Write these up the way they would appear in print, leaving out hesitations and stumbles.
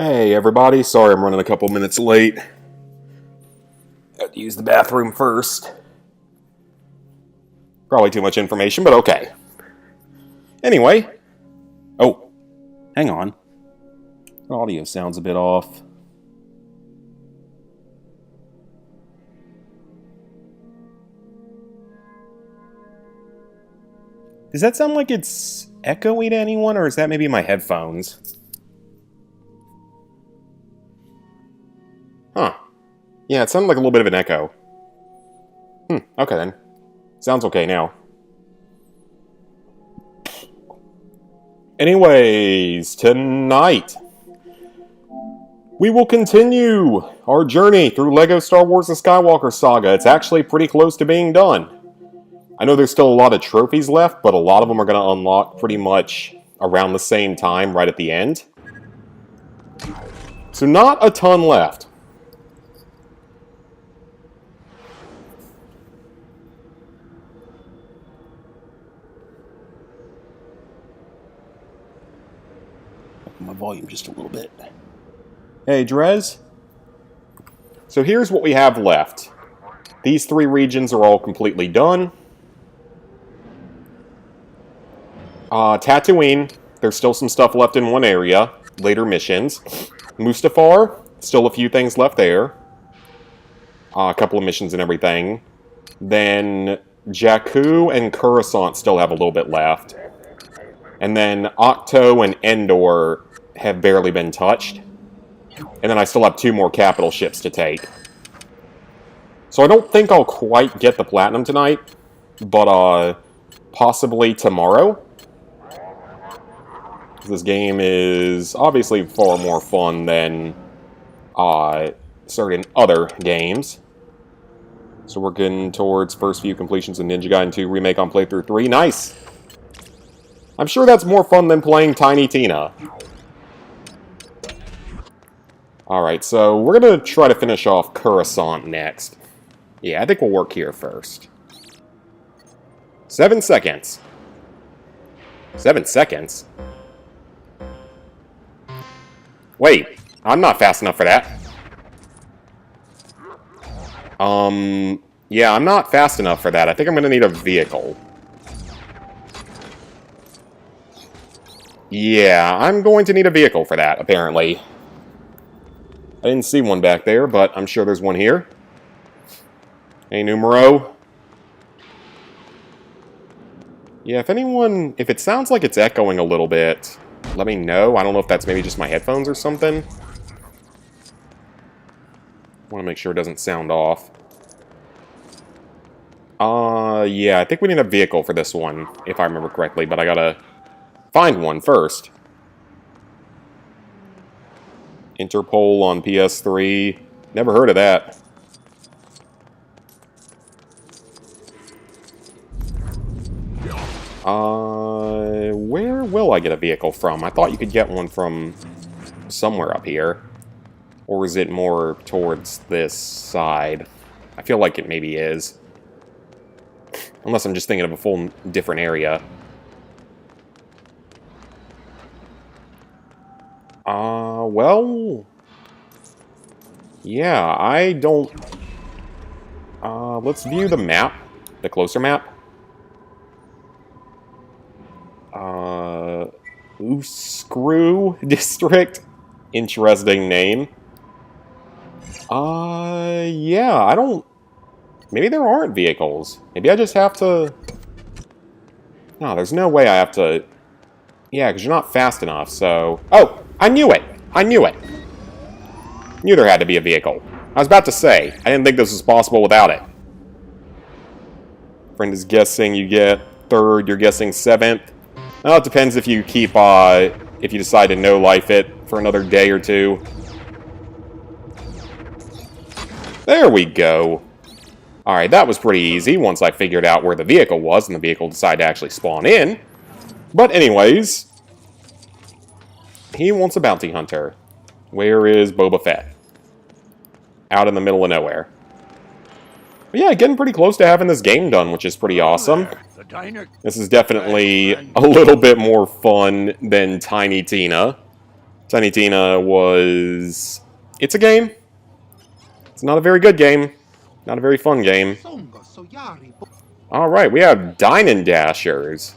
Hey everybody, sorry I'm running a couple minutes late. Had to use the bathroom first. Probably too much information, but okay. Anyway. Oh, hang on. Audio sounds a bit off. Does that sound like it's echoey to anyone, or is that maybe my headphones? Huh. Yeah, it sounded like a little bit of an echo. Okay then. Sounds okay now. Anyways, tonight we will continue our journey through LEGO Star Wars The Skywalker Saga. It's actually pretty close to being done. I know there's still a lot of trophies left, but a lot of them are going to unlock pretty much around the same time, right at the end. So not a ton left. My volume just a little bit. Hey, Drez. So here's what we have left. These three regions are all completely done. Tatooine, there's still some stuff left in one area. Later missions. Mustafar, still a few things left there. A couple of missions and everything. Then Jakku and Coruscant still have a little bit left. And then Octo and Endor have barely been touched. And then I still have 2 more capital ships to take. So I don't think I'll quite get the Platinum tonight, but possibly tomorrow. This game is obviously far more fun than certain other games. So we're getting towards first few completions of Ninja Gaiden 2 Remake on Playthrough 3. Nice! I'm sure that's more fun than playing Tiny Tina. Alright, so we're going to try to finish off Coruscant next. Yeah, I think we'll work here first. 7 seconds. 7 seconds? Wait, I'm not fast enough for that. Yeah, I'm not fast enough for that. I think I'm going to need a vehicle. Yeah, I'm going to need a vehicle for that, apparently. I didn't see one back there, but I'm sure there's one here. Hey, numero. Yeah, if it sounds like it's echoing a little bit, let me know. I don't know if that's maybe just my headphones or something. I want to make sure it doesn't sound off. Yeah, I think we need a vehicle for this one, if I remember correctly, but I gotta find one first. Interpol on PS3. Never heard of that. Where will I get a vehicle from? I thought you could get one from somewhere up here. Or is it more towards this side? I feel like it maybe is. Unless I'm just thinking of a full different area. Well... Yeah, I don't... let's view the map. The closer map. Uskru District. Interesting name. Yeah, I don't... Maybe there aren't vehicles. Maybe I just have to... No, there's no way I have to... Yeah, because you're not fast enough, so... Oh! I knew it! I knew it! Knew there had to be a vehicle. I was about to say, I didn't think this was possible without it. Friend is guessing you get 3rd, you're guessing 7th. Well, it depends if you keep, if you decide to no-life it for another day or 2. There we go. Alright, that was pretty easy once I figured out where the vehicle was and the vehicle decided to actually spawn in. But anyways, he wants a bounty hunter. Where is Boba Fett? Out in the middle of nowhere. But yeah, getting pretty close to having this game done, which is pretty awesome. This is definitely a little bit more fun than Tiny Tina. Tiny Tina was... It's a game. It's not a very good game. Not a very fun game. Alright, we have Dine Dashers.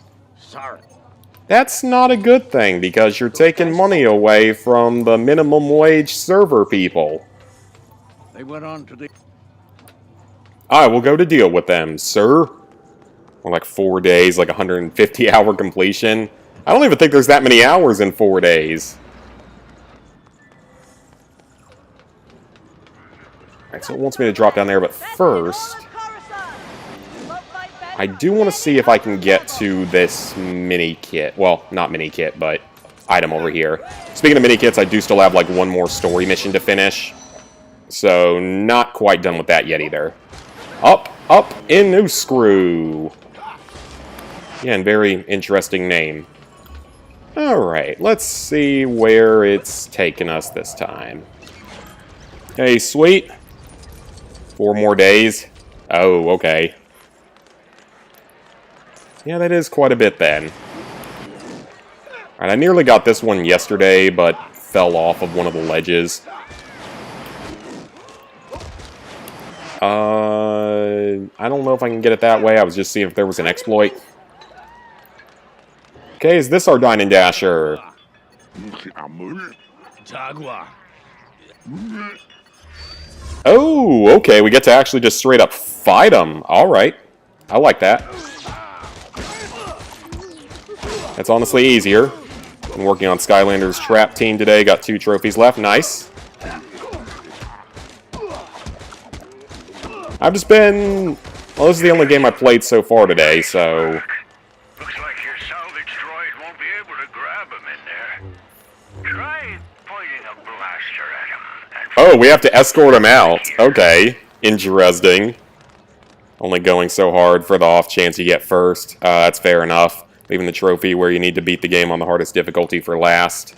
That's not a good thing, because you're taking money away from the minimum wage server people. They went on to... I will go to deal with them, sir. Or like 4 days, like 150-hour completion. I don't even think there's that many hours in 4 days. Alright, so it wants me to drop down there, but first... I do want to see if I can get to this mini-kit. Well, not mini-kit, but item over here. Speaking of mini-kits, I do still have like one more story mission to finish. So, not quite done with that yet either. Up in New Screw. Yeah, and very interesting name. Alright, let's see where it's taking us this time. Hey, sweet. 4 more days. Oh, okay. Yeah, that is quite a bit then. Alright, I nearly got this one yesterday, but fell off of one of the ledges. I don't know if I can get it that way. I was just seeing if there was an exploit. Okay, is this our Dine and Dasher? Oh, okay, we get to actually just straight up fight them. Alright, I like that. That's honestly easier. Been working on Skylander's trap team today. Got 2 trophies left. Nice. I've just been... Well, this is the only game I played so far today, so... Looks like your salvage droid won't be able to grab him in there. Try pointing a blaster at him. Oh, we have to escort him out. Okay. Interesting. Only going so hard for the off chance you get first. That's fair enough. Leaving the trophy where you need to beat the game on the hardest difficulty for last.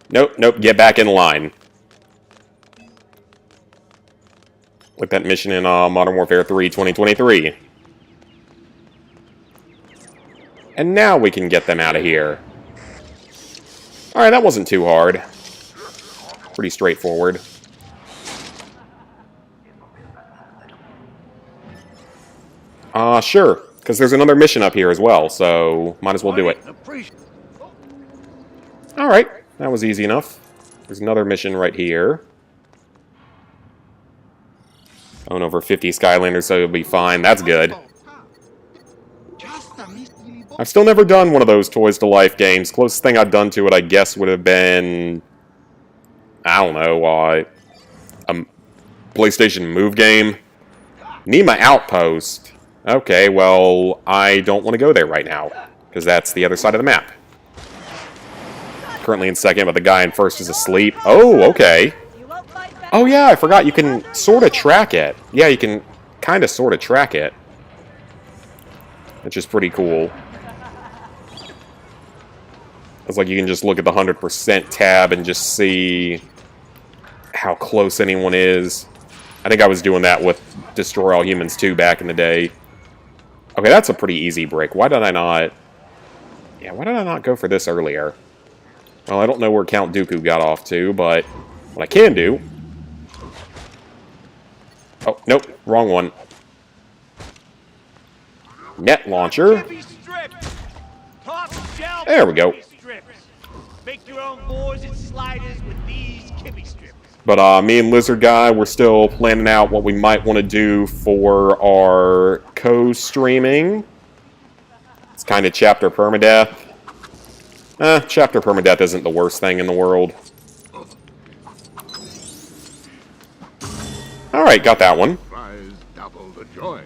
Nope, get back in line. Like that mission in Modern Warfare 3 2023. And now we can get them out of here. Alright, that wasn't too hard. Pretty straightforward. Sure. Because there's another mission up here as well, so might as well do it. Alright, that was easy enough. There's another mission right here. Own over 50 Skylanders, so you'll be fine. That's good. I've still never done one of those Toys to Life games. Closest thing I've done to it, I guess, would have been... I don't know, a PlayStation Move game. Nema Outpost. Okay, well, I don't want to go there right now, because that's the other side of the map. Currently in second, but the guy in first is asleep. Oh, okay. Oh yeah, I forgot you can sort of track it. Yeah, you can kind of sort of track it. Which is pretty cool. It's like you can just look at the 100% tab and just see how close anyone is. I think I was doing that with Destroy All Humans 2 back in the day. Okay, that's a pretty easy break. Why did I not... Yeah, why did I not go for this earlier? Well, I don't know where Count Dooku got off to, but what I can do... Oh, nope, wrong one. Net launcher. There we go. Make your own boards and sliders with these kippy strips. But me and Lizard Guy, we're still planning out what we might want to do for our co-streaming. It's kind of chapter permadeath. Chapter permadeath isn't the worst thing in the world. Alright, got that one. Prize double the joy.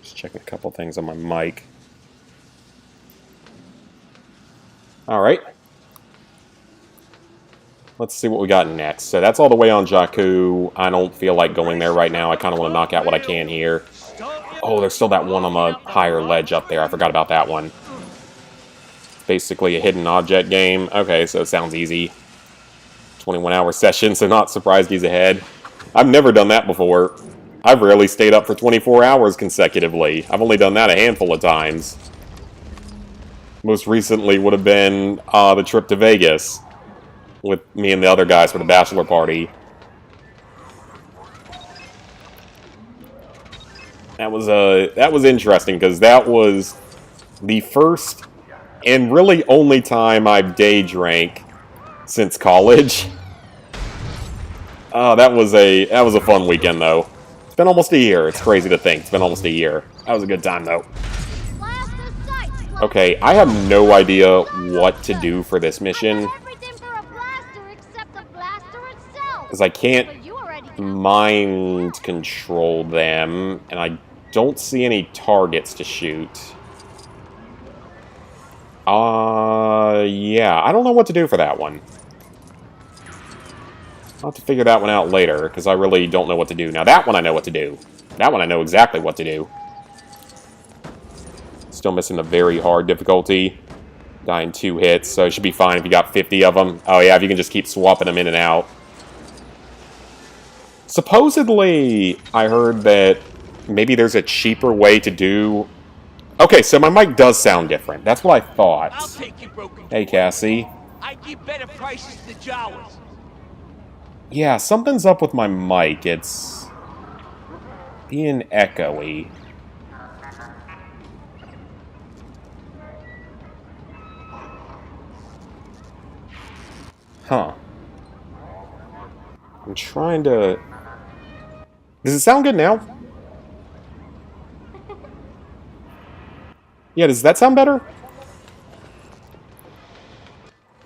Just checking a couple things on my mic. Alright. Let's see what we got next. So that's all the way on Jakku. I don't feel like going there right now. I kind of want to knock out what I can here. Oh, there's still that one on the higher ledge up there. I forgot about that one. Basically a hidden object game. Okay, so it sounds easy. 21-hour session, so not surprised he's ahead. I've never done that before. I've rarely stayed up for 24 hours consecutively. I've only done that a handful of times. Most recently would have been the trip to Vegas with me and the other guys for the bachelor party. That was interesting because that was the first and really only time I've day drank since college. That was a fun weekend though. It's been almost a year. It's crazy to think. It's been almost a year. That was a good time though. Okay, I have no idea what to do for this mission. Because I can't mind control them, and I don't see any targets to shoot. Yeah, I don't know what to do for that one. I'll have to figure that one out later, because I really don't know what to do. Now, that one I know what to do. That one I know exactly what to do. Still missing the very hard difficulty. Dying 2 hits, so it should be fine if you got 50 of them. Oh yeah, if you can just keep swapping them in and out. Supposedly, I heard that maybe there's a cheaper way to do... Okay, so my mic does sound different. That's what I thought. I'll take you, broken. Hey, Cassie. I give better prices to Jawas. Yeah, something's up with my mic. It's being echoey. Huh. I'm trying to... Does it sound good now? Yeah, does that sound better?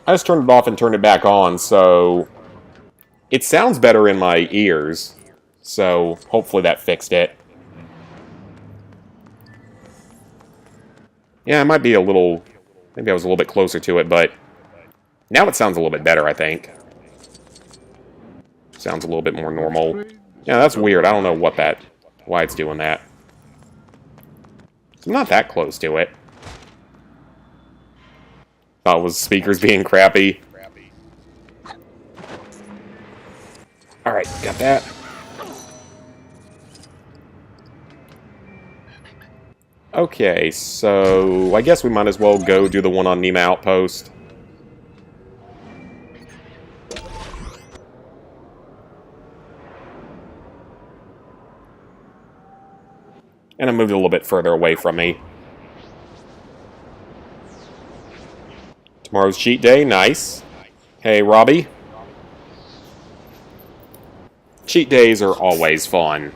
I just turned it off and turned it back on, so... It sounds better in my ears, so hopefully that fixed it. Yeah, it might be a little... Maybe I was a little bit closer to it, but... Now it sounds a little bit better, I think. Sounds a little bit more normal. Yeah, that's weird. I don't know why it's doing that. I'm not that close to it. Thought it was speakers being crappy. Alright, got that. Okay, so I guess we might as well go do the one on Nema Outpost. And I moved a little bit further away from me. Tomorrow's cheat day, nice. Hey, Robbie. Cheat days are always fun.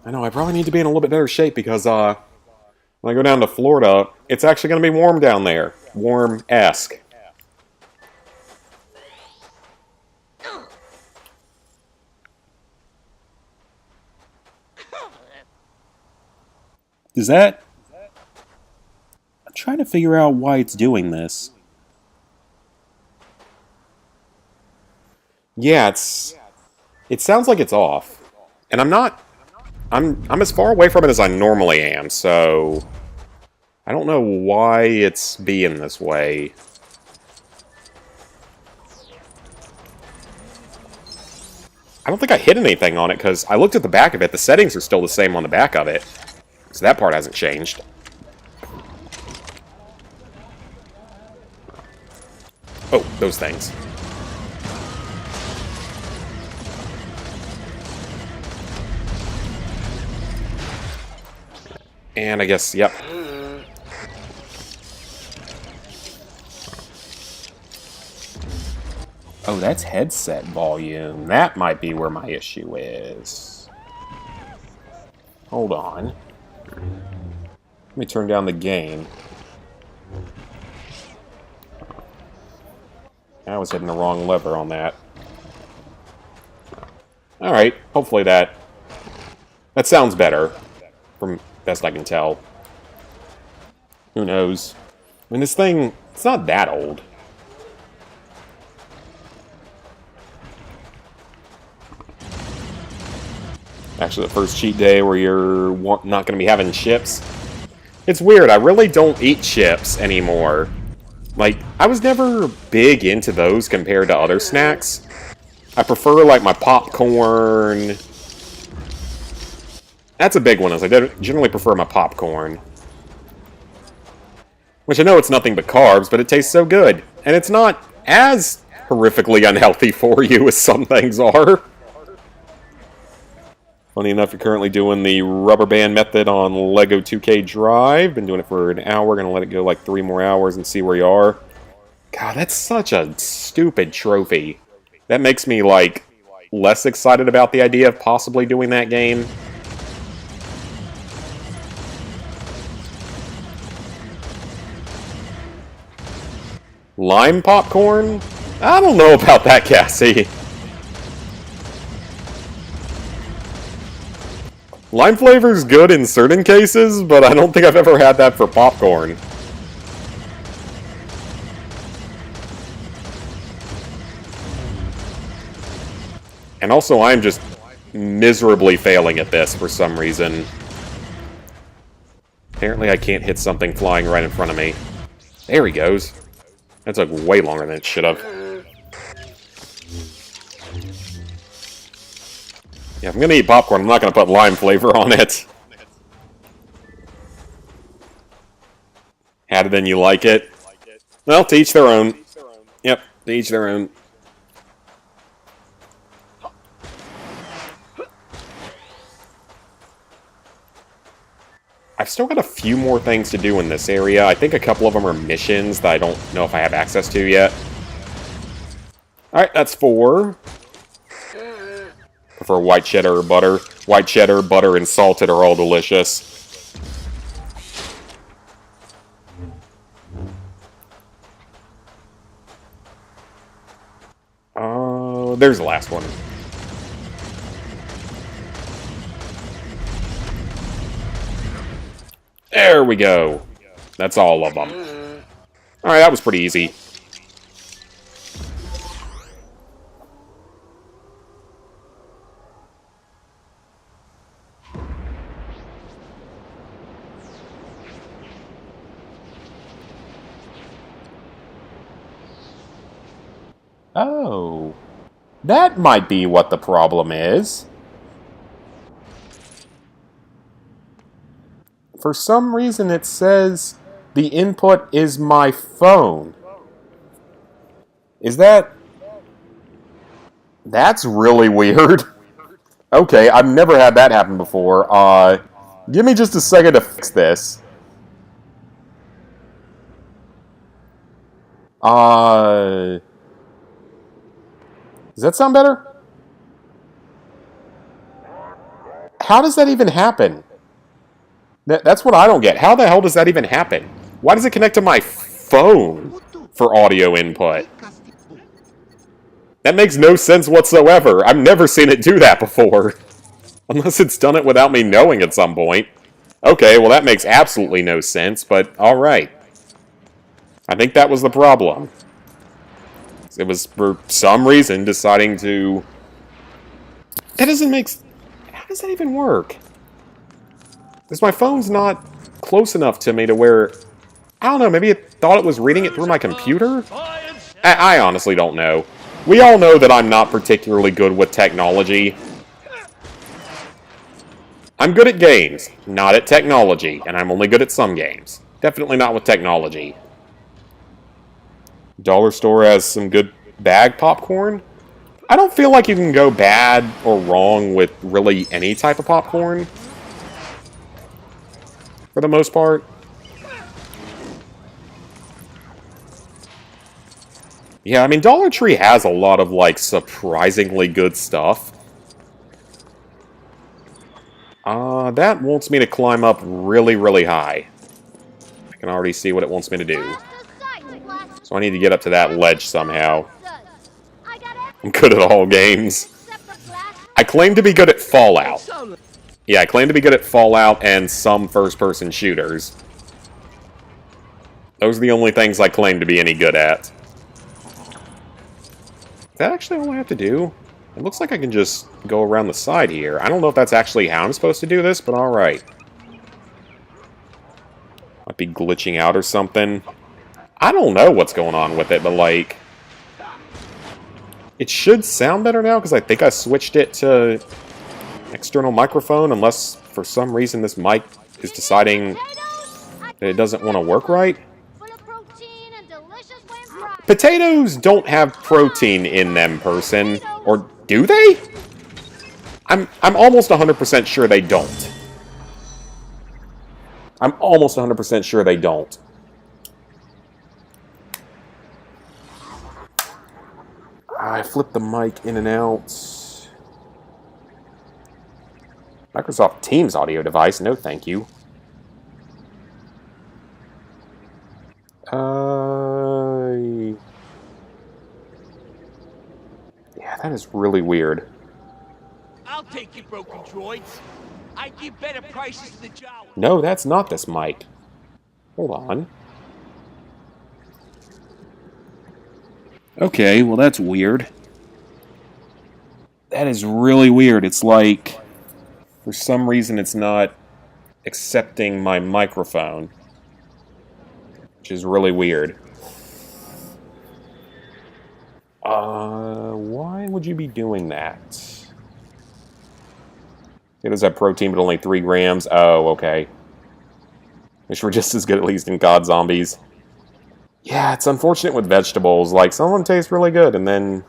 I know, I probably need to be in a little bit better shape because, when I go down to Florida, it's actually going to be warm down there. Warm-esque. Is that... I'm trying to figure out why it's doing this. Yeah, it sounds like it's off. And I'm not... I'm as far away from it as I normally am, so... I don't know why it's being this way. I don't think I hit anything on it, because I looked at the back of it. The settings are still the same on the back of it. So that part hasn't changed. Oh, those things. And I guess, yep. Oh, that's headset volume. That might be where my issue is. Hold on. Let me turn down the gain. I was hitting the wrong lever on that. Alright, hopefully that That sounds better, from best I can tell. Who knows? I mean, this thing, it's not that old. Actually, the first cheat day where you're not going to be having chips. It's weird, I really don't eat chips anymore. Like, I was never big into those compared to other snacks. I prefer, like, my popcorn. That's a big one, as I generally prefer my popcorn. Which I know it's nothing but carbs, but it tastes so good. And it's not as horrifically unhealthy for you as some things are. Funny enough, you're currently doing the rubber band method on LEGO 2K Drive. Been doing it for an hour. Gonna let it go like 3 more hours and see where you are. God, that's such a stupid trophy. That makes me, like, less excited about the idea of possibly doing that game. Lime popcorn? I don't know about that, Cassie. Lime flavor's good in certain cases, but I don't think I've ever had that for popcorn. And also, I'm just miserably failing at this for some reason. Apparently, I can't hit something flying right in front of me. There he goes. That took way longer than it should have. Yeah, if I'm gonna eat popcorn, I'm not gonna put lime flavor on it. Had it and you like it? Well, to each their own. Yep, to each their own. I've still got a few more things to do in this area. I think a couple of them are missions that I don't know if I have access to yet. Alright, that's 4. Prefer white cheddar or butter. White cheddar, butter, and salted are all delicious. There's the last one. There we go. That's all of them. Alright, that was pretty easy. Oh. That might be what the problem is. For some reason it says the input is my phone. Is that... That's really weird. Okay, I've never had that happen before. Give me just a second to fix this. Does that sound better? How does that even happen? That's what I don't get. How the hell does that even happen? Why does it connect to my phone for audio input? That makes no sense whatsoever. I've never seen it do that before. Unless it's done it without me knowing at some point. Okay, well that makes absolutely no sense, but alright. I think that was the problem. It was, for some reason, deciding to... That doesn't make... How does that even work? Because my phone's not close enough to me to where... I don't know, maybe it thought it was reading it through my computer? I honestly don't know. We all know that I'm not particularly good with technology. I'm good at games, not at technology, and I'm only good at some games. Definitely not with technology. Dollar store has some good bag popcorn. I don't feel like you can go bad or wrong with really any type of popcorn. For the most part. Yeah, I mean, Dollar Tree has a lot of, like, surprisingly good stuff. That wants me to climb up really, really high. I can already see what it wants me to do. So I need to get up to that ledge somehow. I'm good at all games. I claim to be good at Fallout. Yeah, I claim to be good at Fallout and some first-person shooters. Those are the only things I claim to be any good at. Is that actually all I have to do? It looks like I can just go around the side here. I don't know if that's actually how I'm supposed to do this, but alright. Might be glitching out or something. I don't know what's going on with it, but like... It should sound better now, because I think I switched it to external microphone, unless for some reason this mic is deciding that it doesn't want to work right. Potatoes don't have protein in them, person. Or do they? I'm almost 100% sure they don't. I'm almost 100% sure they don't. I flip the mic in and out. Microsoft Teams audio device, no thank you. Yeah, that is really weird. I'll take your broken droids. I give better prices to the job. No, that's not this mic. Hold on. Okay, well that's weird. That is really weird. It's like, for some reason it's not accepting my microphone. Which is really weird. Why would you be doing that? It does have protein, but only 3 grams. Oh, okay. Wish we're just as good, at least in God Zombies. Yeah, it's unfortunate with vegetables. Like, some of them taste really good, and then...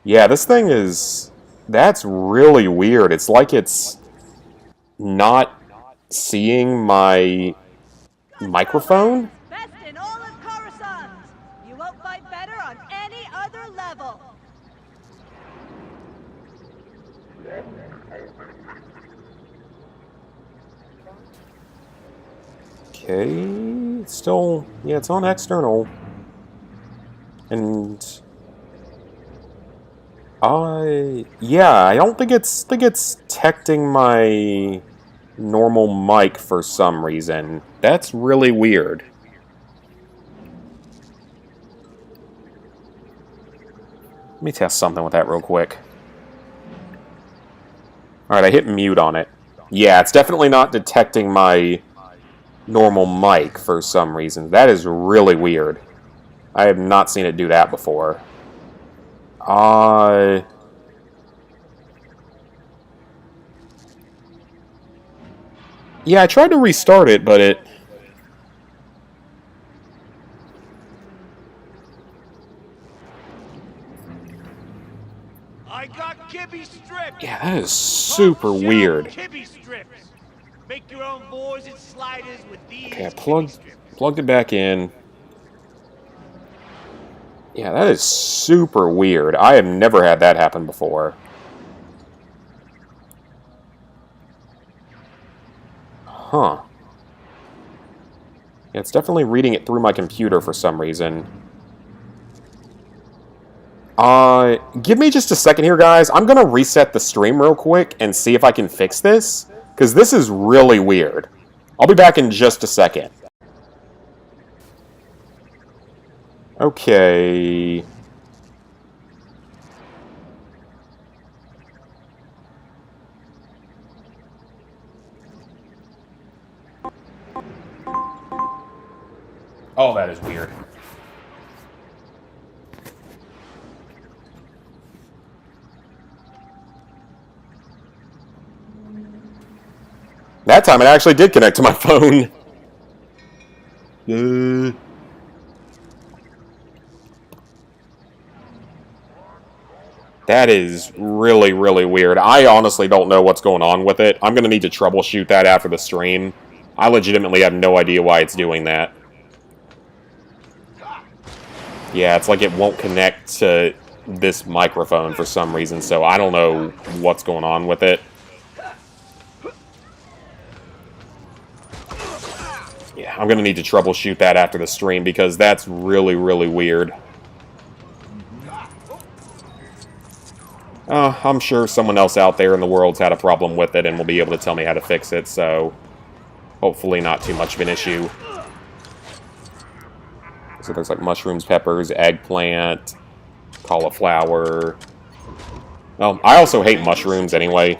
Yeah, this thing is... That's really weird. It's like it's not seeing my microphone. Best in all of Coruscant. You won't fight better on any other level. Okay, still, yeah, it's on external. And yeah, I don't think it's detecting my normal mic for some reason. That's really weird. Let me test something with that real quick. Alright, I hit mute on it. Yeah, it's definitely not detecting my normal mic for some reason. That is really weird. I have not seen it do that before. Yeah, I tried to restart it, but it... I got kibby strips. Yeah, that is super Top shelf weird. Kibby strips. Make your own boards and sliders with these. Okay, I kibby strips. plugged it back in. Yeah, that is super weird. I have never had that happen before. Huh. Yeah, it's definitely reading it through my computer for some reason. Give me just a second here, guys. I'm gonna reset the stream real quick and see if I can fix this, because this is really weird. I'll be back in just a second. Okay. Oh, that is weird. That time it actually did connect to my phone. That is really, really weird. I honestly don't know what's going on with it. I'm going to need to troubleshoot that after the stream. I legitimately have no idea why it's doing that. Yeah, it's like it won't connect to this microphone for some reason, so I don't know what's going on with it. Yeah, I'm going to need to troubleshoot that after the stream because that's really, really weird. I'm sure someone else out there in the world's had a problem with it and will be able to tell me how to fix it, so hopefully not too much of an issue. So there's like mushrooms, peppers, eggplant, cauliflower. Well, I also hate mushrooms anyway.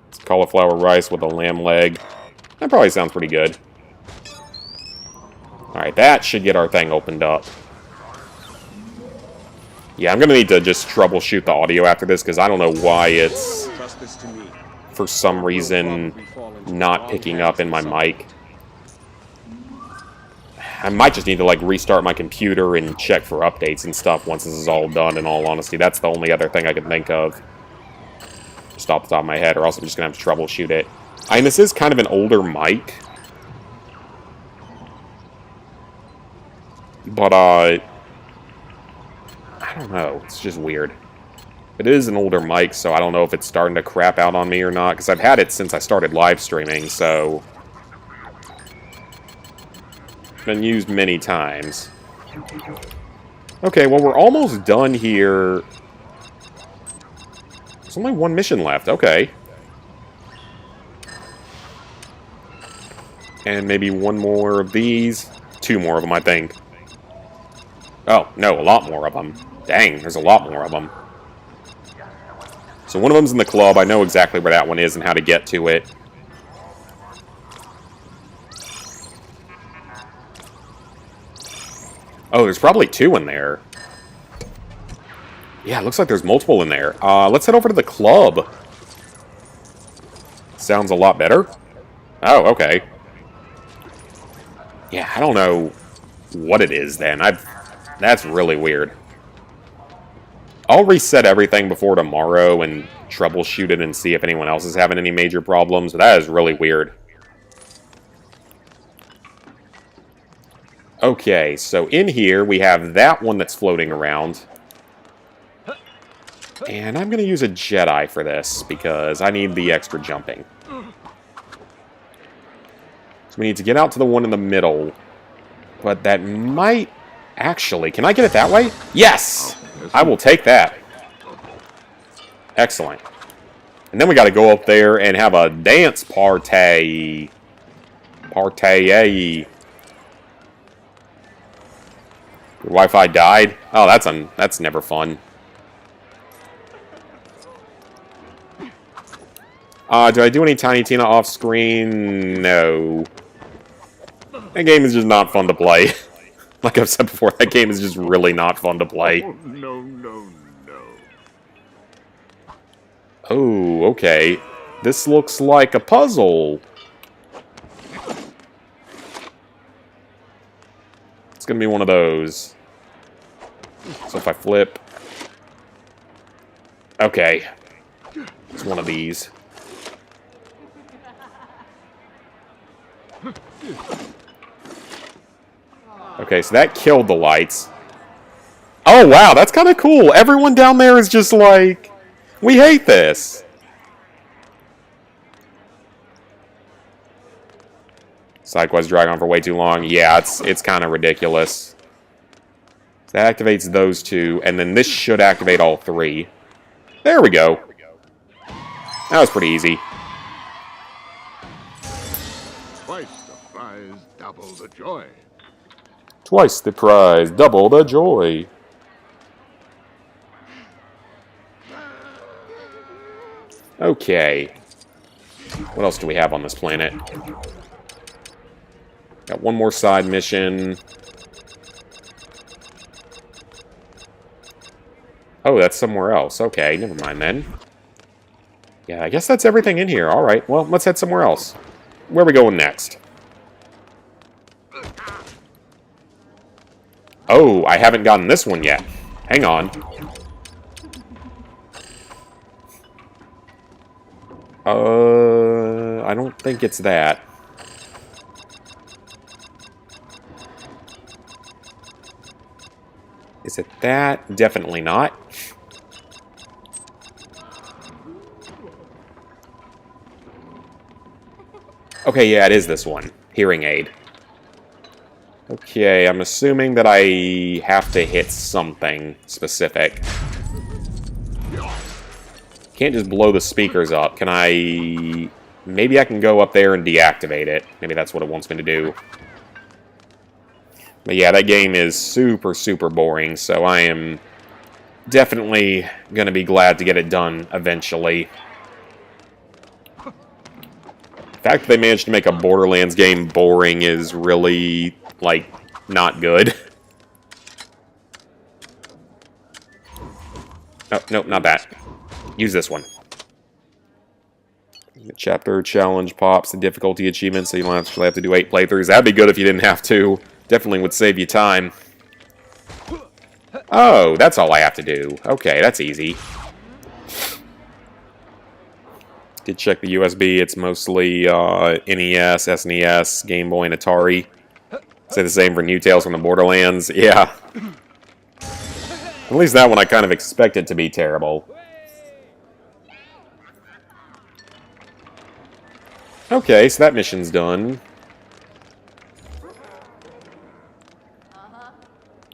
It's cauliflower rice with a lamb leg. That probably sounds pretty good. Alright, that should get our thing opened up. Yeah, I'm going to need to just troubleshoot the audio after this, because I don't know why it's, for some reason, not picking up in my mic. I might just need to, like, restart my computer and check for updates and stuff once this is all done, in all honesty. That's the only other thing I can think of. Just off the top of my head, or else I'm just going to have to troubleshoot it. I mean, this is kind of an older mic. But, I don't know. It's just weird. It is an older mic, so I don't know if it's starting to crap out on me or not, because I've had it since I started live streaming, so it's been used many times. Okay, well, we're almost done here. There's only one mission left. Okay. And maybe one more of these. Two more of them, I think. Oh, no, a lot more of them. Dang, there's a lot more of them. So one of them's in the club. I know exactly where that one is and how to get to it. Oh, there's probably two in there. Yeah, it looks like there's multiple in there. Let's head over to the club. Sounds a lot better. Oh, okay. Yeah, I don't know what it is then. That's really weird. I'll reset everything before tomorrow and troubleshoot it and see if anyone else is having any major problems. That is really weird. Okay, so in here we have that one that's floating around. And I'm going to use a Jedi for this because I need the extra jumping. So we need to get out to the one in the middle. But that might... Actually, can I get it that way? Yes! I will take that. Excellent. And then we got to go up there and have a dance party. Party. Your Wi-Fi died? Oh, that's never fun. Do I do any Tiny Tina off screen? No. That game is just not fun to play. Like I've said before, that game is just really not fun to play. Oh, no, no, no. Oh, okay. This looks like a puzzle. It's gonna be one of those. So if I flip... Okay. It's one of these. Okay, so that killed the lights. Oh, wow, that's kind of cool. Everyone down there is just like, we hate this. Side quest drag on for way too long. Yeah, it's kind of ridiculous. That activates those two, and then this should activate all three. There we go. That was pretty easy. Twice the prize, double the joy. Twice the prize, double the joy. Okay. What else do we have on this planet? Got one more side mission. Oh, that's somewhere else. Okay, never mind then. Yeah, I guess that's everything in here. Alright, well, let's head somewhere else. Where are we going next? Oh, I haven't gotten this one yet. Hang on. I don't think it's that. Is it that? Definitely not. Okay, yeah, it is this one. Hearing aid. Okay, I'm assuming that I have to hit something specific. Can't just blow the speakers up. Can I... Maybe I can go up there and deactivate it. Maybe that's what it wants me to do. But yeah, that game is super, super boring, so I am definitely going to be glad to get it done eventually. The fact that they managed to make a Borderlands game boring is really, like, not good. Oh, no, not that. Use this one. The chapter challenge pops, the difficulty achievement, so you don't actually have to do 8 playthroughs. That'd be good if you didn't have to. Definitely would save you time. Oh, that's all I have to do. Okay, that's easy. Did check the USB. It's mostly NES, SNES, Game Boy, and Atari. Say the same for New Tales from the Borderlands. Yeah. At least that one I kind of expected to be terrible. Okay, so that mission's done.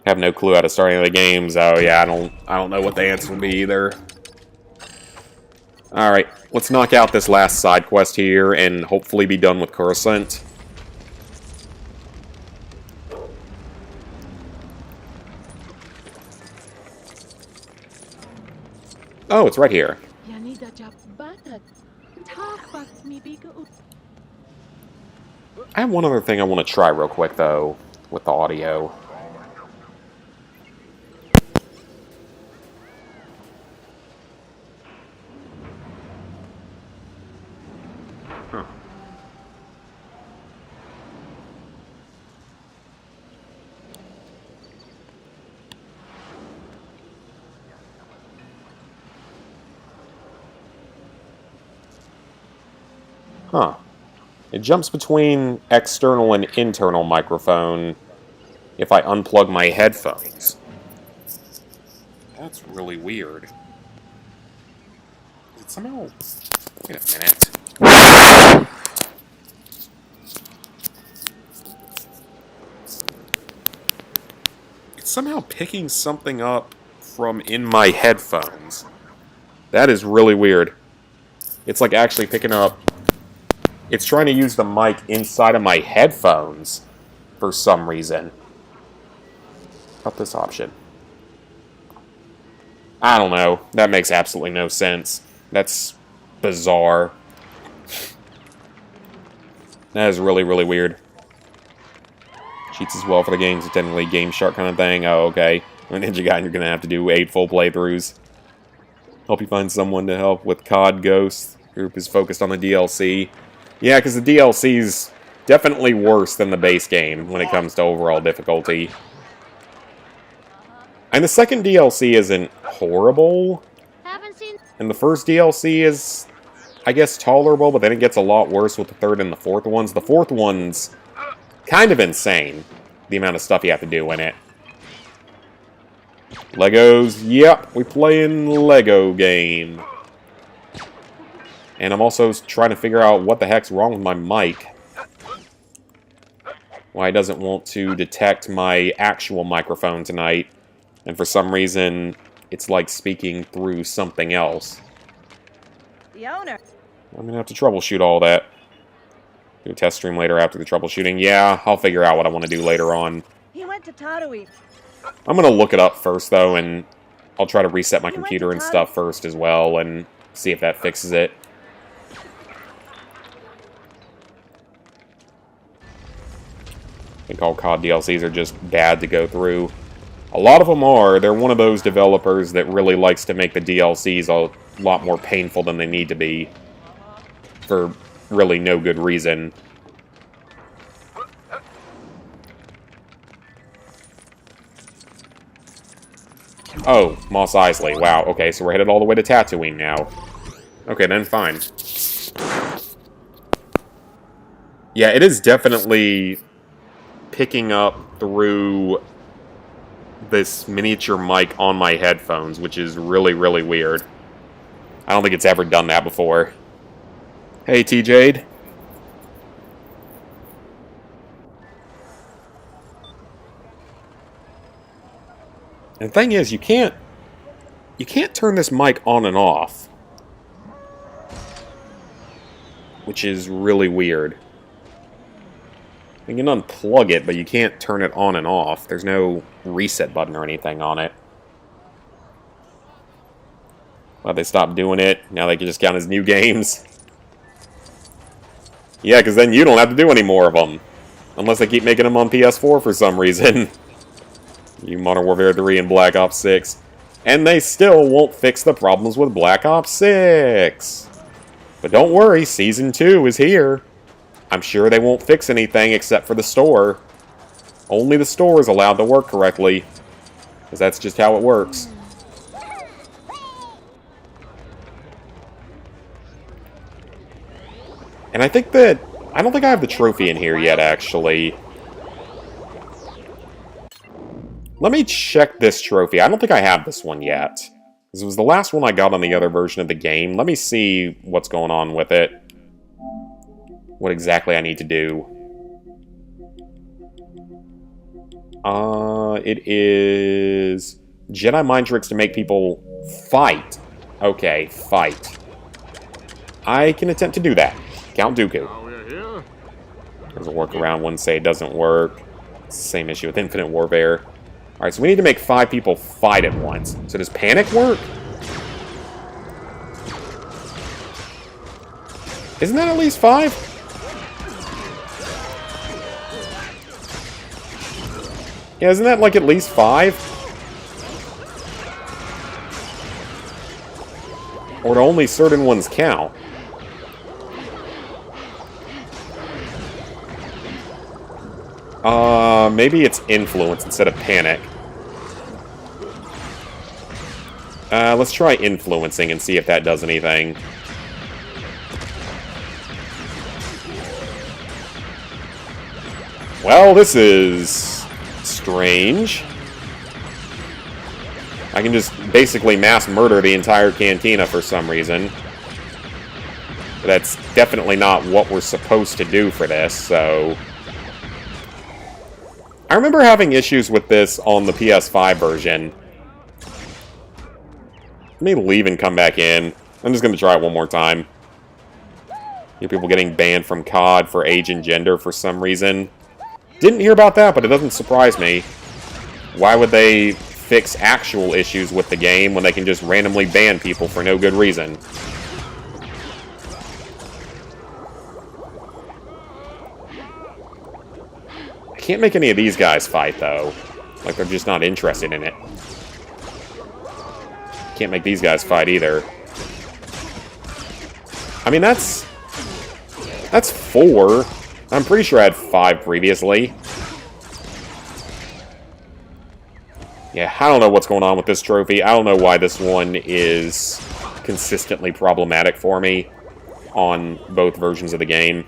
Have no clue how to start any of the games. Oh yeah, I don't know what the answer will be either. Alright, let's knock out this last side quest here and hopefully be done with Coruscant. Oh, it's right here. I have one other thing I want to try real quick, though, with the audio. Huh. Huh. It jumps between external and internal microphone if I unplug my headphones. That's really weird. Is it somehow... Wait a minute. It's somehow picking something up from in my headphones. That is really weird. It's like actually picking up... It's trying to use the mic inside of my headphones for some reason. How about this option? I don't know. That makes absolutely no sense. That's bizarre. That is really, really weird. Cheats as well for the games, technically Game Shark kind of thing. Oh, okay. You're a ninja guy and you're going to have to do 8 full playthroughs. Hope you find someone to help with COD Ghost. Group is focused on the DLC. Yeah, because the DLC is definitely worse than the base game when it comes to overall difficulty. And the second DLC isn't horrible. And the first DLC is, I guess, tolerable, but then it gets a lot worse with the third and the fourth ones. The fourth one's kind of insane, the amount of stuff you have to do in it. Legos, yep, we playing Lego game. And I'm also trying to figure out what the heck's wrong with my mic. Why it doesn't want to detect my actual microphone tonight. And for some reason, it's like speaking through something else. The owner. I'm going to have to troubleshoot all that. Do a test stream later after the troubleshooting. Yeah, I'll figure out what I want to do later on. He went to Tatooine. I'm going to look it up first, though, and I'll try to reset my computer and stuff first as well, and see if that fixes it. I think all COD DLCs are just bad to go through. A lot of them are. They're one of those developers that really likes to make the DLCs a lot more painful than they need to be. For really no good reason. Oh, Mos Eisley. Wow, okay, so we're headed all the way to Tatooine now. Okay, then fine. Yeah, it is definitely picking up through this miniature mic on my headphones, which is really, really weird. I don't think it's ever done that before. Hey, T-Jade. And the thing is, you can't turn this mic on and off. which is really weird. You can unplug it, but you can't turn it on and off. There's no reset button or anything on it. Well, they stopped doing it. Now they can just count as new games. Yeah, because then you don't have to do any more of them. Unless they keep making them on PS4 for some reason. You Modern Warfare 3 and Black Ops 6. And they still won't fix the problems with Black Ops 6. But don't worry, Season 2 is here. I'm sure they won't fix anything except for the store. Only the store is allowed to work correctly. Because that's just how it works. And I think that... I don't think I have the trophy in here yet, actually. Let me check this trophy. I don't think I have this one yet. This was the last one I got on the other version of the game. Let me see what's going on with it. What exactly I need to do. It is... Jedi mind tricks to make people fight. Okay, fight. I can attempt to do that. Count Dooku. There's a workaround one say it doesn't work. It's the same issue with Infinite Warfare. Alright, so we need to make 5 people fight at once. So does panic work? Isn't that at least 5? Yeah, isn't that like at least 5? Or do only certain ones count? Maybe it's influence instead of panic. Let's try influencing and see if that does anything. Well, this is strange. I can just basically mass murder the entire cantina for some reason. But that's definitely not what we're supposed to do for this, so... I remember having issues with this on the PS5 version. Let me leave and come back in. I'm just going to try it one more time. Hear people getting banned from COD for age and gender for some reason. Didn't hear about that, but it doesn't surprise me. Why would they fix actual issues with the game when they can just randomly ban people for no good reason? I can't make any of these guys fight, though. Like, they're just not interested in it. Can't make these guys fight, either. I mean, that's 4. I'm pretty sure I had 5 previously. Yeah, I don't know what's going on with this trophy. I don't know why this one is consistently problematic for me on both versions of the game.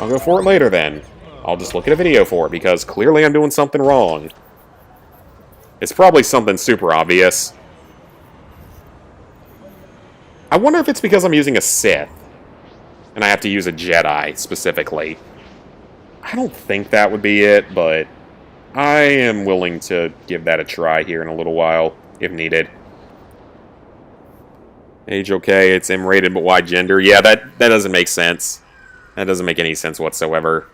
I'll go for it later, then. I'll just look at a video for it, because clearly I'm doing something wrong. It's probably something super obvious. I wonder if it's because I'm using a Sith, and I have to use a Jedi, specifically. I don't think that would be it, but I am willing to give that a try here in a little while, if needed. Age okay, it's M-rated, but why gender? Yeah, that doesn't make sense. That doesn't make any sense whatsoever.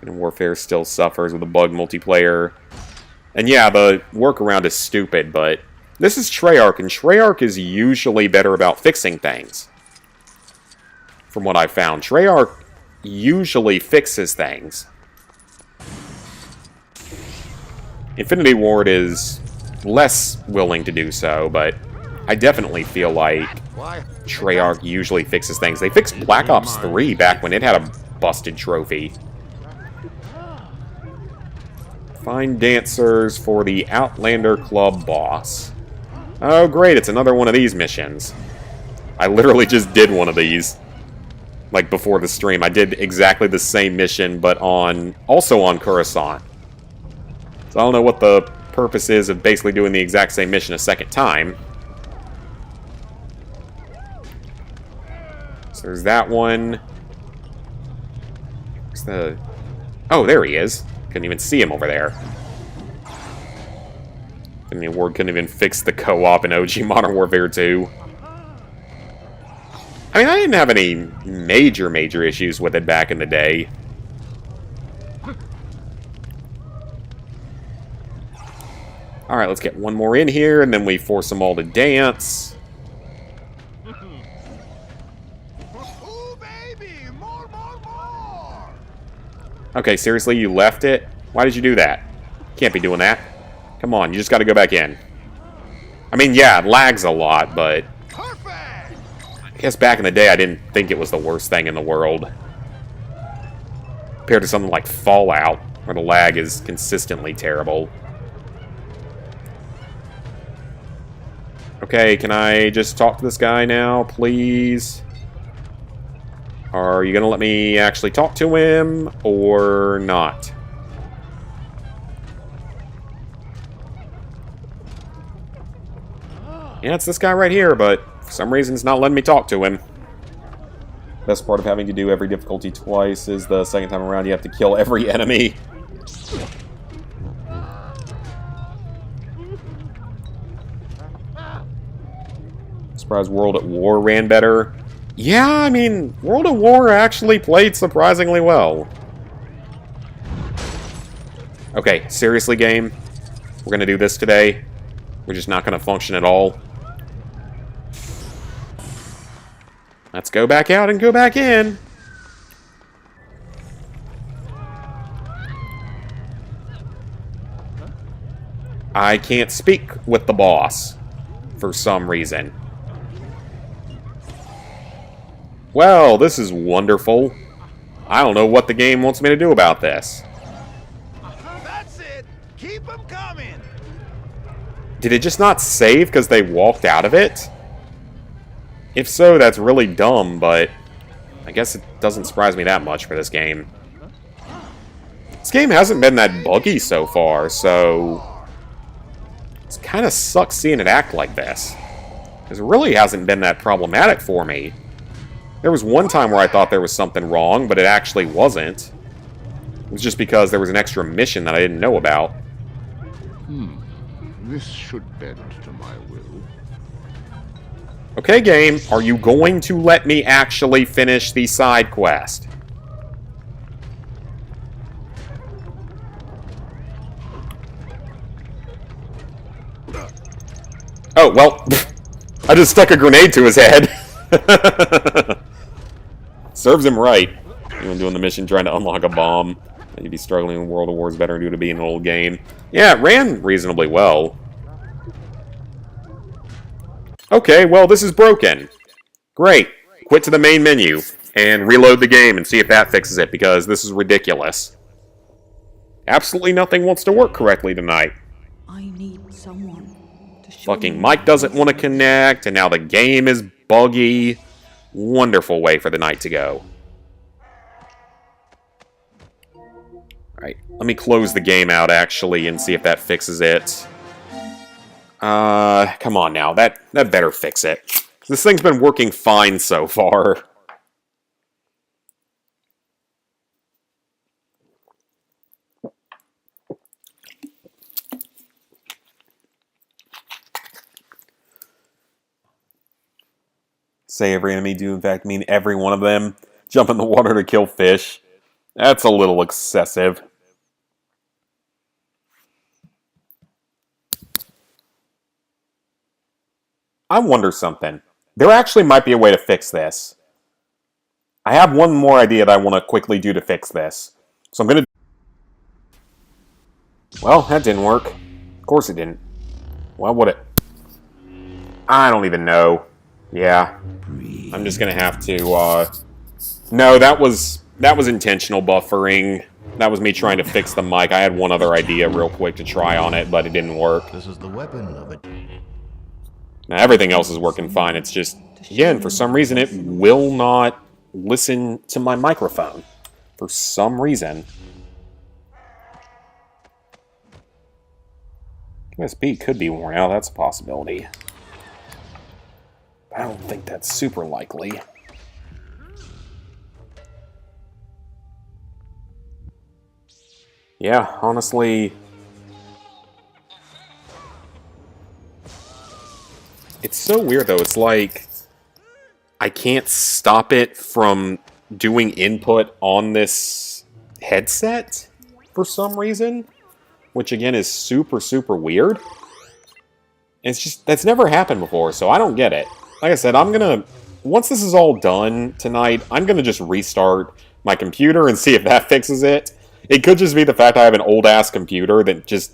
And Warfare still suffers with a bug multiplayer. And yeah, the workaround is stupid, but this is Treyarch, and Treyarch is usually better about fixing things. From what I've found, Treyarch usually fixes things. Infinity Ward is less willing to do so, but I definitely feel like Treyarch usually fixes things. They fixed Black Ops 3 back when it had a busted trophy. Find dancers for the Outlander Club boss. Oh great, it's another one of these missions. I literally just did one of these. Like before the stream. I did exactly the same mission, but also on Coruscant. So I don't know what the purpose is of basically doing the exact same mission a second time. So there's that one. Where's the... Oh, there he is. Couldn't even see him over there. And the award couldn't even fix the co-op in OG Modern Warfare 2. I mean, I didn't have any major issues with it back in the day. Alright, let's get one more in here, and then we force them all to dance. Ooh, baby! More, more, more! Okay, seriously, you left it? Why did you do that? Can't be doing that. Come on, you just gotta go back in. I mean, yeah, it lags a lot, but... Perfect! I guess back in the day, I didn't think it was the worst thing in the world. Compared to something like Fallout, where the lag is consistently terrible. Okay, can I just talk to this guy now, please? Are you gonna let me actually talk to him, or not? Yeah, it's this guy right here, but for some reason it's not letting me talk to him. Best part of having to do every difficulty twice is the second time around you have to kill every enemy. Surprised World at War ran better. Yeah, I mean, World at War actually played surprisingly well. Okay, seriously, game? We're gonna do this today? We're just not gonna function at all? Let's go back out and go back in. I can't speak with the boss for some reason. Well, this is wonderful. I don't know what the game wants me to do about this. That's it! Keep them coming! Did it just not save because they walked out of it? If so, that's really dumb, but I guess it doesn't surprise me that much for this game. This game hasn't been that buggy so far, so it kind of sucks seeing it act like this. Because it really hasn't been that problematic for me. There was one time where I thought there was something wrong, but it actually wasn't. It was just because there was an extra mission that I didn't know about. This should bend to my will. Okay, game, are you going to let me actually finish the side quest? Oh, well, I just stuck a grenade to his head. Serves him right. Even doing the mission trying to unlock a bomb. You'd be struggling in World of War's better due to being an old game. Yeah, it ran reasonably well. Okay, well, this is broken. Great. Quit to the main menu and reload the game and see if that fixes it, because this is ridiculous. Absolutely nothing wants to work correctly tonight. I need someone to show Fucking me mic doesn't want to connect, and now the game is buggy. Wonderful way for the night to go. Alright, let me close the game out, actually, and see if that fixes it. Come on now. That better fix it. This thing's been working fine so far. Say every enemy do in fact mean every one of them. Jump in the water to kill fish. That's a little excessive. I wonder something. There actually might be a way to fix this. I have one more idea that I want to quickly do to fix this. So I'm going to... Well, that didn't work. Of course it didn't. Why would it? I don't even know. Yeah. I'm just going to have to, No, that was intentional buffering. That was me trying to fix the mic. I had one other idea real quick to try on it, but it didn't work. This is the weapon of it. Now, everything else is working fine. It's just, again, for some reason, it will not listen to my microphone. For some reason. USB could be worn out. That's a possibility. I don't think that's super likely. Yeah, honestly... It's so weird, though. It's like... I can't stop it from doing input on this headset for some reason, which again is super, super weird. And it's just, that's never happened before, so I don't get it. Like I said, once this is all done tonight, I'm gonna just restart my computer and see if that fixes it. It could just be the fact I have an old-ass computer that just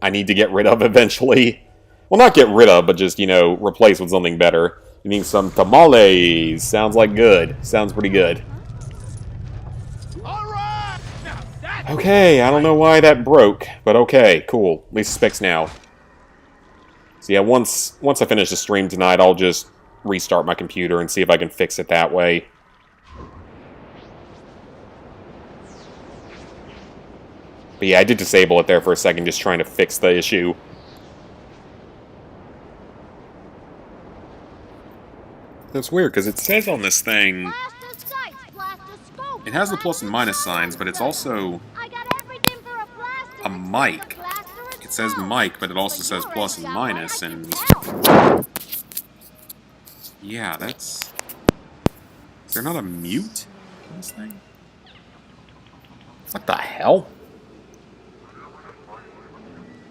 I need to get rid of eventually. Well, not get rid of, but just, you know, replace with something better. You need some tamales. Sounds like good. Sounds pretty good. All right. Now that's Okay, I don't know why that broke, but okay, cool. At least it's fixed now. So yeah, once I finish the stream tonight, I'll just restart my computer and see if I can fix it that way. But yeah, I did disable it there for a second, just trying to fix the issue. That's weird, because it says on this thing, it has the plus and minus signs, but it's also a mic. It says mic, but it also says plus and minus, and yeah, that's... Is there not a mute on this thing? What the hell?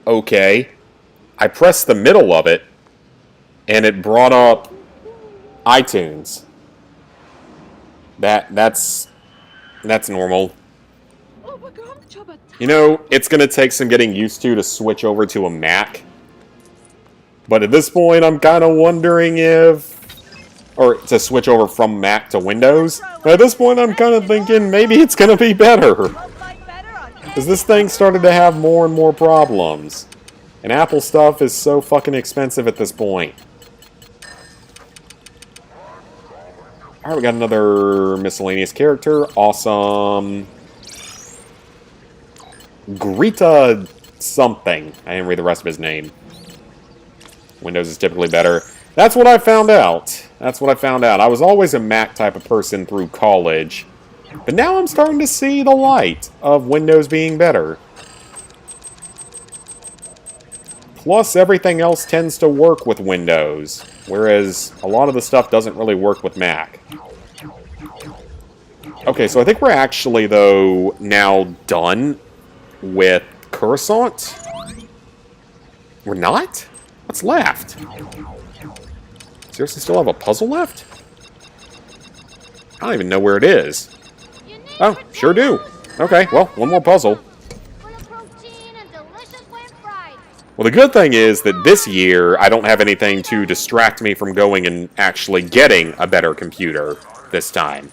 Okay. I pressed the middle of it, and it brought up iTunes. That's normal. You know, it's going to take some getting used to switch over to a Mac. But at this point, I'm kind of wondering if... Or to switch over from Mac to Windows. But at this point, I'm kind of thinking maybe it's going to be better. Because this thing started to have more and more problems. And Apple stuff is so fucking expensive at this point. Alright, we got another miscellaneous character. Awesome. Greta something. I didn't read the rest of his name. Windows is typically better. That's what I found out. That's what I found out. I was always a Mac type of person through college. But now I'm starting to see the light of Windows being better. Plus, everything else tends to work with Windows. Whereas, a lot of the stuff doesn't really work with Mac. Okay, so I think we're actually, though, now done with Coruscant. We're not? What's left? Seriously still have a puzzle left? I don't even know where it is. Oh, sure do. Okay, well, one more puzzle. Well, the good thing is that this year, I don't have anything to distract me from going and actually getting a better computer this time.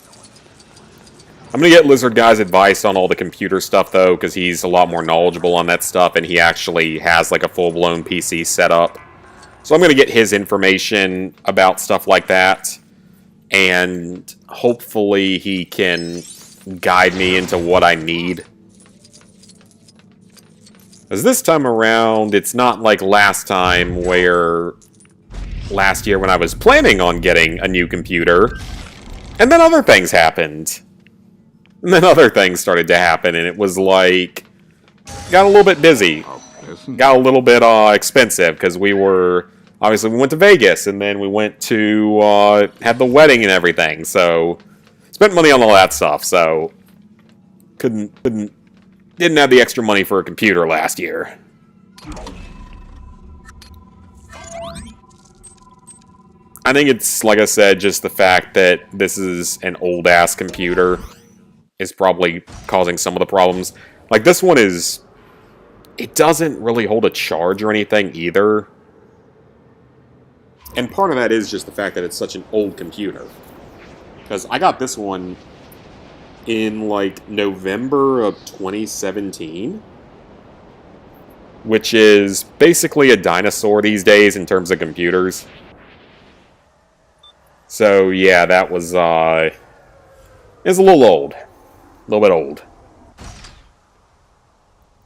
I'm going to get Lizard Guy's advice on all the computer stuff, though, because he's a lot more knowledgeable on that stuff, and he actually has, like, a full-blown PC setup. So I'm going to get his information about stuff like that, and hopefully he can guide me into what I need. Because this time around, it's not like last time where... Last year when I was planning on getting a new computer, and then other things happened. And then other things started to happen, and it was like... Got a little bit busy. Got a little bit expensive, because we were... Obviously, we went to Vegas, and then we went to have the wedding and everything, so... Spent money on all that stuff, so... Didn't have the extra money for a computer last year. I think it's, like I said, just the fact that this is an old-ass computer is probably causing some of the problems. Like, this one is... It doesn't really hold a charge or anything either. And part of that is just the fact that it's such an old computer. Because I got this one in, like, November of 2017. Which is basically a dinosaur these days in terms of computers. So, yeah, that was, it's a little old. A little bit old.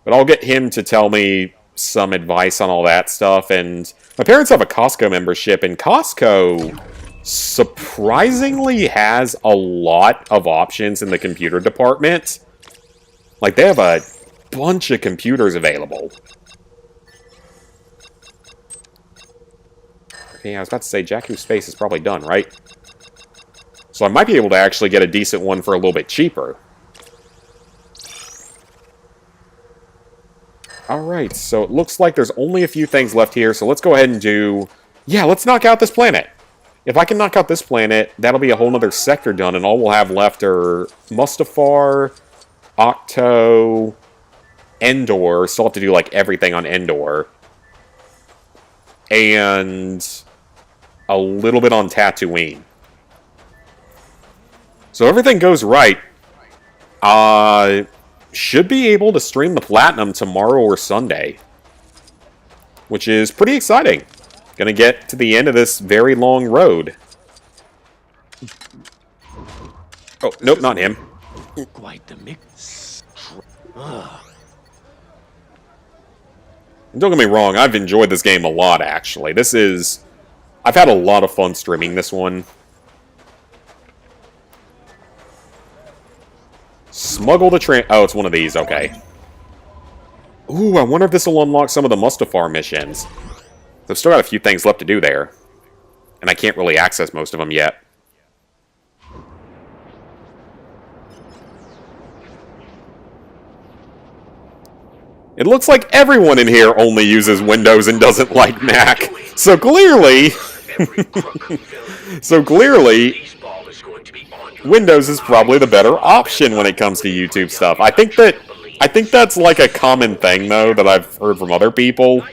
But I'll get him to tell me some advice on all that stuff. And my parents have a Costco membership, and Costco surprisingly has a lot of options in the computer department. Like, they have a bunch of computers available. Okay, I was about to say, Jakku Space is probably done, right? So I might be able to actually get a decent one for a little bit cheaper. Alright, so it looks like there's only a few things left here, so let's go ahead and do... Yeah, let's knock out this planet. If I can knock out this planet, that'll be a whole nother sector done, and all we'll have left are Mustafar, Octo, Endor. Still have to do, like, everything on Endor. And a little bit on Tatooine. So everything goes right. Should be able to stream the Platinum tomorrow or Sunday. Which is pretty exciting. Gonna get to the end of this very long road. Oh, nope, not him. Quite the mix. Don't get me wrong, I've enjoyed this game a lot, actually. I've had a lot of fun streaming this one. Smuggle the oh, it's one of these, okay. Ooh, I wonder if this will unlock some of the Mustafar missions. I've still got a few things left to do there. And I can't really access most of them yet. It looks like everyone in here only uses Windows and doesn't like Mac. So clearly... Windows is probably the better option when it comes to YouTube stuff. I think that's like a common thing, though, that I've heard from other people.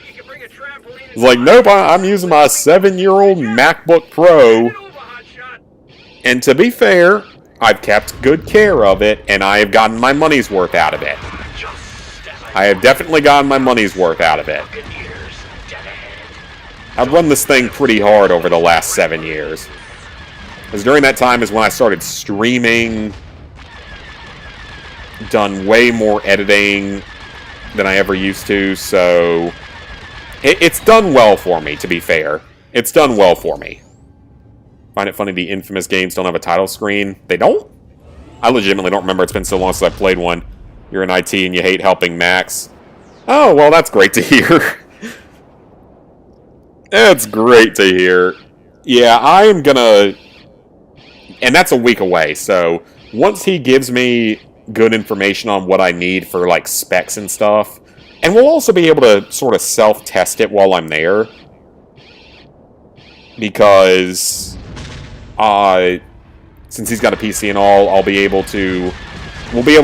It's like, nope, I'm using my 7-year-old MacBook Pro. And to be fair, I've kept good care of it, and I have gotten my money's worth out of it. I have definitely gotten my money's worth out of it. I've run this thing pretty hard over the last 7 years. Because during that time is when I started streaming, done way more editing than I ever used to, so it's done well for me, to be fair. It's done well for me. Find it funny the infamous games don't have a title screen? They don't? I legitimately don't remember. It's been so long since I played one. You're in IT and you hate helping Max. Oh, well, that's great to hear. That's great to hear. Yeah, I'm gonna... And that's a week away, so once he gives me good information on what I need for, like, specs and stuff, and we'll also be able to sort of self-test it while I'm there, because, since he's got a PC and all, we'll be able to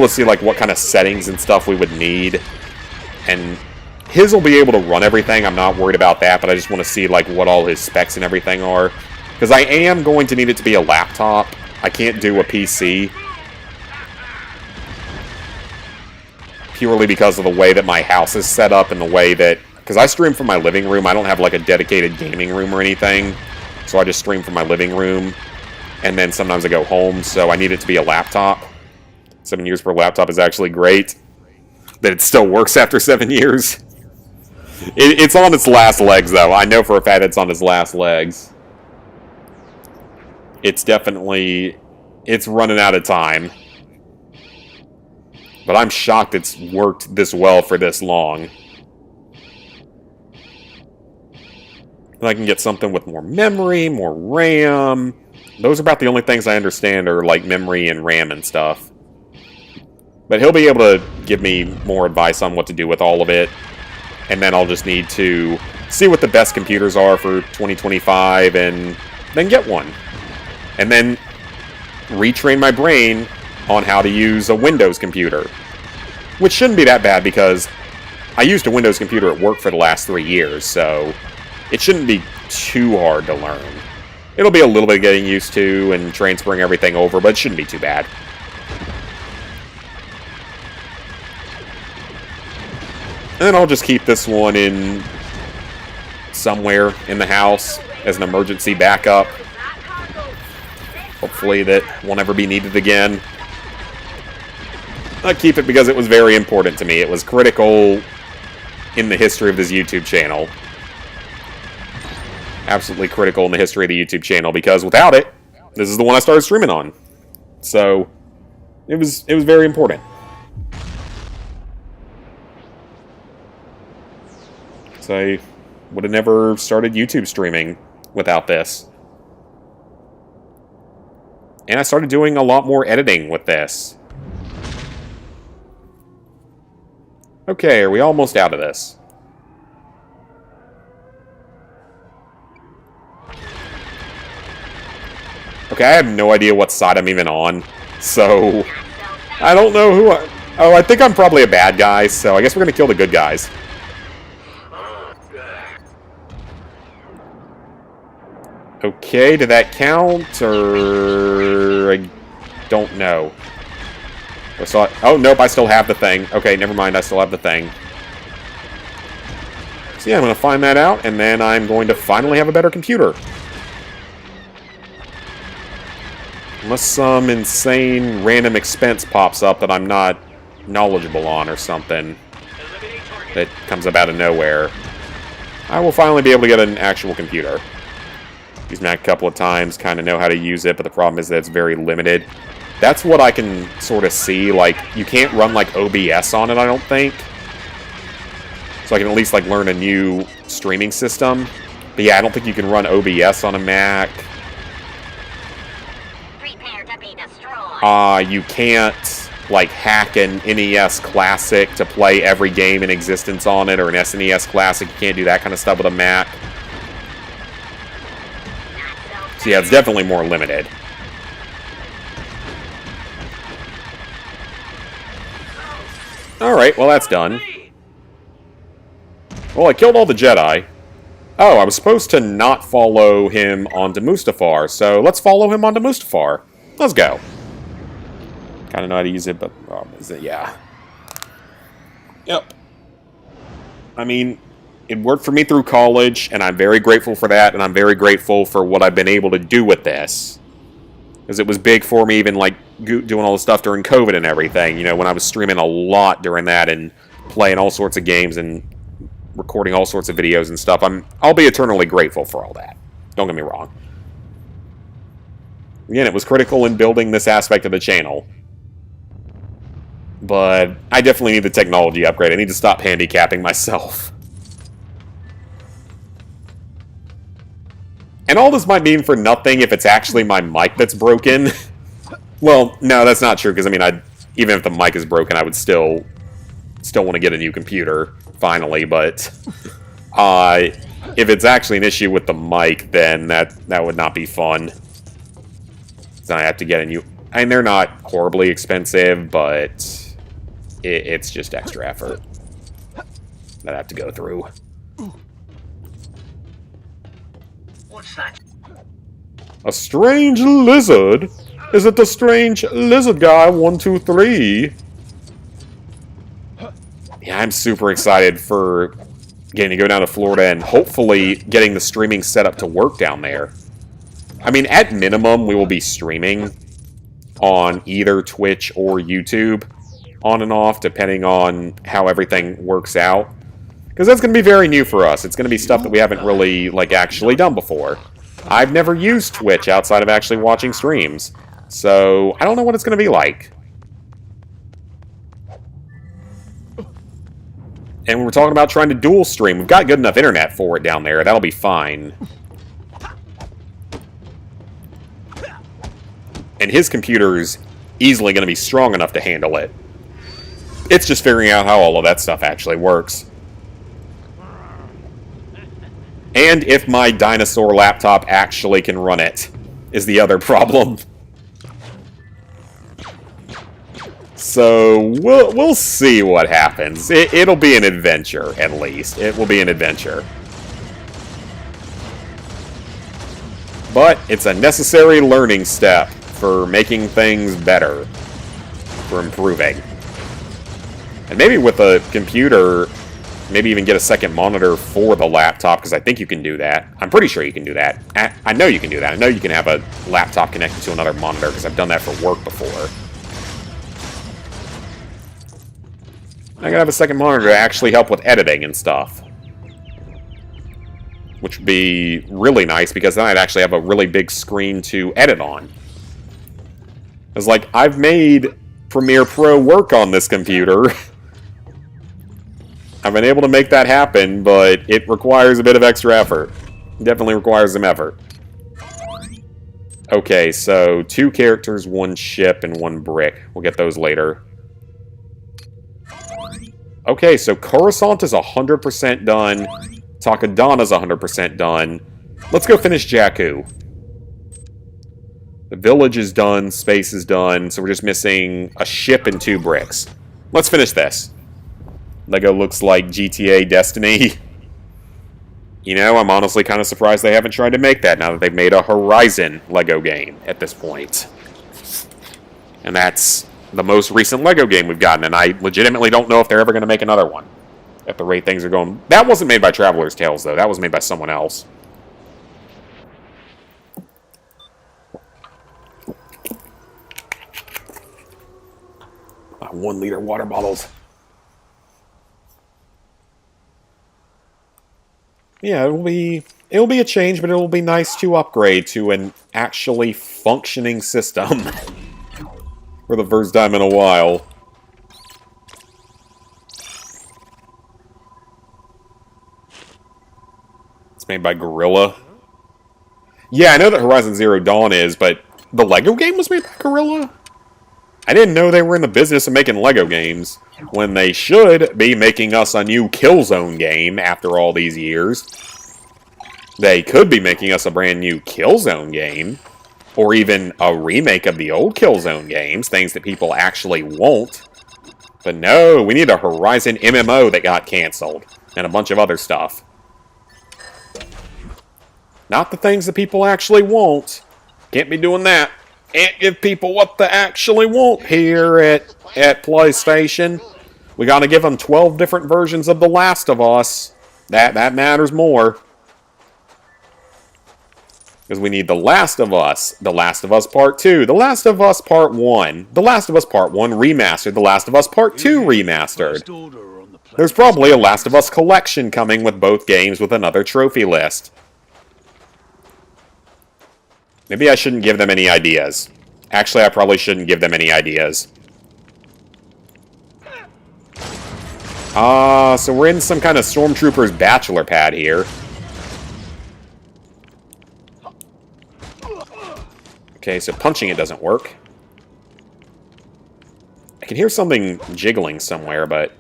see, like, what kind of settings and stuff we would need, and his will be able to run everything. I'm not worried about that, but I just want to see, like, what all his specs and everything are. Because I am going to need it to be a laptop. I can't do a PC. Purely because of the way that my house is set up and the way that... Because I stream from my living room. I don't have, like, a dedicated gaming room or anything. So I just stream from my living room. And then sometimes I go home, so I need it to be a laptop. 7 years per laptop is actually great. That it still works after 7 years. It's on its last legs, though. I know for a fact it's on its last legs. It's definitely... It's running out of time. But I'm shocked it's worked this well for this long. And I can get something with more memory, more RAM. Those are about the only things I understand are, like, memory and RAM and stuff. But he'll be able to give me more advice on what to do with all of it. And then I'll just need to see what the best computers are for 2025 and then get one. And then retrain my brain on how to use a Windows computer. Which shouldn't be that bad because I used a Windows computer at work for the last 3 years, so it shouldn't be too hard to learn. It'll be a little bit getting used to and transferring everything over, but it shouldn't be too bad. And then I'll just keep this one in somewhere in the house as an emergency backup. Hopefully that won't ever be needed again. I keep it because it was very important to me. It was critical in the history of this YouTube channel. Absolutely critical in the history of the YouTube channel because without it, this is the one I started streaming on. So, it was very important. So I would have never started YouTube streaming without this. And I started doing a lot more editing with this. Okay, are we almost out of this? Okay, I have no idea what side I'm even on, so I don't know who I... Oh, I think I'm probably a bad guy, so I guess we're gonna kill the good guys. Okay, did that count, or... I don't know. Oh, nope, I still have the thing. Okay, never mind, I still have the thing. So yeah, I'm gonna find that out, and then I'm going to finally have a better computer. Unless some insane random expense pops up that I'm not knowledgeable on or something that comes up out of nowhere, I will finally be able to get an actual computer. Used Mac a couple of times, kind of know how to use it, but the problem is that it's very limited. That's what I can sort of see. Like, you can't run, like, OBS on it, I don't think. So I can at least, like, learn a new streaming system. But yeah, I don't think you can run OBS on a Mac. You can't, like, hack an NES Classic to play every game in existence on it, or an SNES Classic. You can't do that kind of stuff with a Mac. So yeah, it's definitely more limited. Alright, well that's done. Well, I killed all the Jedi. Oh, I was supposed to not follow him onto Mustafar, so let's follow him onto Mustafar. Let's go. Kind of know how to use it, but is it? Yeah. Yep. I mean, it worked for me through college, and I'm very grateful for that, and I'm very grateful for what I've been able to do with this. Because it was big for me, even, like, doing all the stuff during COVID and everything. You know, when I was streaming a lot during that, and playing all sorts of games, and recording all sorts of videos and stuff. I'll be eternally grateful for all that. Don't get me wrong. Again, it was critical in building this aspect of the channel. But I definitely need the technology upgrade. I need to stop handicapping myself. And all this might mean for nothing if it's actually my mic that's broken. Well, no, that's not true, because, I mean, even if the mic is broken, I would still want to get a new computer, finally, but if it's actually an issue with the mic, then that would not be fun. So I have to get a new... And they're not horribly expensive, but it's just extra effort that I have to go through. What's that? A strange lizard? Is it the strange lizard guy 123? Yeah, I'm super excited for getting to go down to Florida and hopefully getting the streaming set up to work down there. I mean, at minimum, we will be streaming on either Twitch or YouTube, on and off, depending on how everything works out. Because that's going to be very new for us. It's going to be stuff that we haven't really, like, actually done before. I've never used Twitch outside of actually watching streams. So, I don't know what it's going to be like. And we were talking about trying to dual stream. We've got good enough internet for it down there. That'll be fine. And his computer's easily going to be strong enough to handle it. It's just figuring out how all of that stuff actually works. And if my dinosaur laptop actually can run it, is the other problem. So, we'll see what happens. It'll be an adventure, at least. It will be an adventure. But it's a necessary learning step for making things better. For improving. And maybe with a computer, maybe even get a second monitor for the laptop, because I think you can do that. I'm pretty sure you can do that. I know you can do that. I know you can have a laptop connected to another monitor, because I've done that for work before. I gotta have a second monitor to actually help with editing and stuff. Which would be really nice, because then I'd actually have a really big screen to edit on. It's like, I've made Premiere Pro work on this computer. I've been able to make that happen, but it requires a bit of extra effort. It definitely requires some effort. Okay, so 2 characters, 1 ship, and 1 brick. We'll get those later. Okay, so Coruscant is 100% done. Takodana's 100% done. Let's go finish Jakku. The village is done, space is done, so we're just missing a ship and 2 bricks. Let's finish this. Lego looks like GTA Destiny. You know, I'm honestly kind of surprised they haven't tried to make that now that they've made a Horizon Lego game at this point. And that's the most recent Lego game we've gotten, and I legitimately don't know if they're ever going to make another one. At the rate things are going. That wasn't made by Traveler's Tales, though. That was made by someone else. My 1-liter water bottles. Yeah, it'll be a change, but it'll be nice to upgrade to an actually functioning system for the first time in a while. It's made by Gorilla. Yeah, I know that Horizon Zero Dawn is, but the Lego game was made by Gorilla? I didn't know they were in the business of making Lego games, when they should be making us a new Killzone game after all these years. They could be making us a brand new Killzone game, or even a remake of the old Killzone games, things that people actually want. But no, we need a Horizon MMO that got canceled, and a bunch of other stuff. Not the things that people actually want. Can't be doing that. Can't give people what they actually want here at PlayStation. We gotta give them 12 different versions of The Last of Us. That matters more. Because we need The Last of Us, The Last of Us Part 2, The Last of Us Part 1, The Last of Us Part 1 Remastered, The Last of Us Part 2 Remastered. There's probably a Last of Us collection coming with both games with another trophy list. Maybe I shouldn't give them any ideas. Actually, I probably shouldn't give them any ideas. So we're in some kind of Stormtrooper's bachelor pad here. Okay, so punching it doesn't work. I can hear something jiggling somewhere, but...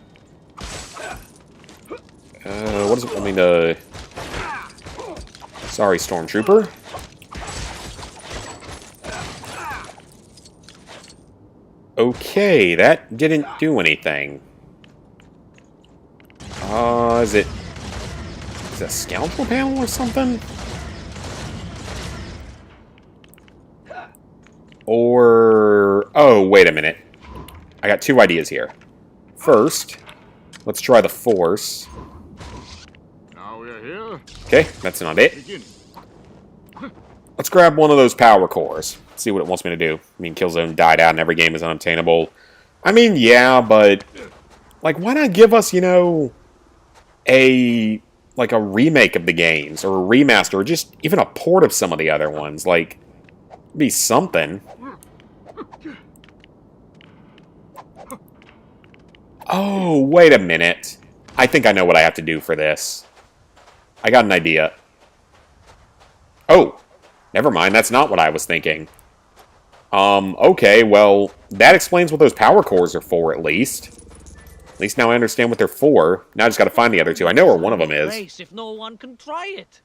what does it want me to... Sorry, Stormtrooper. Okay, that didn't do anything. Is it a scoundrel panel or something? Or... Oh, wait a minute. I got 2 ideas here. First, let's try the Force. Now we're here. Okay, that's not it. Begin. Let's grab one of those power cores. See what it wants me to do. I mean, Killzone died out and every game is unobtainable. I mean, yeah, but... Like, why not give us, you know... a remake of the games, or a remaster, or just even a port of some of the other ones. Like, be something. Oh, wait a minute. I think I know what I have to do for this. I got an idea. Oh, never mind, that's not what I was thinking. Okay, well, that explains what those power cores are for, at least. At least now I understand what they're for. Now I just gotta find the other 2. I know where one of them is. Race if no one can try it.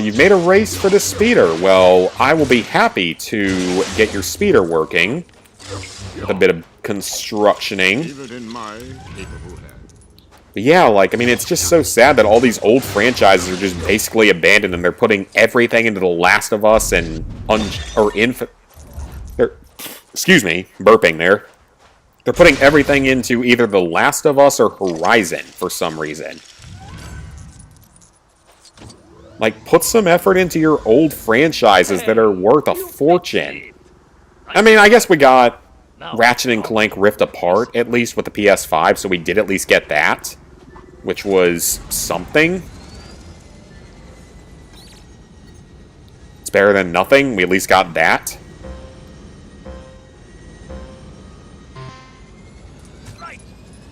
You've made a race for the speeder. Well, I will be happy to get your speeder working. With a bit of constructioning. Leave it in my capable hands. But yeah, like, I mean, it's just so sad that all these old franchises are just basically abandoned and they're putting everything into The Last of Us and... Excuse me, burping there. They're putting everything into either The Last of Us or Horizon for some reason. Like, put some effort into your old franchises that are worth a fortune. I mean, I guess we got Ratchet and Clank Rift Apart, at least with the PS5, so we did at least get that. Which was something. It's better than nothing. We at least got that.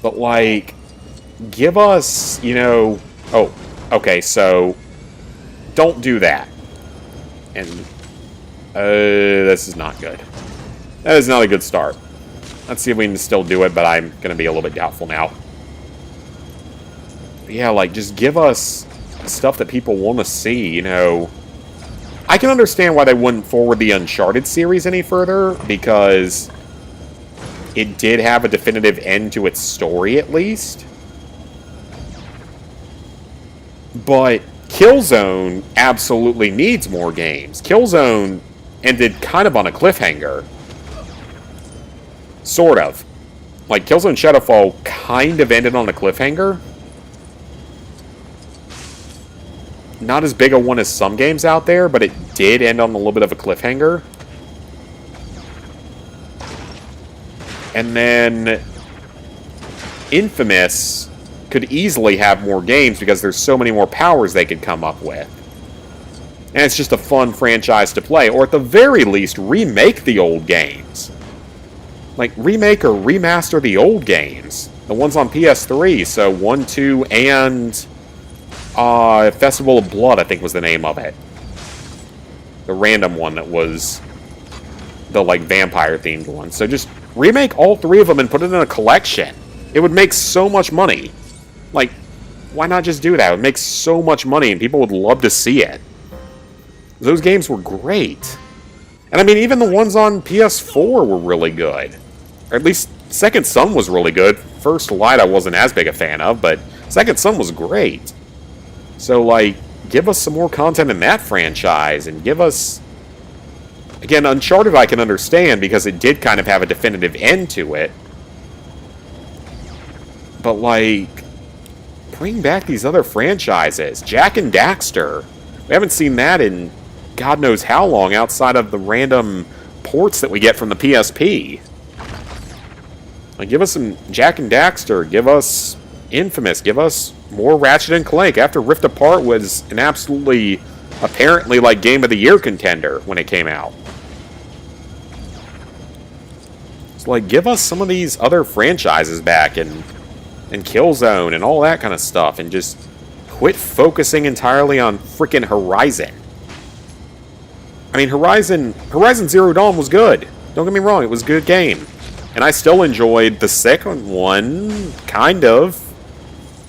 But, like, give us, you know... Oh, okay, so... Don't do that. And, this is not good. That is not a good start. Let's see if we can still do it, but I'm going to be a little bit doubtful now. But yeah, like, just give us stuff that people want to see, you know. I can understand why they wouldn't forward the Uncharted series any further, because it did have a definitive end to its story, at least. But Killzone absolutely needs more games. Killzone ended kind of on a cliffhanger. Sort of. Like, Killzone Shadowfall kind of ended on a cliffhanger. Not as big a one as some games out there, but it did end on a little bit of a cliffhanger. And then Infamous could easily have more games because there's so many more powers they could come up with. And it's just a fun franchise to play, or at the very least, remake the old games. Like, remake or remaster the old games. The ones on PS3, so 1, 2, and Festival of Blood, I think was the name of it. The random one that was the, like, vampire-themed one. So just remake all 3 of them and put it in a collection. It would make so much money. Like, why not just do that? It would make so much money and people would love to see it. Those games were great. And I mean, even the ones on PS4 were really good. Or at least Second Son was really good. First Light I wasn't as big a fan of, but Second Son was great. So, like, give us some more content in that franchise, and give us... Again, Uncharted I can understand, because it did kind of have a definitive end to it. But, like, bring back these other franchises. Jak and Daxter. We haven't seen that in God knows how long, outside of the random ports that we get from the PSP. Like, give us some Jak and Daxter. Give us Infamous. Give us more Ratchet & Clank. After Rift Apart was an absolutely, apparently, like, Game of the Year contender when it came out. So, like, give us some of these other franchises back, and Killzone, and all that kind of stuff, and just quit focusing entirely on frickin' Horizon. I mean, Horizon Zero Dawn was good. Don't get me wrong, it was a good game. And I still enjoyed the second one, kind of.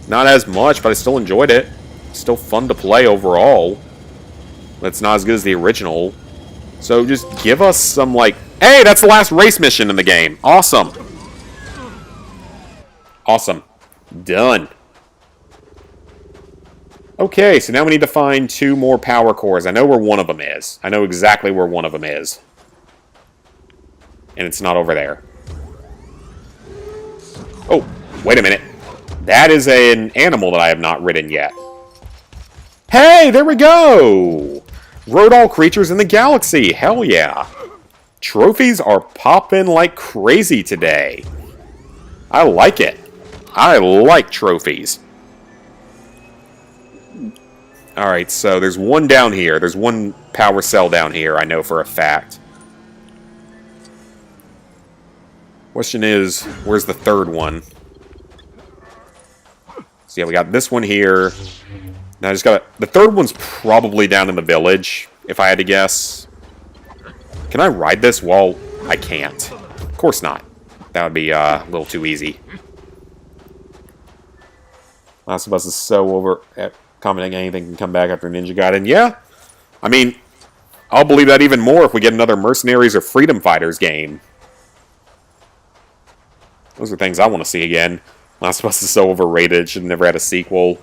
Not as much, but I still enjoyed it. Still fun to play overall. But it's not as good as the original. So just give us some, like... Hey, that's the last race mission in the game. Awesome. Awesome. Done. Okay, so now we need to find 2 more power cores. I know where one of them is. I know exactly where one of them is. And it's not over there. Oh, wait a minute. That is an animal that I have not ridden yet. Hey, there we go! Rode all creatures in the galaxy. Hell yeah. Trophies are popping like crazy today. I like it. I like trophies. Alright, so there's one down here. There's one power cell down here, I know for a fact. Question is, where's the third one? So yeah, we got this one here. Now I just got the third one's probably down in the village, if I had to guess. Can I ride this? Well, I can't. Of course not. That would be a little too easy. Last of Us is so over at commenting anything can come back after Ninja Gaiden. Yeah, I mean, I'll believe that even more if we get another Mercenaries or Freedom Fighters game. Those are things I want to see again. Last of Us is so overrated, it should have never had a sequel.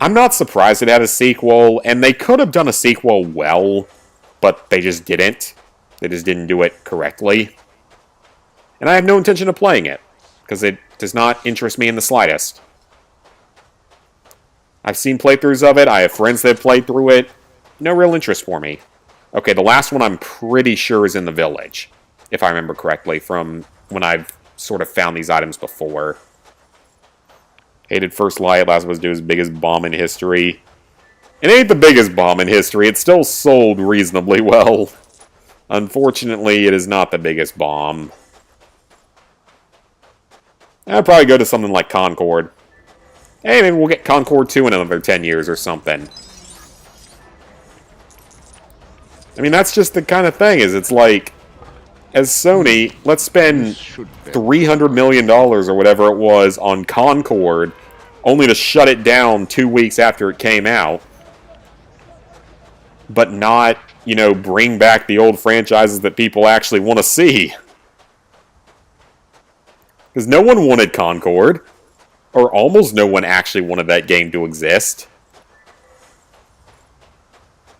I'm not surprised it had a sequel, and they could have done a sequel well, but they just didn't. They just didn't do it correctly. And I have no intention of playing it, because it does not interest me in the slightest. I've seen playthroughs of it, I have friends that have played through it. No real interest for me. Okay, the last one I'm pretty sure is in the village, if I remember correctly, from when I've sort of found these items before. Hated First Light, Last of Us 2 is the biggest bomb in history. It ain't the biggest bomb in history, it still sold reasonably well. Unfortunately, it is not the biggest bomb. I'd probably go to something like Concord. Hey, maybe we'll get Concord 2 in another 10 years or something. I mean, that's just the kind of thing, is it's like, as Sony, let's spend $300 million or whatever it was on Concord, only to shut it down 2 weeks after it came out. But not, you know, bring back the old franchises that people actually want to see. Because no one wanted Concord. Or almost no one actually wanted that game to exist.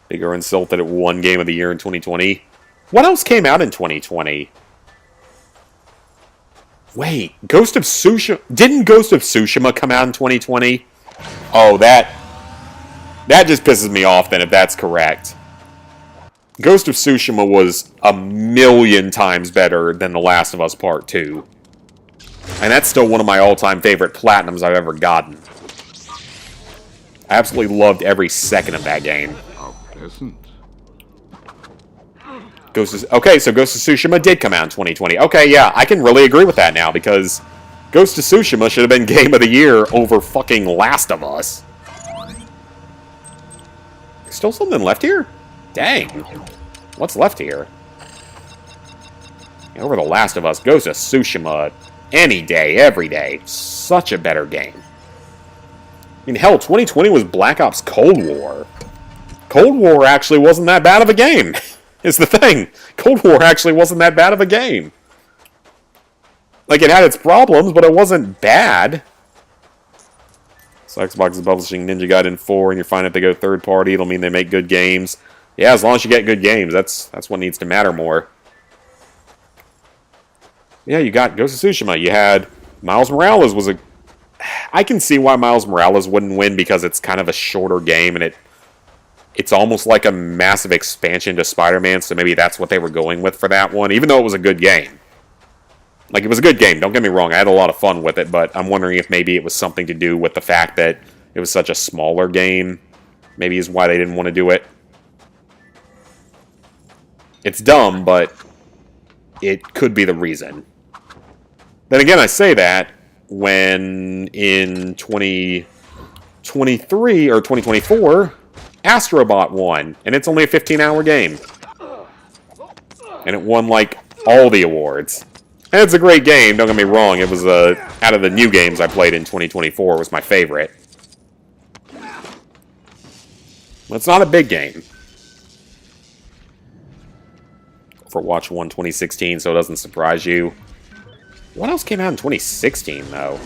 Bigger insult that it won Game of the Year in 2020. What else came out in 2020? Wait, Ghost of Tsushima... Didn't Ghost of Tsushima come out in 2020? Oh, that just pisses me off then, if that's correct. Ghost of Tsushima was 1,000,000 times better than The Last of Us Part 2. And that's still one of my all-time favorite platinums I've ever gotten. I absolutely loved every second of that game. How pleasant. Okay, so Ghost of Tsushima did come out in 2020. Okay, yeah, I can really agree with that now, because Ghost of Tsushima should have been Game of the Year over fucking Last of Us. Still something left here? Dang. What's left here? Over The Last of Us, Ghost of Tsushima, any day, every day. Such a better game. I mean, hell, 2020 was Black Ops Cold War. Cold War actually wasn't that bad of a game, is the thing. Cold War actually wasn't that bad of a game. Like, it had its problems, but it wasn't bad. So Xbox is publishing Ninja Gaiden 4, and you're fine if they go third party. It'll mean they make good games. Yeah, as long as you get good games, that's what needs to matter more. Yeah, you got Ghost of Tsushima. You had Miles Morales was a... I can see why Miles Morales wouldn't win, because it's kind of a shorter game, and it's almost like a massive expansion to Spider-Man, so maybe that's what they were going with for that one, even though it was a good game. Like, it was a good game, don't get me wrong, I had a lot of fun with it, but I'm wondering if maybe it was something to do with the fact that it was such a smaller game. Maybe is why they didn't want to do it. It's dumb, but it could be the reason. Then again, I say that when in 2023 or 2024, Astrobot won, and it's only a 15-hour game. And it won, like, all the awards. And it's a great game, don't get me wrong. It was, out of the new games I played in 2024, it was my favorite. But it's not a big game. Overwatch won 2016, so it doesn't surprise you. What else came out in 2016, though?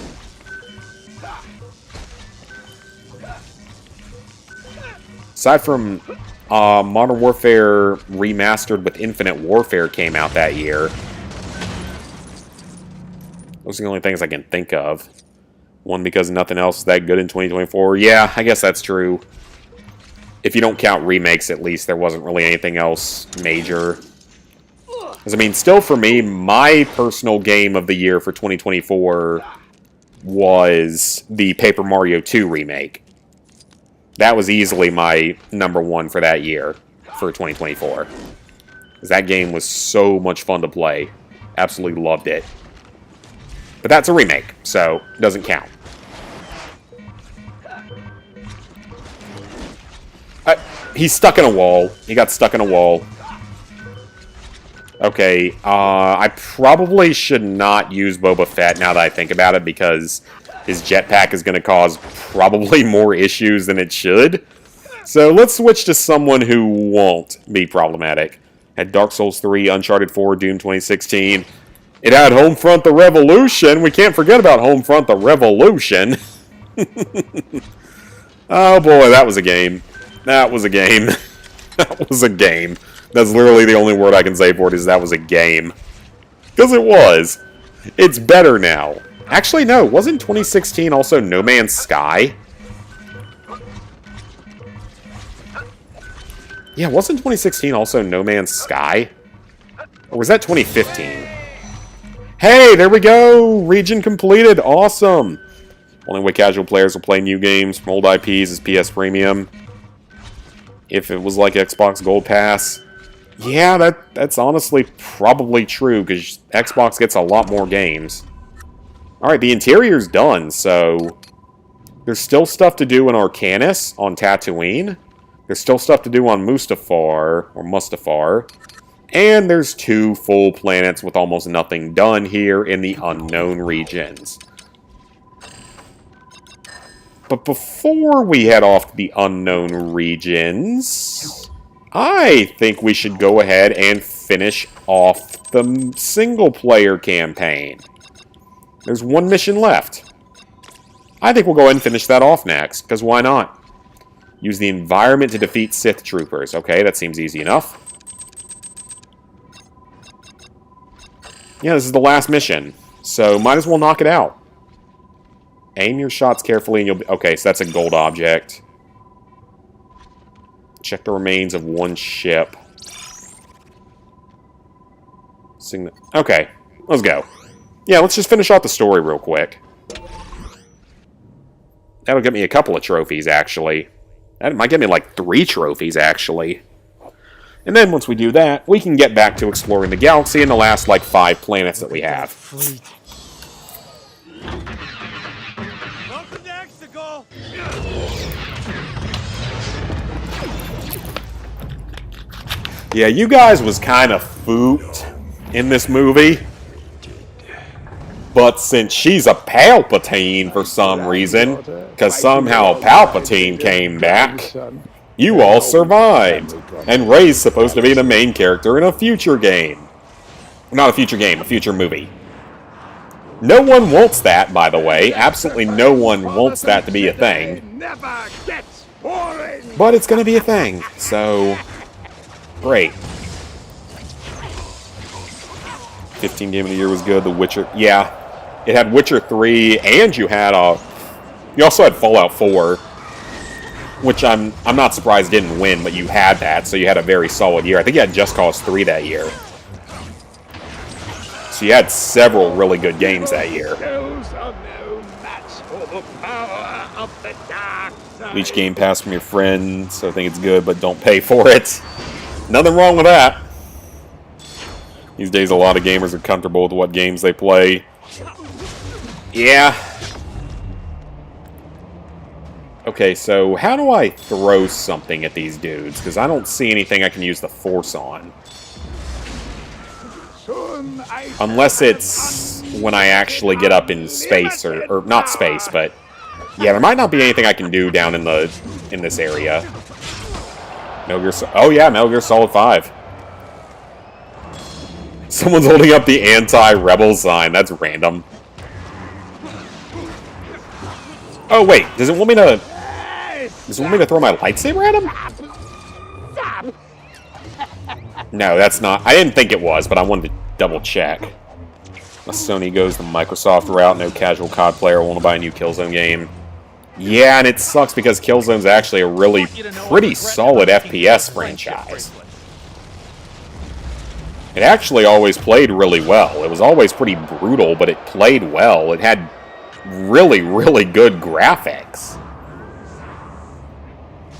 Aside from Modern Warfare Remastered with Infinite Warfare came out that year. Those are the only things I can think of. One, because nothing else is that good in 2024. Yeah, I guess that's true. If you don't count remakes, at least, there wasn't really anything else major. Because, I mean, still for me, my personal game of the year for 2024 was the Paper Mario 2 remake. That was easily my #1 for that year, for 2024. Because that game was so much fun to play. Absolutely loved it. But that's a remake, so it doesn't count. He's stuck in a wall. He got stuck in a wall. Okay, I probably should not use Boba Fett now that I think about it, because his jetpack is going to cause probably more issues than it should. So let's switch to someone who won't be problematic. Had Dark Souls 3, Uncharted 4, Doom 2016. It had Homefront the Revolution. We can't forget about Homefront the Revolution. Oh boy, that was a game. That was a game. That was a game. That's literally the only word I can say for it, is that was a game. Because it was. It's better now. Actually, no. Wasn't 2016 also No Man's Sky? Yeah, wasn't 2016 also No Man's Sky? Or was that 2015? Hey, there we go! Region completed. Awesome! Only way casual players will play new games from old IPs is PS Premium. If it was like Xbox Gold Pass... Yeah, that's honestly probably true, because Xbox gets a lot more games. Alright, the interior's done, so... There's still stuff to do in Arcanus on Tatooine. There's still stuff to do on Mustafar. And there's 2 full planets with almost nothing done here in the unknown regions. But before we head off to the unknown regions, I think we should go ahead and finish off the single-player campaign. There's 1 mission left. I think we'll go ahead and finish that off next, because why not? Use the environment to defeat Sith troopers. Okay, that seems easy enough. Yeah, this is the last mission, so might as well knock it out. Aim your shots carefully and you'll be... Okay, so that's a gold object. Check the remains of 1 ship. Okay, let's go. Yeah, let's just finish off the story real quick. That'll get me a couple of trophies, actually. That might get me like 3 trophies, actually. And then once we do that, we can get back to exploring the galaxy and the last, like, 5 planets that we have. Welcome to Exegol. Yeah, you guys was kind of fooped in this movie. But since she's a Palpatine for some reason, because somehow Palpatine came back, you all survived. And Rey's supposed to be the main character in a future game. Not a future game, a future movie. No one wants that, by the way. Absolutely no one wants that to be a thing. But it's going to be a thing, so... Great. 15 Game of the Year was good. The Witcher... Yeah. It had Witcher 3, and you had you also had Fallout 4, which I'm not surprised didn't win, but you had that, so you had a very solid year. I think you had Just Cause 3 that year. So you had several really good games that year. Each Game Pass from your friends, so I think it's good, but don't pay for it. Nothing wrong with that. These days, a lot of gamers are comfortable with what games they play. Yeah. Okay, so how do I throw something at these dudes? Because I don't see anything I can use the Force on. Unless it's when I actually get up in space, or not space, but... Yeah, there might not be anything I can do down in this area. Oh yeah, Metal Gear Solid 5. Someone's holding up the anti-rebel sign. That's random. Oh wait, does it want me to throw my lightsaber at him? No, that's not. I didn't think it was, but I wanted to double check. Sony goes the Microsoft route. No casual COD player will want to buy a new Killzone game. Yeah, and it sucks because Killzone's actually a really pretty solid FPS franchise. It actually always played really well. It was always pretty brutal, but it played well. It had really, really good graphics.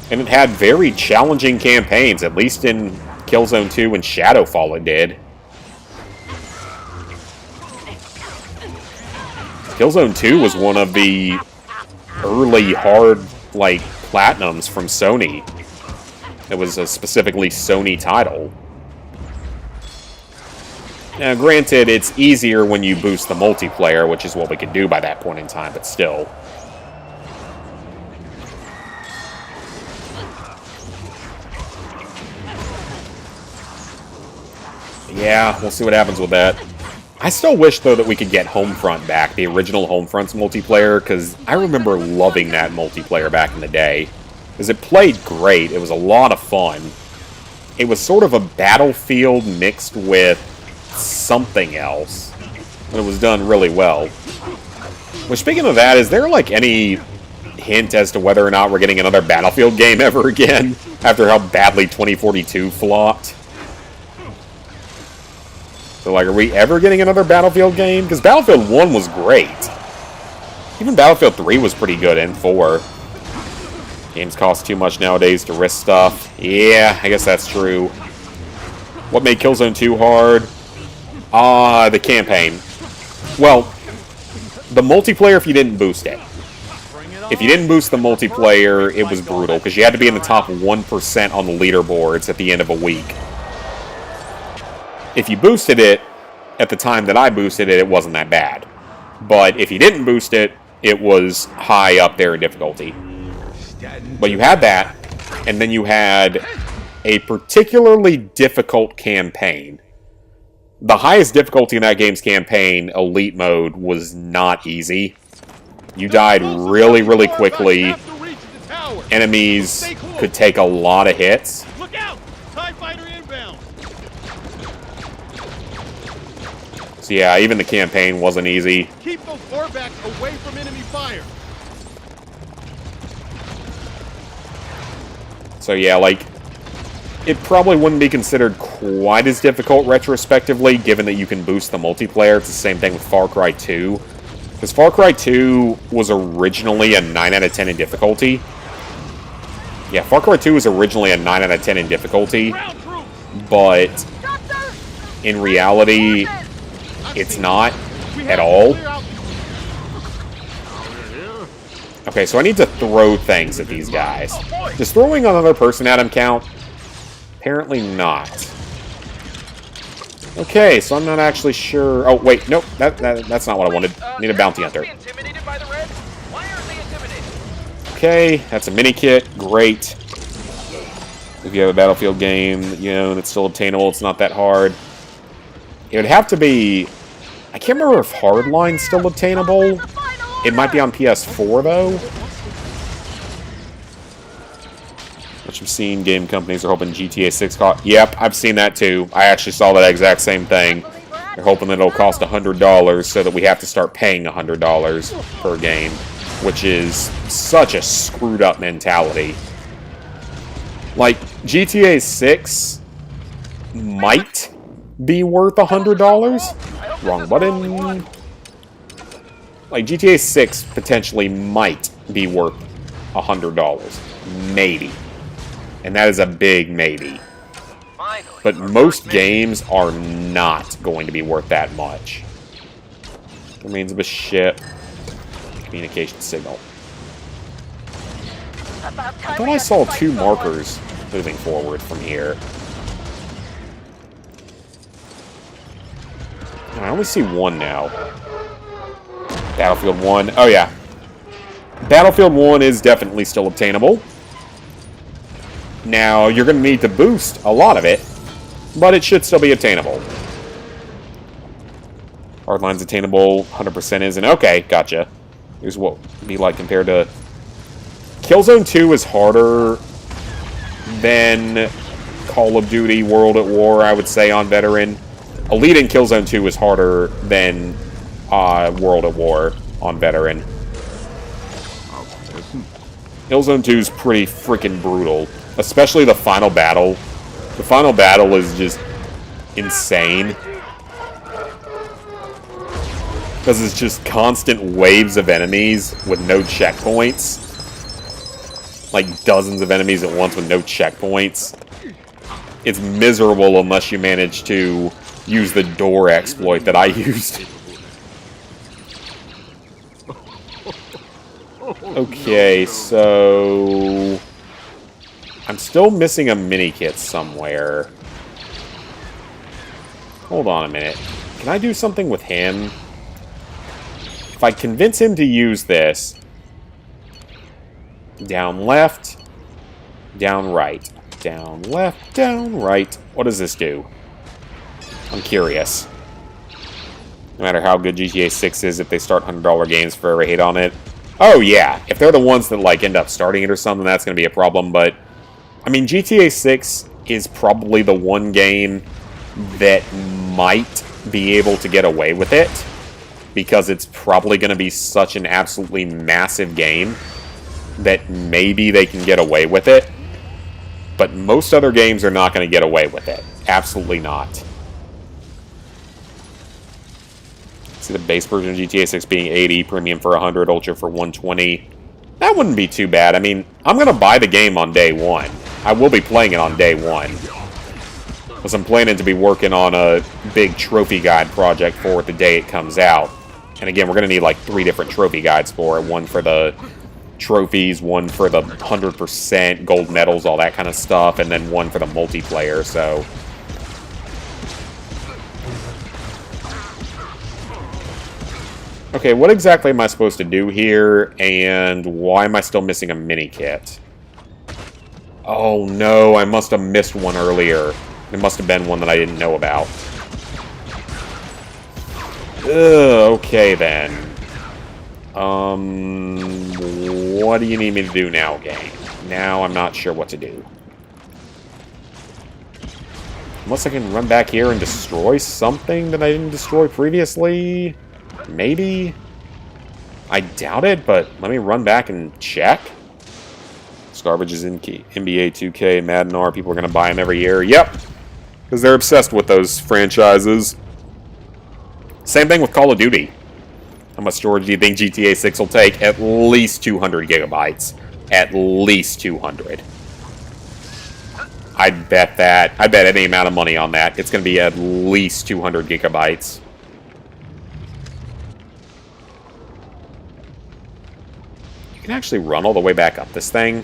And it had very challenging campaigns, at least in Killzone 2 and Shadowfall it did. Killzone 2 was one of the early hard, like, platinums from Sony. It was a specifically Sony title. Now, granted, it's easier when you boost the multiplayer, which is what we could do by that point in time, but still. Yeah, we'll see what happens with that. I still wish, though, that we could get Homefront back, the original Homefront's multiplayer, because I remember loving that multiplayer back in the day. Because it played great, it was a lot of fun. It was sort of a Battlefield mixed with something else. But it was done really well. Well, speaking of that, is there, like, any hint as to whether or not we're getting another Battlefield game ever again? After how badly 2042 flopped? So, like, are we ever getting another Battlefield game? Because Battlefield 1 was great. Even Battlefield 3 was pretty good, and 4. Games cost too much nowadays to risk stuff. Yeah, I guess that's true. What made Killzone 2 hard? The campaign. Well, the multiplayer if you didn't boost it. If you didn't boost the multiplayer, it was brutal, because you had to be in the top 1% on the leaderboards at the end of a week. If you boosted it, at the time that I boosted it, it wasn't that bad. But if you didn't boost it, it was high up there in difficulty. But you had that, and then you had a particularly difficult campaign. The highest difficulty in that game's campaign, Elite Mode, was not easy. You died really, really quickly. Enemies could take a lot of hits. Look out! TIE fighter inbound! So yeah, even the campaign wasn't easy. Keep those Orbaks away from enemy fire! So yeah, like, it probably wouldn't be considered quite as difficult retrospectively, given that you can boost the multiplayer. It's the same thing with Far Cry 2. Because Far Cry 2 was originally a 9 out of 10 in difficulty. Yeah, Far Cry 2 was originally a 9 out of 10 in difficulty. But in reality, it's not at all. Okay, so I need to throw things at these guys. Does throwing another person at him count? Apparently not. Okay, so I'm not actually sure. Oh, wait, nope, that's not what I wanted. I need a bounty hunter. Okay, that's a mini kit. Great. If you have a Battlefield game, you know, and it's still obtainable, it's not that hard. It would have to be... I can't remember if Hardline's still obtainable. It might be on PS4, though. Which I'm seeing game companies are hoping GTA 6 cost. Yep, I've seen that too. I actually saw that exact same thing. They're hoping that it'll cost $100 so that we have to start paying $100 per game. Which is such a screwed up mentality. Like, GTA 6 might be worth $100. Wrong button. Like, GTA 6 potentially might be worth $100. Maybe. And that is a big maybe. But most games are not going to be worth that much. Remains of a ship. Communication signal. I thought I saw 2 markers moving forward from here. I only see 1 now. Battlefield 1. Oh, yeah. Battlefield 1 is definitely still obtainable. Now, you're going to need to boost a lot of it, but it should still be obtainable. Hardline's attainable, 100% isn't. Okay, gotcha. Here's what it'd be like compared to... Killzone 2 is harder than Call of Duty World at War, I would say, on Veteran. Elite in Killzone 2 is harder than World at War on Veteran. Killzone 2 is pretty freaking brutal. Especially the final battle. The final battle is just insane. Because it's just constant waves of enemies with no checkpoints. Like dozens of enemies at once with no checkpoints. It's miserable unless you manage to use the door exploit that I used. Okay, so... I'm still missing a mini-kit somewhere. Hold on a minute. Can I do something with him? If I convince him to use this... Down left, down right. Down left, down right. What does this do? I'm curious. No matter how good GTA 6 is, if they start $100 games for every hate on it. Oh, yeah. If they're the ones that, like, end up starting it or something, that's going to be a problem. But, I mean, GTA 6 is probably the one game that might be able to get away with it. Because it's probably going to be such an absolutely massive game that maybe they can get away with it. But most other games are not going to get away with it. Absolutely not. See the base version of GTA 6 being 80, premium for 100, ultra for 120. That wouldn't be too bad. I mean, I'm going to buy the game on day one. I will be playing it on day one. Because I'm planning to be working on a big trophy guide project for it the day it comes out. And again, we're going to need like 3 different trophy guides for it. One for the trophies, one for the 100% gold medals, all that kind of stuff, and then one for the multiplayer, so... Okay, what exactly am I supposed to do here, and why am I still missing a mini-kit? Oh no, I must have missed one earlier. It must have been one that I didn't know about. Ugh, okay then. What do you need me to do now, game? Now I'm not sure what to do. Unless I can run back here and destroy something that I didn't destroy previously? Maybe? I doubt it, but let me run back and check. This garbage is in NBA 2K, Madden R. People are going to buy them every year. Yep. Because they're obsessed with those franchises. Same thing with Call of Duty. How much storage do you think GTA 6 will take? At least 200 gigabytes. At least 200. I'd bet that. I bet any amount of money on that. It's going to be at least 200 gigabytes. You can actually run all the way back up this thing.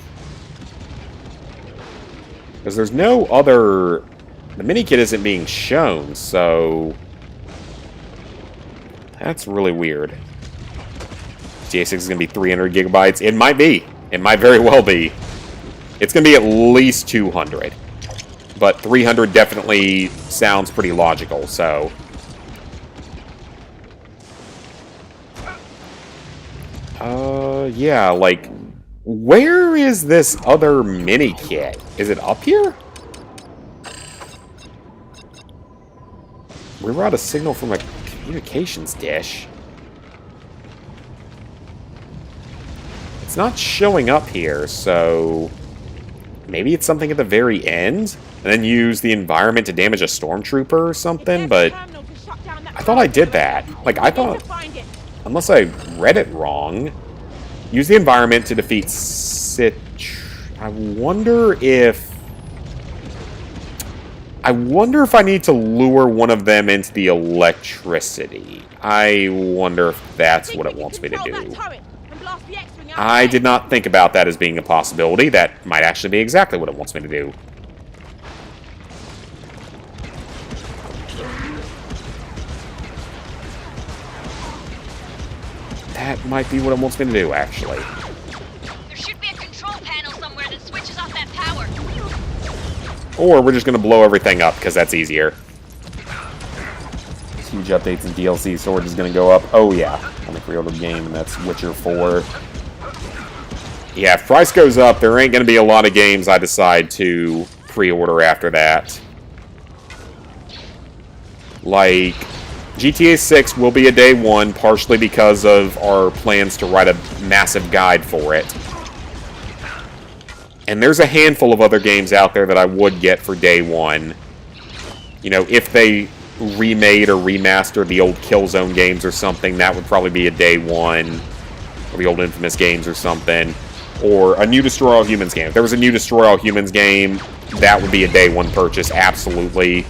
Because there's no other... The mini-kit isn't being shown, so... That's really weird. GTA 6 is going to be 300 gigabytes. It might be. It might very well be. It's going to be at least 200. But 300 definitely sounds pretty logical, so... Yeah, like... Where is this other mini-kit? Is it up here? We were out a signal from a communications dish. It's not showing up here, so... Maybe it's something at the very end? And then use the environment to damage a stormtrooper or something, but... I thought I did that. Like, I thought... Unless I read it wrong... Use the environment to defeat I wonder if I need to lure one of them into the electricity. I wonder if that's what it wants me to do. I did not think about that as being a possibility. That might actually be exactly what it wants me to do. That might be what it wants me to do, actually. There should be a control panel somewhere that switches off that power. Or we're just going to blow everything up, because that's easier. Huge updates and DLC storage is going to go up. Oh, yeah. On the pre-ordered game, and that's Witcher 4. Yeah, if price goes up, there ain't going to be a lot of games I decide to pre-order after that. Like... GTA 6 will be a day one, partially because of our plans to write a massive guide for it. And there's a handful of other games out there that I would get for day one. You know, if they remade or remastered the old Killzone games or something, that would probably be a day one. Or the old Infamous games or something. Or a new Destroy All Humans game. If there was a new Destroy All Humans game, that would be a day one purchase, absolutely.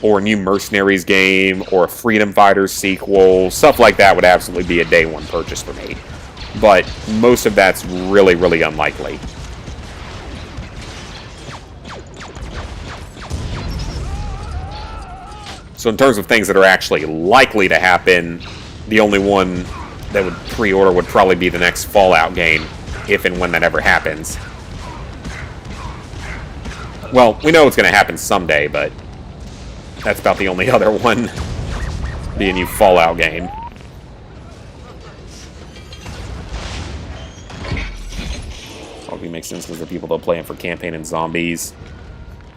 Or a new Mercenaries game, or a Freedom Fighters sequel. Stuff like that would absolutely be a day one purchase for me. But most of that's really, really unlikely. So in terms of things that are actually likely to happen, the only one that would pre-order would probably be the next Fallout game, if and when that ever happens. Well, we know it's going to happen someday, but... That's about the only other one. Be a new Fallout game. Probably makes sense because the people that play it for campaign and zombies.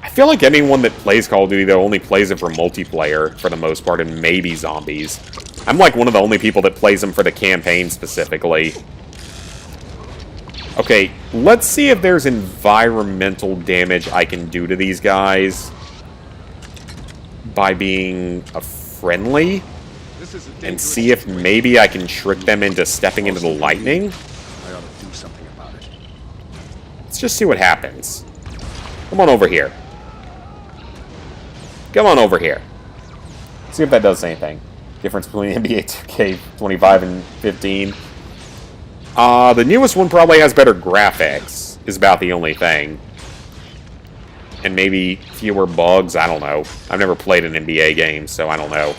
I feel like anyone that plays Call of Duty, though, only plays it for multiplayer for the most part, and maybe zombies. I'm like one of the only people that plays them for the campaign specifically. Okay, let's see if there's environmental damage I can do to these guys. By being a friendly, and see if maybe I can trick them into stepping into the lightning. I ought to do something about it. Let's just see what happens. Come on over here. Come on over here. See if that does anything. Difference between NBA 2K 25 and 15. The newest one probably has better graphics, is about the only thing. And maybe fewer bugs, I don't know. I've never played an NBA game, so I don't know.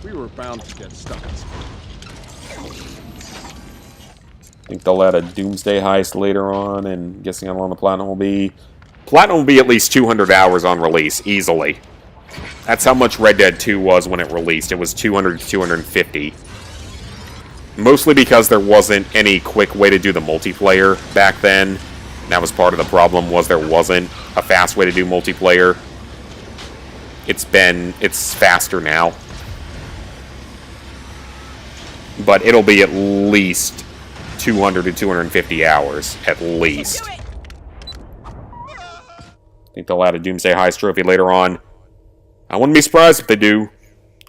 We were bound to get stuck in something. I think they'll add a Doomsday heist later on, and guessing how long the Platinum will be. Platinum will be at least 200 hours on release, easily. That's how much Red Dead 2 was when it released. It was 200 to 250. Mostly because there wasn't any quick way to do the multiplayer back then. That was part of the problem, was there wasn't a fast way to do multiplayer. It's faster now. But it'll be at least 200 to 250 hours, at least. I think they'll add a Doomsday Heist trophy later on. I wouldn't be surprised if they do.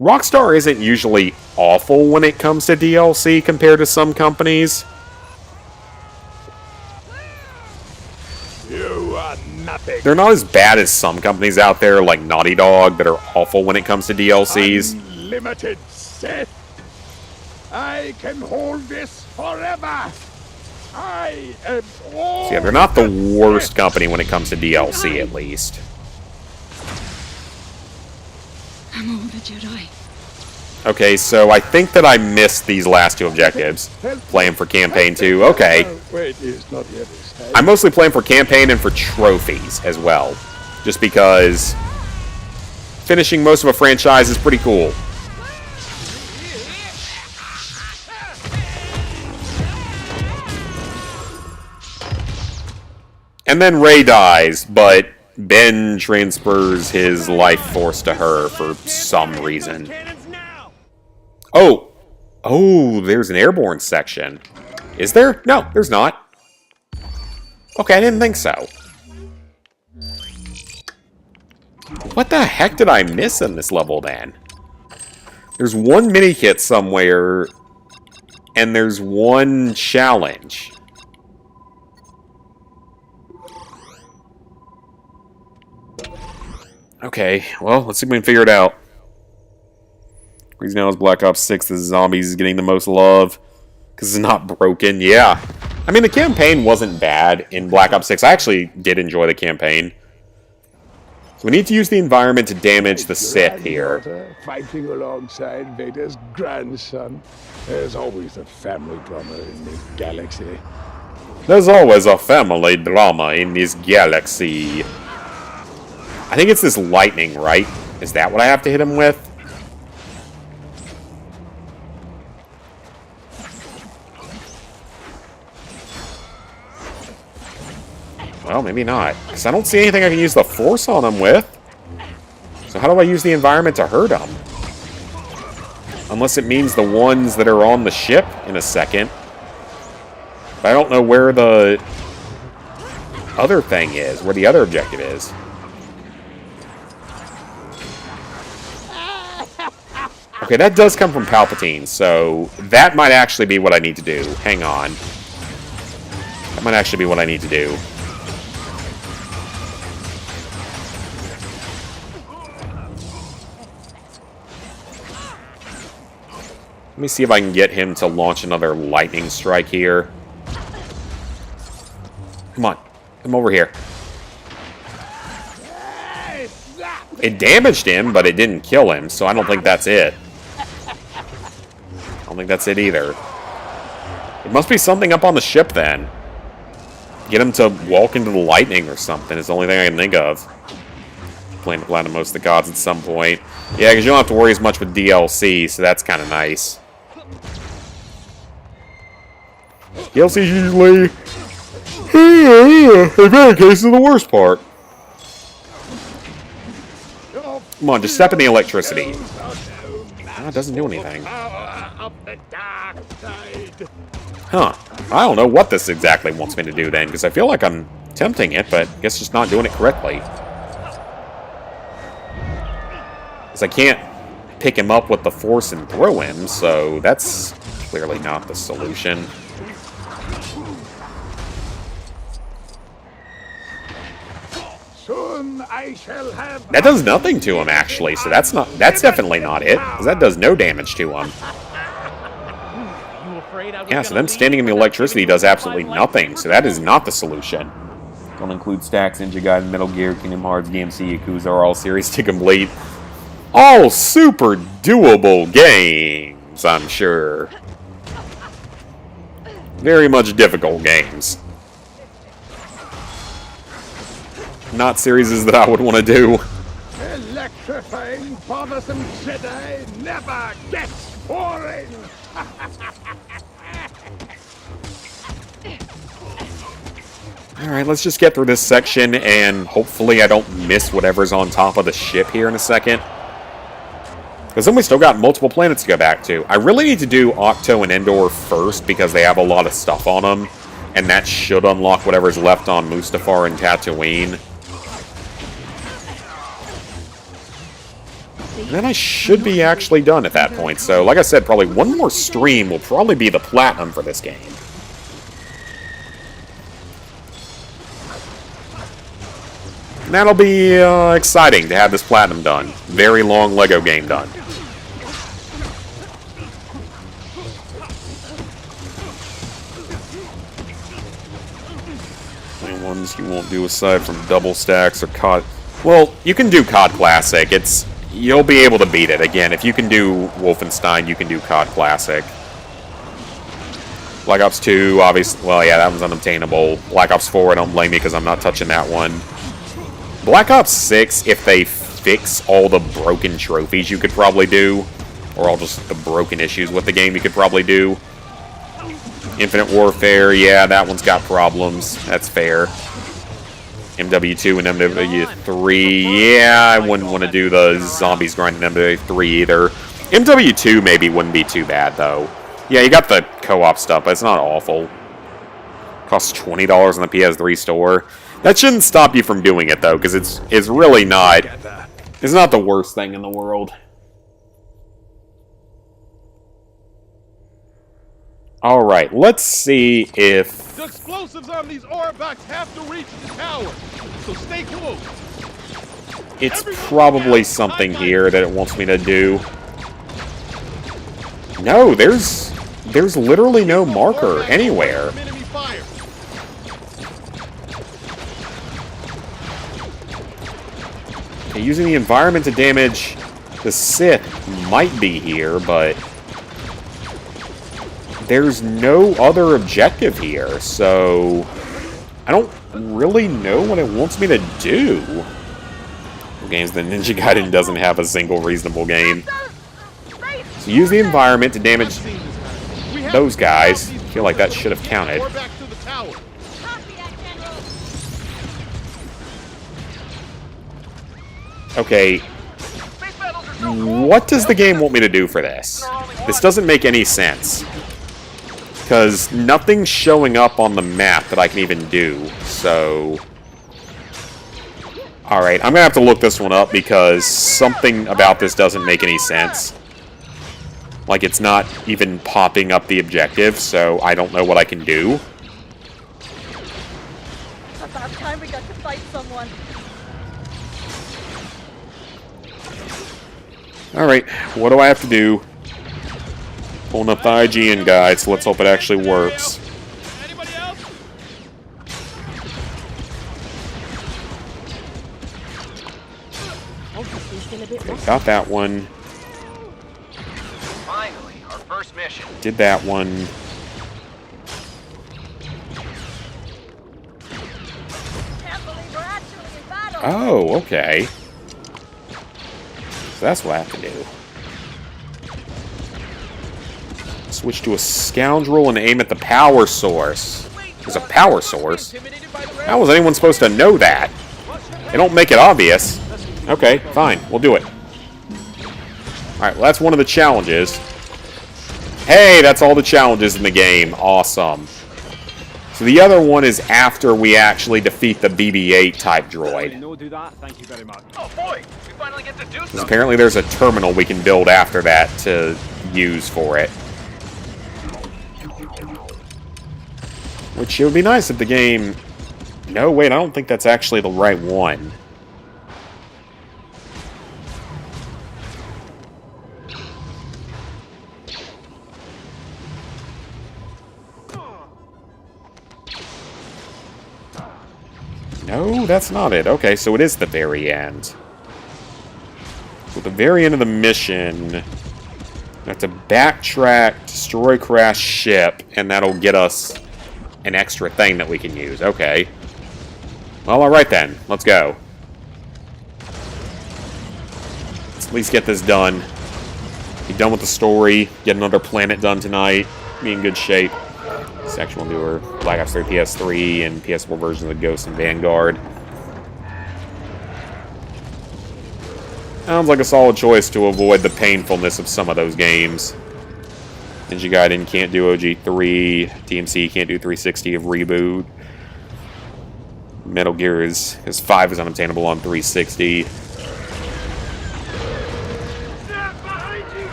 Rockstar isn't usually awful when it comes to DLC compared to some companies. You are nothing. They're not as bad as some companies out there, like Naughty Dog, that are awful when it comes to DLCs. Unlimited Sith. I can hold this forever. I am all. So yeah, they're not the worst company when it comes to DLC, at least. I'm all the Jedi. Okay, so I think that I missed these last two objectives. Playing for Campaign 2, okay. Wait, it's not here this time. I'm mostly playing for Campaign and for trophies as well. Just because finishing most of a franchise is pretty cool. And then Rey dies, but Ben transfers his life force to her for some reason. Oh! Oh, there's an airborne section. Is there? No, there's not. Okay, I didn't think so. What the heck did I miss in this level, then? There's one mini-kit somewhere, and there's one challenge. Okay, well, let's see if we can figure it out. Reason now is Black Ops 6, the zombies is getting the most love. Because it's not broken, yeah. I mean, the campaign wasn't bad in Black Ops 6. I actually did enjoy the campaign. So we need to use the environment to damage the Sith here. Fighting alongside Vader's grandson. There's always a family drama in this galaxy. There's always a family drama in this galaxy. I think it's this lightning, right? Is that what I have to hit him with? Well, maybe not. Because I don't see anything I can use the Force on him with. So how do I use the environment to hurt him? Unless it means the ones that are on the ship in a second. But I don't know where the other thing is, where the other objective is. Okay, that does come from Palpatine, so that might actually be what I need to do. Hang on. That might actually be what I need to do. Let me see if I can get him to launch another lightning strike here. Come on. Come over here. It damaged him, but it didn't kill him, so I don't think that's it. I don't think that's it either. It must be something up on the ship, then. Get him to walk into the lightning or something is the only thing I can think of. Plan to platinum most of the gods at some point. Yeah, because you don't have to worry as much with DLC, so that's kind of nice. DLC is usually, in many cases, the worst part. Come on, just step in the electricity. Ah, it doesn't do anything. Huh. I don't know what this exactly wants me to do then, because I feel like I'm attempting it, but I guess just not doing it correctly. Because I can't pick him up with the Force and throw him, so that's clearly not the solution. Soon I shall have... That does nothing to him, actually, so that's definitely not it, because that does no damage to him. Yeah, so then standing in the electricity does absolutely nothing, so that is not the solution. Gonna include Stacks, Ninja Gaiden, Metal Gear, Kingdom Hearts, DMC, Yakuza are all series to complete. All super doable games, I'm sure. Very much difficult games. Not series that I would want to do. Electrifying, bothersome Jedi never gets boring! Alright, let's just get through this section, and hopefully I don't miss whatever's on top of the ship here in a second. Because then we still got multiple planets to go back to. I really need to do Octo and Endor first, because they have a lot of stuff on them. And that should unlock whatever's left on Mustafar and Tatooine. And then I should be actually done at that point. So, like I said, probably one more stream will probably be the Platinum for this game. And that'll be exciting to have this Platinum done. Very long LEGO game done. Any ones you won't do aside from double stacks or COD? Well, you can do COD Classic. You'll be able to beat it. Again, if you can do Wolfenstein, you can do COD Classic. Black Ops 2, obviously, well, yeah, that one's unobtainable. Black Ops 4, I don't blame you because I'm not touching that one. Black Ops 6, if they fix all the broken trophies you could probably do, or all just the broken issues with the game you could probably do. Infinite Warfare, yeah, that one's got problems. That's fair. MW2 and MW3, yeah, I wouldn't want to do the zombies grinding MW3 either. MW2 maybe wouldn't be too bad, though. Yeah, you got the co-op stuff, but it's not awful. Costs $20 in the PS3 store. That shouldn't stop you from doing it, though, because it's really not... It's not the worst thing in the world. Alright, let's see if... The explosives on these Orbaks have to reach the tower, so stay cool. It's probably something here that it wants me to do. No, there's literally no marker anywhere. Okay, using the environment to damage the Sith might be here, but there's no other objective here, so I don't really know what it wants me to do. Games that Ninja Gaiden doesn't have a single reasonable game. So use the environment to damage those guys. I feel like that should have counted. Okay, what does the game want me to do for this? This doesn't make any sense. Because nothing's showing up on the map that I can even do, so... Alright, I'm gonna have to look this one up because something about this doesn't make any sense. Like, it's not even popping up the objective, so I don't know what I can do. About time we got to fight someone. Alright, what do I have to do? Pulling up the IGN guide, so let's hope it actually works. Anybody else? Okay, got that one. Finally, our first mission. Did that one. Can't believe we're actually in battle. Oh, okay. So that's what I have to do. Switch to a scoundrel and aim at the power source. There's a power source? How was anyone supposed to know that? They don't make it obvious. Okay, fine. We'll do it. Alright, well that's one of the challenges. Hey, that's all the challenges in the game. Awesome. So the other one is after we actually defeat the BB-8 type droid. Oh boy, we finally get to do something. Apparently there's a terminal we can build after that to use for it. Which it would be nice if the game No, wait, I don't think that's actually the right one. No, that's not it. Okay, so it is the very end. So at the very end of the mission, we have to backtrack, destroy crash ship, and that'll get us an extra thing that we can use. Okay. Well, alright then. Let's go. Let's at least get this done. Be done with the story. Get another planet done tonight. Be in good shape. Sexual Newer, Black Ops 3 PS3, and PS4 versions of Ghost and Vanguard. Sounds like a solid choice to avoid the painfulness of some of those games. Ninja Gaiden can't do OG3, DMC can't do 360 of Reboot. Metal Gear is 5 is unobtainable on 360.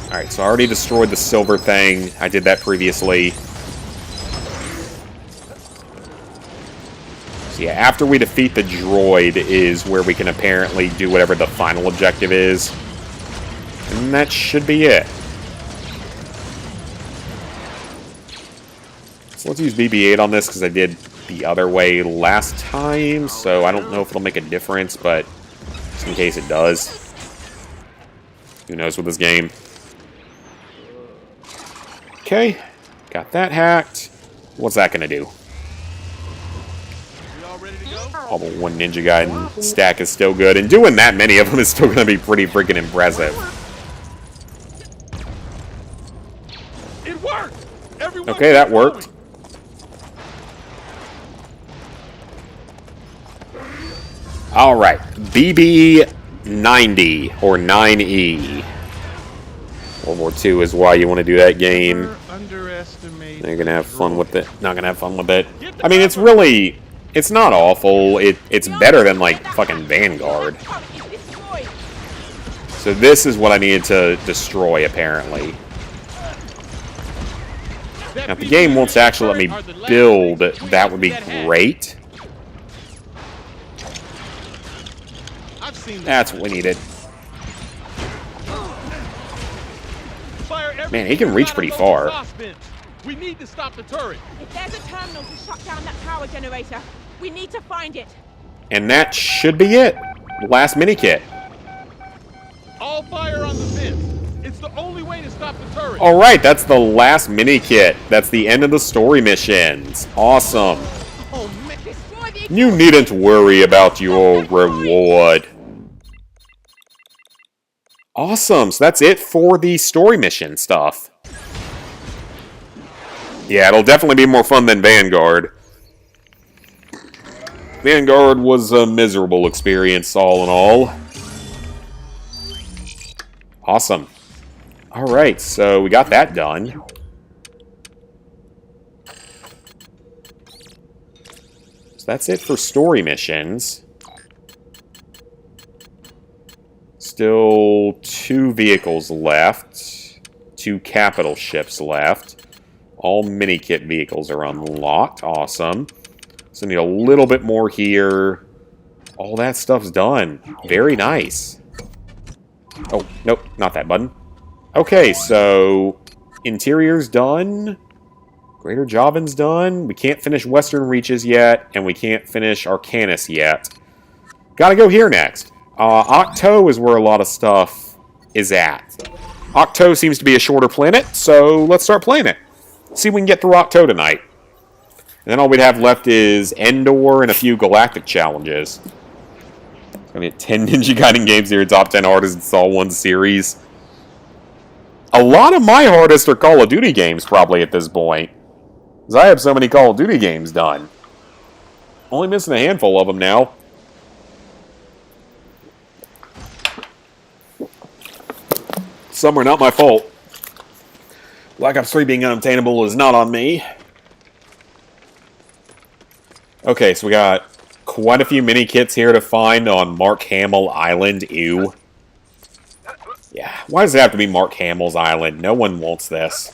Alright, so I already destroyed the silver thing. I did that previously. So yeah, after we defeat the droid is where we can apparently do whatever the final objective is. And that should be it. So let's use BB-8 on this because I did the other way last time. So I don't know if it'll make a difference, but just in case it does. Who knows with this game. Okay, got that hacked. What's that gonna do? All the one Ninja Gaiden stack is still good, and doing that many of them is still gonna be pretty freaking impressive. It worked. Everyone Okay, that worked. Alright, BB-90, or 9E. World War II is why you want to do that game. They're gonna have fun with it. Not gonna have fun with it. I mean, it's really... It's not awful. It's better than, like, fucking Vanguard. So this is what I needed to destroy, apparently. Now, if the game wants to actually let me build, that would be great. That's what we needed. Man, he can reach pretty far. We need to stop the turret. If there's a terminal to shut down that power generator, we need to find it. And that should be it. Last mini kit. All fire on the vents. It's the only way to stop the turret. All right, that's the last mini kit. That's the end of the story missions. Awesome. Oh, destroy the... You needn't worry about your reward. Awesome. So that's it for the story mission stuff. Yeah, it'll definitely be more fun than Vanguard. Vanguard was a miserable experience, all in all. Awesome. Alright, so we got that done. So that's it for story missions. Still 2 vehicles left. 2 capital ships left. All mini-kit vehicles are unlocked. Awesome. So need a little bit more here. All that stuff's done. Very nice. Oh, nope, not that button. Okay, so interior's done. Greater Javan's done. We can't finish Western Reaches yet, and we can't finish Arcanus yet. Gotta go here next. Octo is where a lot of stuff is at. Octo seems to be a shorter planet, so let's start playing it. See if we can get through Octo tonight. And then all we'd have left is Endor and a few Galactic challenges. I mean, 10 Ninja Gaiden games here, top 10 hardest. It's all one series. A lot of my hardest are Call of Duty games, probably, at this point. Because I have so many Call of Duty games done. Only missing a handful of them now. Some are not my fault. Black Ops 3 being unobtainable is not on me. Okay, so we got quite a few mini-kits here to find on Mark Hamill Island. Ew. Yeah, why does it have to be Mark Hamill's island? No one wants this.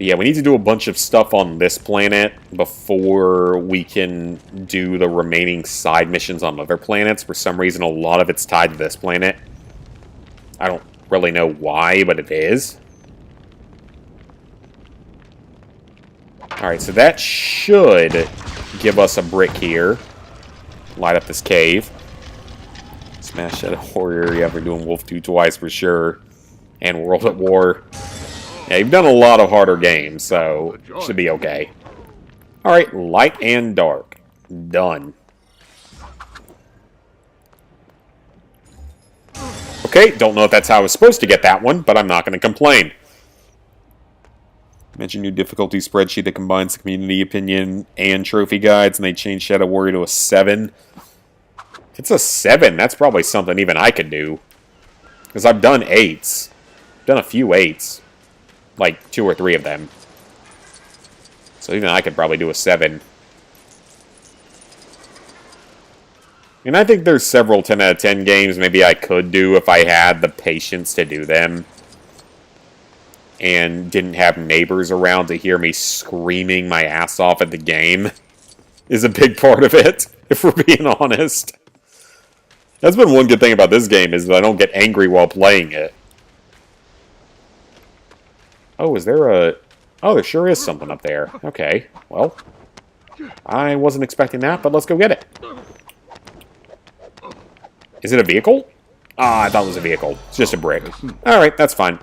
Yeah, we need to do a bunch of stuff on this planet before we can do the remaining side missions on other planets. For some reason, a lot of it's tied to this planet. I don't really know why, but it is. Alright, so that should give us a brick here. Light up this cave. Smash Shadow Warrior. Yeah, we're doing Wolf 2 twice for sure. And World at War. Yeah, you've done a lot of harder games, so should be okay. Alright, light and dark. Done. Okay, don't know if that's how I was supposed to get that one, but I'm not going to complain. Mention new difficulty spreadsheet that combines the community opinion and trophy guides, and they changed Shadow Warrior to a 7. If it's a 7, that's probably something even I could do. Because I've done 8s. Done a few 8s. Like 2 or 3 of them. So even I could probably do a 7. And I think there's several 10 out of 10 games maybe I could do if I had the patience to do them. And didn't have neighbors around to hear me screaming my ass off at the game. Is a big part of it, if we're being honest. That's been one good thing about this game, is that I don't get angry while playing it. Oh, is there a... Oh, there sure is something up there. Okay, well. I wasn't expecting that, but let's go get it. Is it a vehicle? Ah, I thought it was a vehicle. It's just a brick. Alright, that's fine.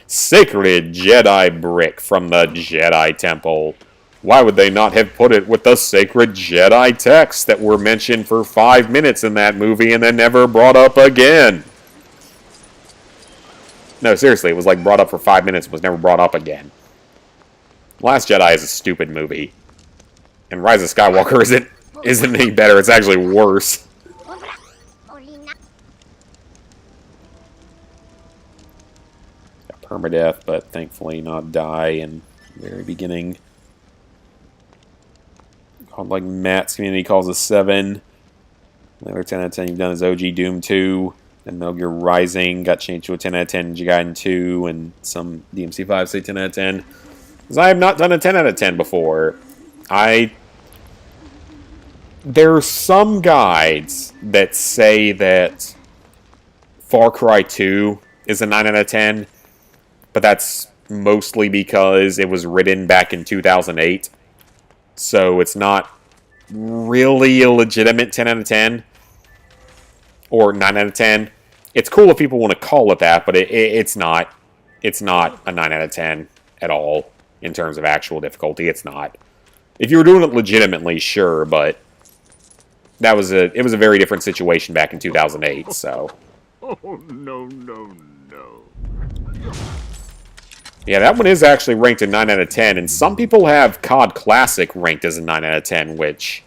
Sacred Jedi brick from the Jedi Temple. Why would they not have put it with the sacred Jedi texts that were mentioned for 5 minutes in that movie and then never brought up again? No, seriously, it was like brought up for 5 minutes and was never brought up again. Last Jedi is a stupid movie. And Rise of Skywalker isn't any better, it's actually worse. Got permadeath, but thankfully not die in the very beginning. Called like Matt's community calls a 7. The other 10 out of 10 you've done is OG Doom 2. And Metal Gear Rising got changed to a 10 out of 10. Ninja Gaiden 2 and some DMC 5 say 10 out of 10. Because I have not done a 10 out of 10 before. There are some guides that say that Far Cry 2 is a 9 out of 10. But that's mostly because it was written back in 2008. So it's not really a legitimate 10 out of 10. Or 9 out of 10. It's cool if people want to call it that, but it's not. It's not a 9 out of 10 at all in terms of actual difficulty. It's not. If you were doing it legitimately, sure, but it was a very different situation back in 2008, so. Oh, no, no, no. Yeah, that one is actually ranked a 9 out of 10, and some people have COD Classic ranked as a 9 out of 10, which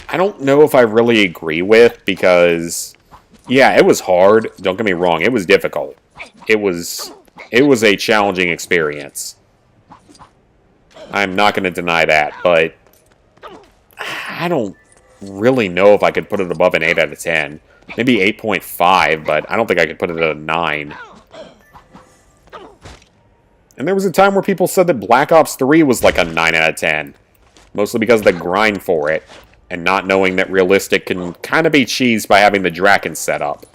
I don't know if I really agree with, because, yeah, it was hard. Don't get me wrong, it was difficult. It was a challenging experience. I'm not going to deny that, but I don't really know if I could put it above an 8 out of 10. Maybe 8.5, but I don't think I could put it at a 9. And there was a time where people said that Black Ops 3 was like a 9 out of 10. Mostly because of the grind for it. And not knowing that realistic can kind of be cheesed by having the Draken set up.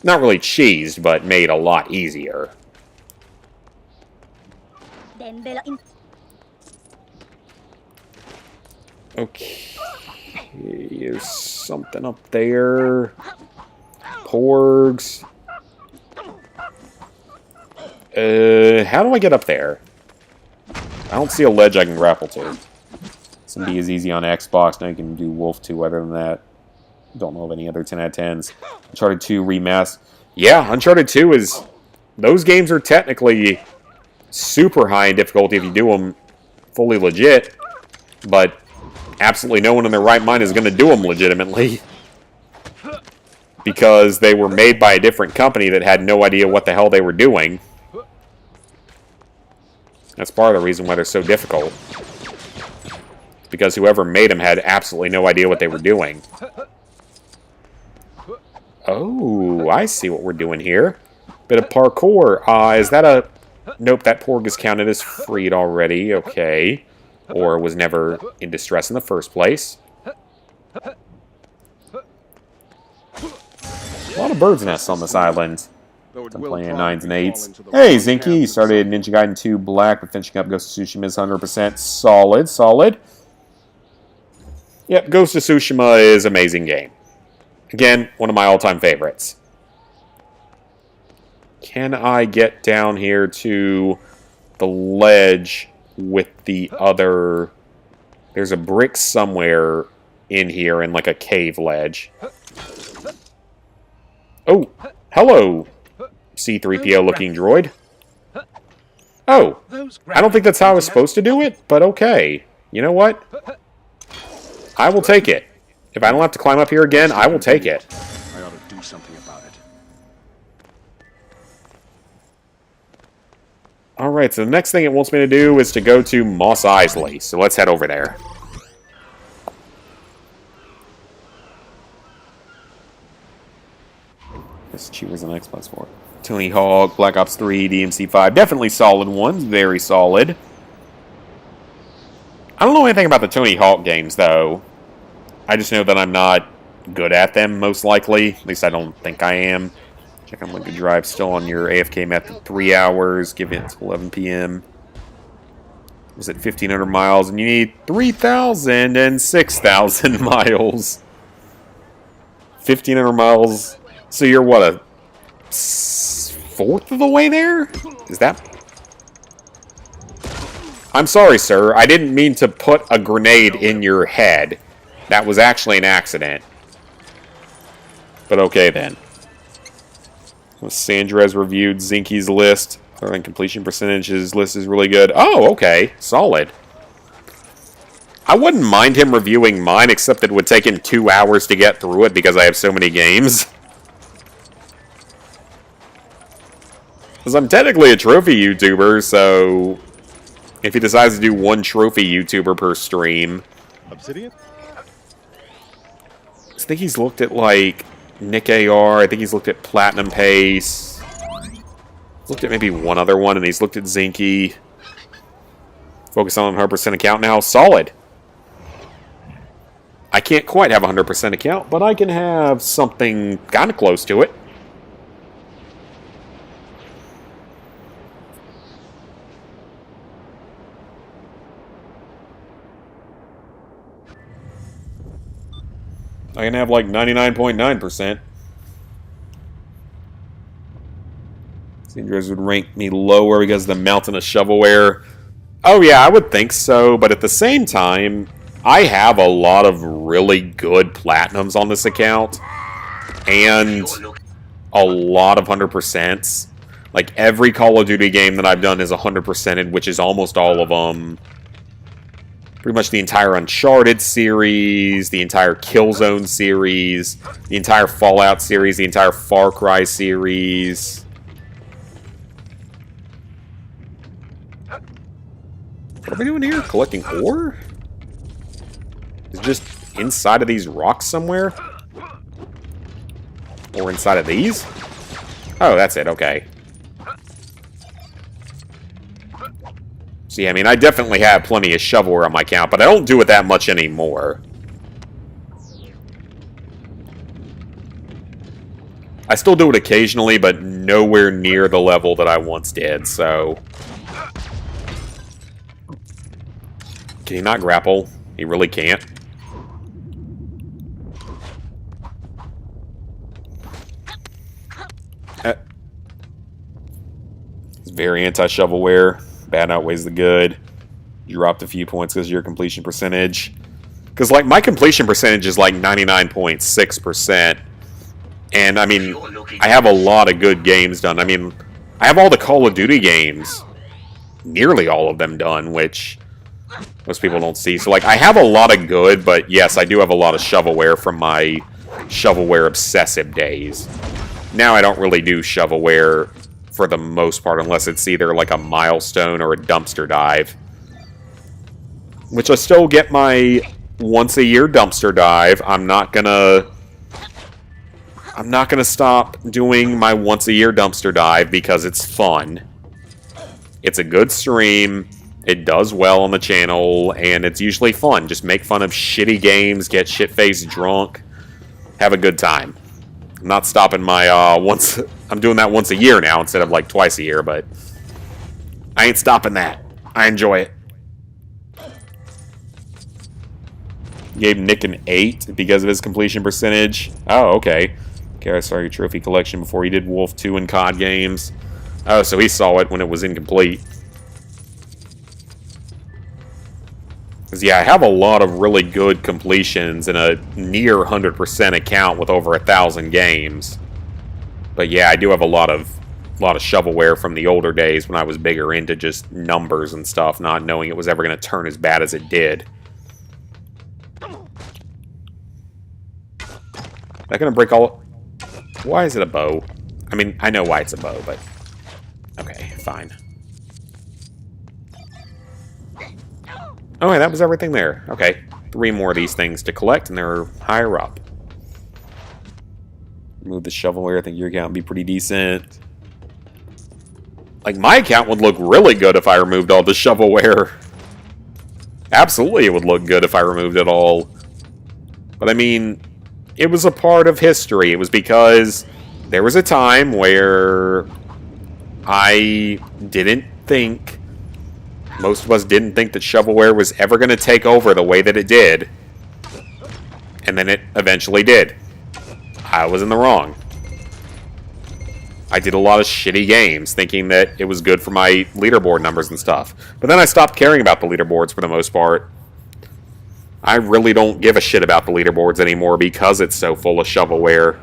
Not really cheesed, but made a lot easier. Okay. There's something up there. Porgs. How do I get up there? I don't see a ledge I can grapple to. This would be as easy on Xbox. Now you can do Wolf 2 other than that. Don't know of any other 10 out of 10s. Uncharted 2 Remastered. Yeah, Uncharted 2 is... Those games are technically super high in difficulty if you do them fully legit. But absolutely no one in their right mind is going to do them legitimately. Because they were made by a different company that had no idea what the hell they were doing. That's part of the reason why they're so difficult. Because whoever made them had absolutely no idea what they were doing. Oh, I see what we're doing here. Bit of parkour. Is that a... Nope, that porg is counted as freed already. Okay. Or was never in distress in the first place. A lot of birds' nests on this island. I'm playing 9s and 8s. Hey, Zinky, you started Ninja Gaiden 2 Black, but finishing up Ghost of Tsushima is 100% solid. Solid. Yep, Ghost of Tsushima is an amazing game. Again, one of my all-time favorites. Can I get down here to the ledge with the other... There's a brick somewhere in here in like a cave ledge. Oh, hello, C-3PO looking droid. Oh, I don't think that's how I was supposed to do it, but okay. You know what? I will take it. If I don't have to climb up here again, I will take it. I ought to do something about it. Alright, so the next thing it wants me to do is to go to Mos Eisley. So let's head over there. This cheapers on Xbox 4. Tony Hawk, Black Ops 3, DMC5. Definitely solid ones. Very solid. I don't know anything about the Tony Hawk games, though. I just know that I'm not good at them, most likely. At least I don't think I am. Check on Liquid Drive. Still on your AFK method. 3 hours. Give it to 11 p.m. Was it 1,500 miles? And you need 3,000 and 6,000 miles. 1,500 miles. So you're, what, a fourth of the way there? Is that... I'm sorry, sir. I didn't mean to put a grenade in your head. That was actually an accident. But okay, then. Sandra has reviewed Zinky's list. Her completion percentage, his list is really good. Oh, okay. Solid. I wouldn't mind him reviewing mine, except it would take him 2 hours to get through it because I have so many games. Because I'm technically a trophy YouTuber, so... if he decides to do one trophy YouTuber per stream... Obsidian? I think he's looked at, like, Nick AR. I think he's looked at Platinum Pace. He's looked at maybe one other one, and he's looked at Zinky. Focus on 100% account now. Solid. I can't quite have a 100% account, but I can have something kind of close to it. I can have like 99.9%. Sindros would rank me lower because of the mountain of shovelware. Oh yeah, I would think so, but at the same time, I have a lot of really good platinums on this account. And a lot of 100%. Like every Call of Duty game that I've done is 100%ed, which is almost all of them. Pretty much the entire Uncharted series, the entire Killzone series, the entire Fallout series, the entire Far Cry series. What are we doing here? Collecting ore? Is it just inside of these rocks somewhere? Or inside of these? Oh, that's it, okay. See, I mean, I definitely have plenty of shovelware on my account, but I don't do it that much anymore. I still do it occasionally, but nowhere near the level that I once did, so... Can he not grapple? He really can't. It's very anti-shovelware. Bad outweighs the good. You dropped a few points because of your completion percentage. Because, like, my completion percentage is, like, 99.6%. And, I mean, I have a lot of good games done. I mean, I have all the Call of Duty games. Nearly all of them done, which most people don't see. So, like, I have a lot of good, but, yes, I do have a lot of shovelware from my shovelware obsessive days. Now I don't really do shovelware for the most part, unless it's either like a milestone or a dumpster dive. Which I still get my once-a-year dumpster dive. I'm not gonna stop doing my once-a-year dumpster dive because it's fun. It's a good stream. It does well on the channel, and it's usually fun. Just make fun of shitty games, get shit-faced drunk, have a good time. I'm not stopping my once. I'm doing that once a year now instead of like twice a year, but I ain't stopping that. I enjoy it. Gave Nick an 8 because of his completion percentage. Oh, okay. Okay, I saw your trophy collection before you did Wolf 2 and COD games. Oh, so he saw it when it was incomplete. Because, yeah, I have a lot of really good completions and a near 100% account with over 1,000 games. But, yeah, I do have a lot of shovelware from the older days when I was bigger into just numbers and stuff, not knowing it was ever going to turn as bad as it did. That gonna break all... Why is it a bow? I mean, I know why it's a bow, but... Okay, fine. Okay, that was everything there. Okay, 3 more of these things to collect, and they're higher up. Remove the shovelware. I think your account would be pretty decent. Like, my account would look really good if I removed all the shovelware. Absolutely, it would look good if I removed it all. But, I mean... It was a part of history. It was because there was a time where I didn't think, most of us didn't think that shovelware was ever going to take over the way that it did. And then it eventually did. I was in the wrong. I did a lot of shitty games thinking that it was good for my leaderboard numbers and stuff. But then I stopped caring about the leaderboards for the most part. I really don't give a shit about the leaderboards anymore because it's so full of shovelware.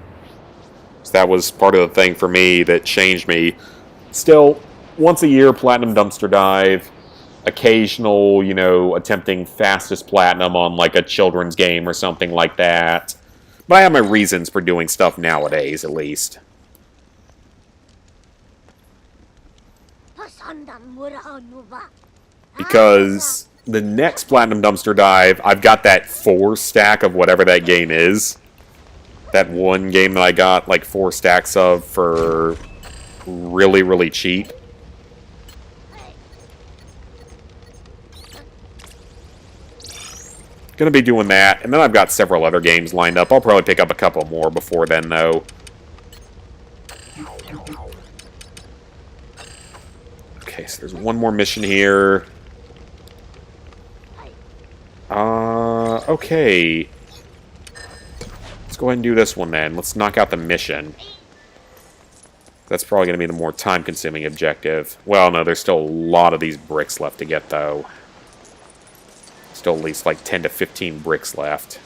So that was part of the thing for me that changed me. Still, once a year, Platinum Dumpster Dive. Occasional, you know, attempting fastest platinum on like a children's game or something like that. But I have my reasons for doing stuff nowadays, at least. Because... the next Platinum Dumpster Dive, I've got that 4 stack of whatever that game is. That one game that I got like 4 stacks of for really, really cheap. Gonna be doing that, and then I've got several other games lined up. I'll probably pick up a couple more before then, though. Okay, so there's one more mission here. Okay. Let's go ahead and do this one then. Let's knock out the mission. That's probably going to be the more time-consuming objective. Well, no, there's still a lot of these bricks left to get, though. Still at least like 10 to 15 bricks left.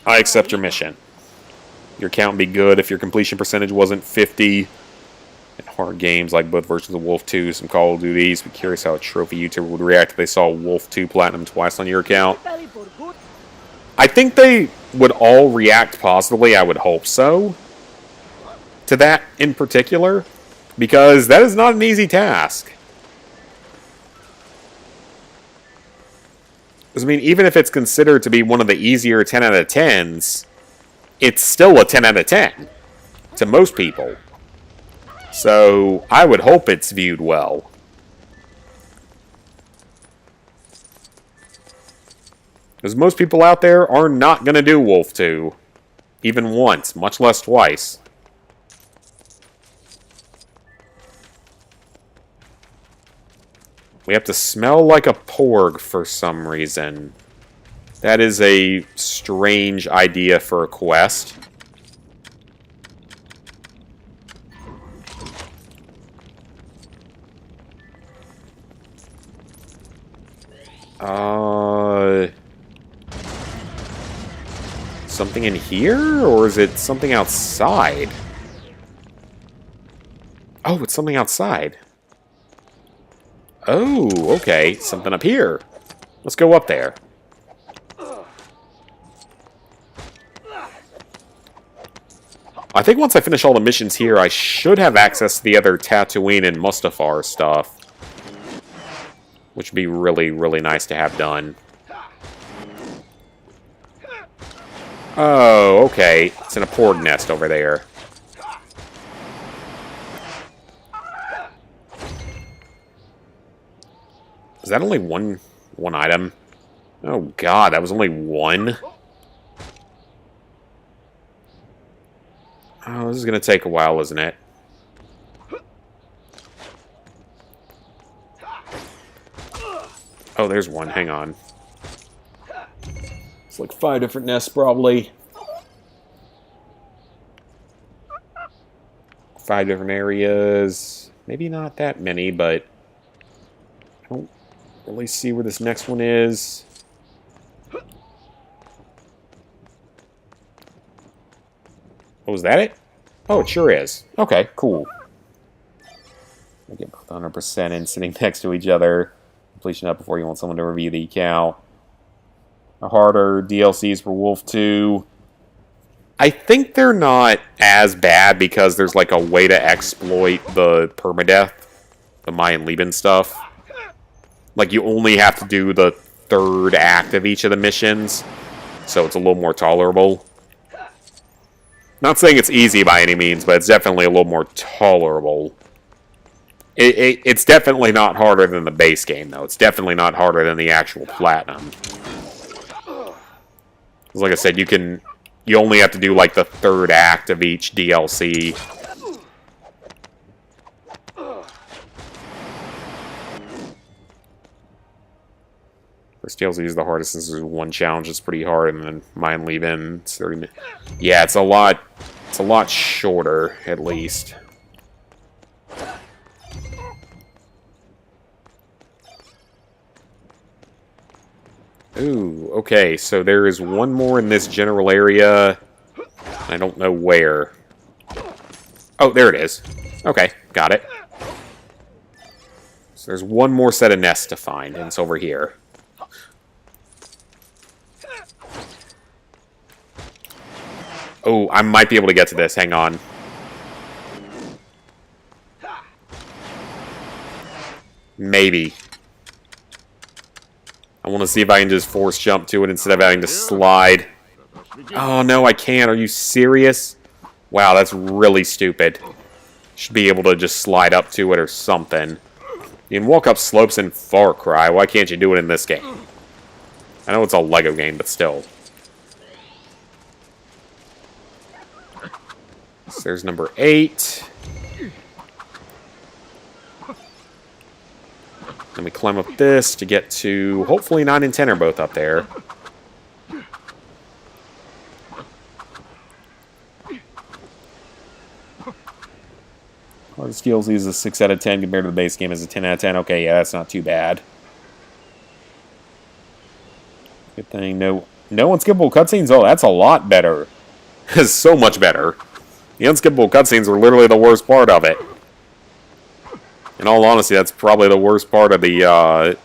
I accept your mission. Your count would be good if your completion percentage wasn't 50. In hard games like both versions of Wolf 2, some Call of Duties. Be curious how a trophy YouTuber would react if they saw Wolf 2 Platinum twice on your account. I think they would all react positively, I would hope so. To that in particular. Because that is not an easy task. Because, I mean, even if it's considered to be one of the easier 10 out of 10s, it's still a 10 out of 10 to most people. So, I would hope it's viewed well. Because most people out there are not going to do Wolf 2. Even once, much less twice. We have to smell like a porg for some reason. That is a strange idea for a quest. Something in here? Or is it something outside? Oh, it's something outside. Oh, okay. Something up here. Let's go up there. I think once I finish all the missions here, I should have access to the other Tatooine and Mustafar stuff. Which would be really, really nice to have done. Oh, okay. It's in a porg nest over there. Is that only one item? Oh god, that was only one? Oh, this is gonna take a while, isn't it? Oh, there's one. Hang on. It's like 5 different nests, probably. 5 different areas. Maybe not that many, but I don't really see where this next one is. Oh, is that it? Oh, it sure is. Okay, cool. I get both 100% in sitting next to each other. Completion up before you want someone to review the cow. The harder DLCs for Wolf 2. I think they're not as bad because there's like a way to exploit the permadeath, the Mayan Leben stuff. Like you only have to do the 3rd act of each of the missions, so it's a little more tolerable. Not saying it's easy by any means, but it's definitely a little more tolerable. It's definitely not harder than the base game, though. It's definitely not harder than the actual Platinum. Like I said, you only have to do like the 3rd act of each DLC. First DLC is the hardest since there's one challenge that's pretty hard, and then Mayan Leben, it's 30 minutes. Yeah, it's a lot shorter, at least. Ooh, okay, so there is one more in this general area. I don't know where. Oh, there it is. Okay, got it. So there's one more set of nests to find, and it's over here. Oh, I might be able to get to this. Hang on. Maybe. I want to see if I can just force jump to it instead of having to slide. Oh, no, I can't. Are you serious? Wow, that's really stupid. Should be able to just slide up to it or something. You can walk up slopes in Far Cry. Why can't you do it in this game? I know it's a Lego game, but still. So there's number 8. Then we climb up this to get to... Hopefully 9 and 10 are both up there. Hardest DLC is a 6 out of 10 compared to the base game is a 10 out of 10. Okay, yeah, that's not too bad. Good thing. No unskippable cutscenes. Oh, that's a lot better. It's so much better. The unskippable cutscenes were literally the worst part of it. In all honesty, that's probably the worst part of the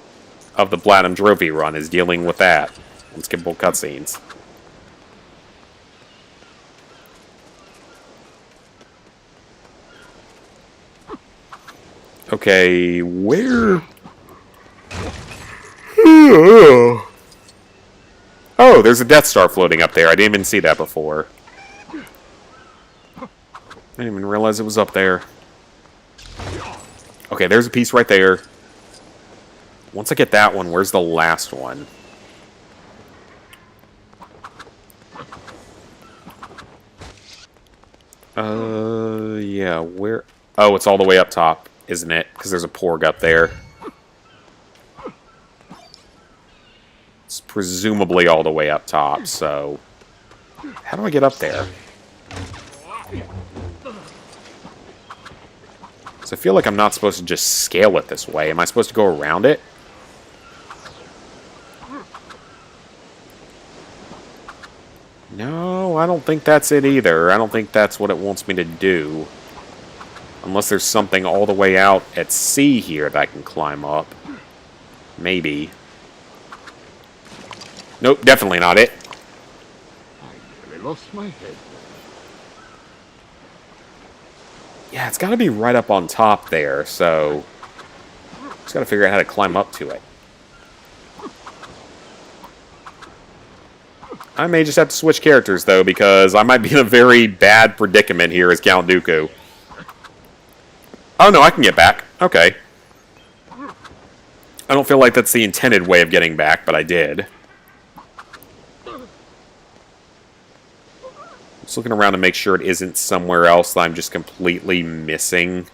Platinum Trophy run, is dealing with that. Unskippable cutscenes. Okay, where... Oh, there's a Death Star floating up there. I didn't even see that before. I didn't even realize it was up there. Okay, there's a piece right there. Once I get that one, where's the last one? Yeah, where... Oh, it's all the way up top, isn't it? Because there's a porg up there. It's presumably all the way up top, so... How do I get up there? So I feel like I'm not supposed to just scale it this way. Am I supposed to go around it? No, I don't think that's it either. I don't think that's what it wants me to do. Unless there's something all the way out at sea here that I can climb up. Maybe. Nope, definitely not it. I nearly lost my head. Yeah, it's got to be right up on top there, so... Just got to figure out how to climb up to it. I may just have to switch characters, though, because I might be in a very bad predicament here as Count Dooku. Oh, no, I can get back. Okay. I don't feel like that's the intended way of getting back, but I did. Just looking around to make sure it isn't somewhere else that I'm just completely missing.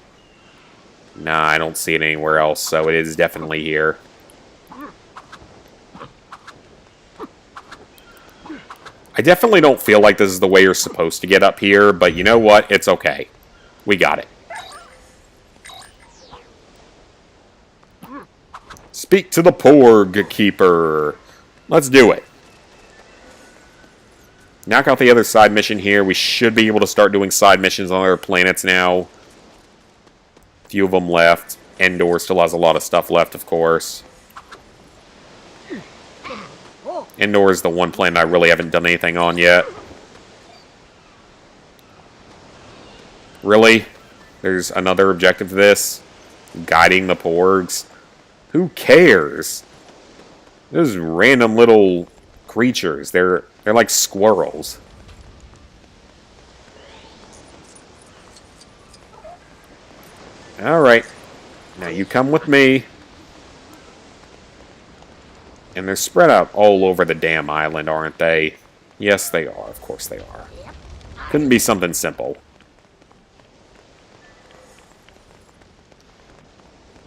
Nah, I don't see it anywhere else, so it is definitely here. I definitely don't feel like this is the way you're supposed to get up here, but you know what? It's okay. We got it. Speak to the Porg Keeper. Let's do it. Knock out the other side mission here. We should be able to start doing side missions on other planets now. A few of them left. Endor still has a lot of stuff left, of course. Endor is the one planet I really haven't done anything on yet. Really? There's another objective to this? Guiding the Porgs? Who cares? Those random little creatures. They're like squirrels. Alright. Now you come with me. And they're spread out all over the damn island, aren't they? Yes, they are. Of course they are. Couldn't be something simple.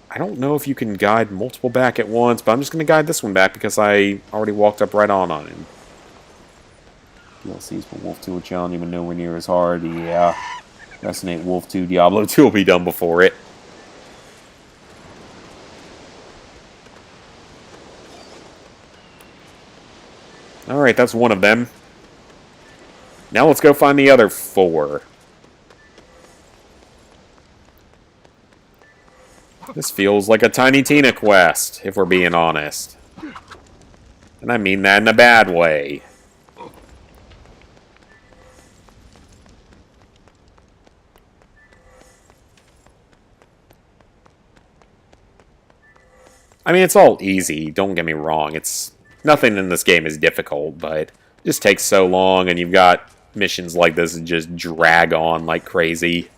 I don't know if you can guide multiple back at once, but I'm just going to guide this one back because I already walked up right on him. DLCs for Wolf 2 will challenge him and nowhere near as hard. Yeah. Destiny Wolf 2, Diablo 2 will be done before it. Alright, that's one of them. Now let's go find the other 4. This feels like a Tiny Tina quest, if we're being honest. And I mean that in a bad way. I mean, it's all easy, don't get me wrong. Nothing in this game is difficult, but it just takes so long, and you've got missions like this that just drag on like crazy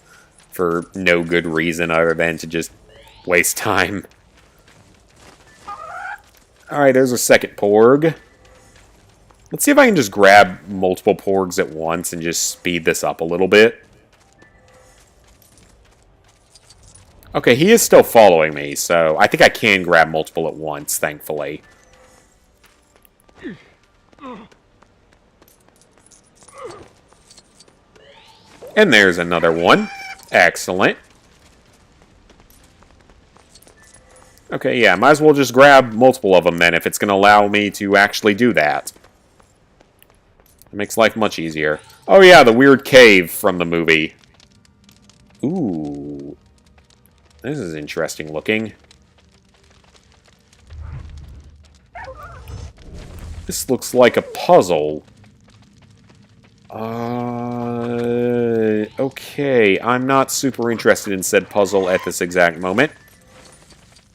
for no good reason other than to just waste time. Alright, there's a second Porg. Let's see if I can just grab multiple Porgs at once and just speed this up a little bit. Okay, he is still following me, so I think I can grab multiple at once, thankfully. And there's another one. Excellent. Okay, yeah, might as well just grab multiple of them then if it's going to allow me to actually do that. It makes life much easier. Oh yeah, the weird cave from the movie. Ooh. This is interesting looking. This looks like a puzzle. Okay, I'm not super interested in said puzzle at this exact moment.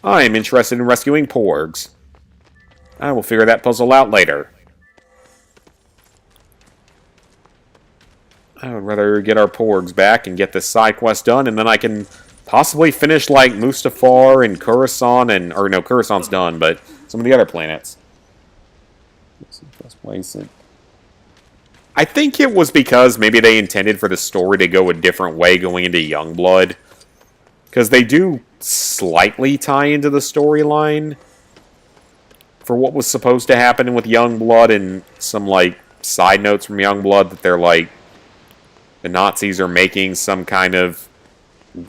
I am interested in rescuing Porgs. I will figure that puzzle out later. I would rather get our Porgs back and get this side quest done, and then I can possibly finish, like, Mustafar and Coruscant, and... Or, no, Coruscant's done, but some of the other planets. I think it was because maybe they intended for the story to go a different way going into Youngblood. Because they do slightly tie into the storyline for what was supposed to happen with Youngblood, and some, like, side notes from Youngblood that they're, like, the Nazis are making some kind of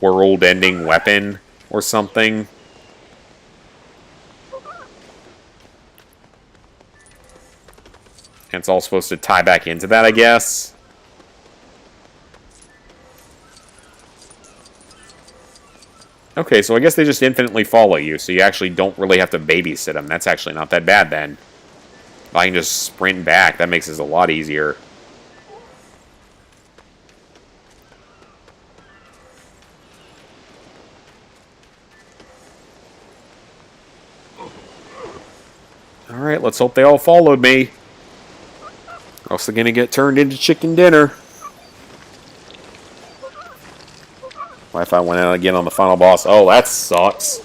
world-ending weapon or something. And it's all supposed to tie back into that, I guess. Okay, so I guess they just infinitely follow you, so you actually don't really have to babysit them. That's actually not that bad, then. If I can just sprint back, that makes this a lot easier. Alright, let's hope they all followed me. Or else they're gonna get turned into chicken dinner. What if I went out again on the final boss? Oh, that sucks.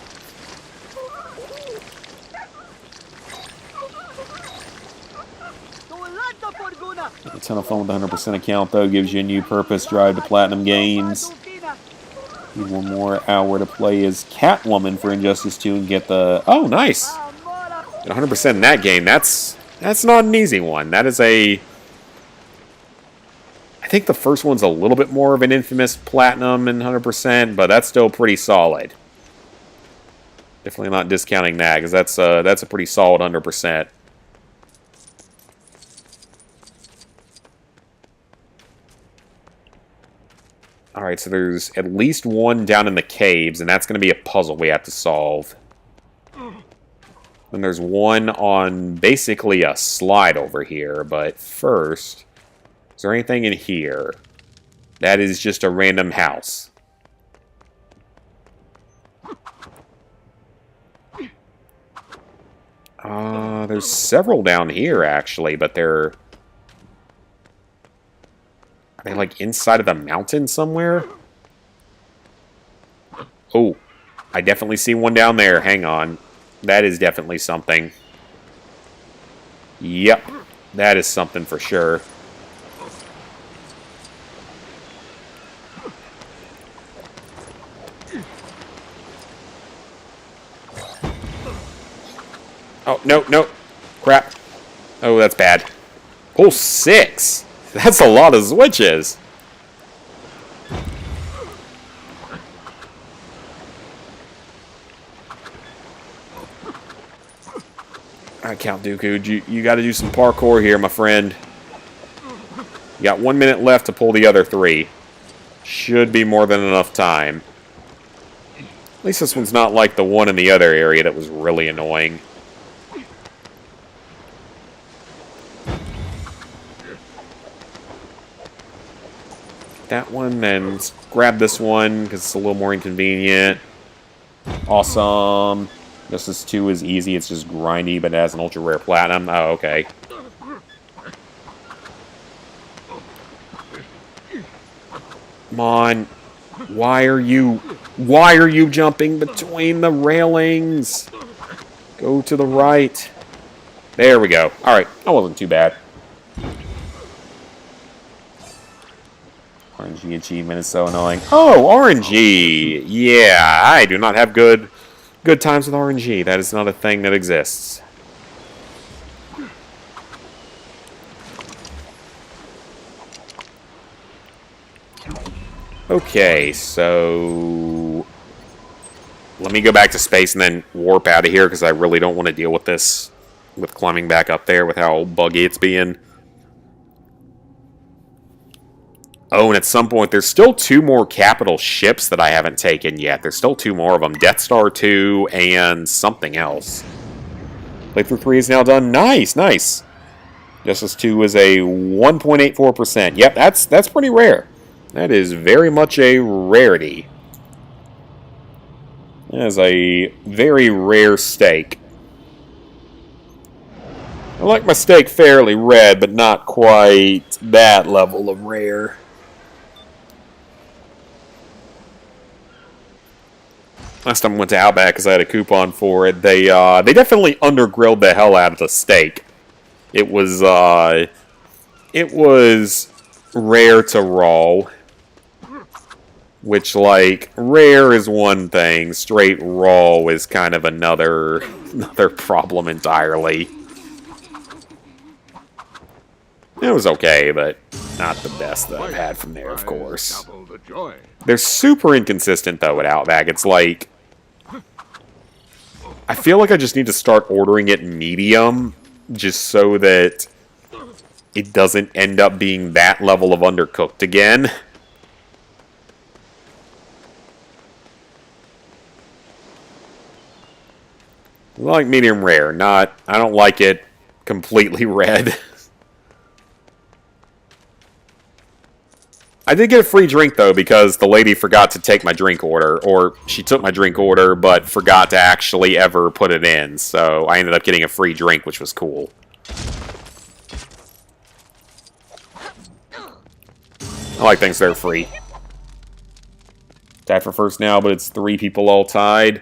A ton of fun with the 100% account, though. Gives you a new purpose, drive to platinum games. Need one more hour to play as Catwoman for Injustice 2 and get the... Oh, nice! Get 100% in that game. That's not an easy one. That is a... I think the first one's a little bit more of an infamous platinum and 100%, but that's still pretty solid. Definitely not discounting that, because that's a pretty solid 100%. Alright, so there's at least one down in the caves, and that's going to be a puzzle we have to solve. Then there's one on basically a slide over here, but first... Is there anything in here? That is just a random house. There's several down here, actually, but they're... Are they, like, inside of the mountain somewhere? Oh, I definitely see one down there. Hang on. That is definitely something. Yep, that is something for sure. Oh, no, no. Crap. Oh, that's bad. Oh, 6! That's a lot of switches. Alright, Count Dooku, you gotta do some parkour here, my friend. You got 1 minute left to pull the other 3. Should be more than enough time. At least this one's not like the one in the other area that was really annoying. That one, then grab this one, because it's a little more inconvenient. Awesome. Justice 2 is easy, it's just grindy, but it has an ultra rare platinum. Oh, okay. Come on. Why are you jumping between the railings? Go to the right. There we go. Alright, that wasn't too bad. RNG achievement is so annoying. Oh, RNG! Yeah, I do not have good times with RNG. That is not a thing that exists. Okay, so... Let me go back to space and then warp out of here, because I really don't want to deal with this, with climbing back up there, with how buggy it's being. Oh, and at some point, there's still 2 more capital ships that I haven't taken yet. There's still 2 more of them. Death Star 2 and something else. Playthrough 3 is now done. Nice, nice. Justice 2 is a 1.84%. Yep, that's pretty rare. That is very much a rarity. That is a very rare steak. I like my steak fairly red, but not quite that level of rare. Last time I went to Outback because I had a coupon for it. They definitely undergrilled the hell out of the steak. It was rare to raw, which, like, rare is one thing, straight raw is kind of another problem entirely. It was okay, but not the best that I've had from there, of course. They're super inconsistent, though, at Outback. It's like... I feel like I just need to start ordering it medium, just so that it doesn't end up being that level of undercooked again. I like medium rare, I don't like it completely red. I did get a free drink, though, because the lady forgot to take my drink order. Or, she took my drink order, but forgot to actually ever put it in. So, I ended up getting a free drink, which was cool. I like things that are free. Tied for first now, but it's 3 people all tied.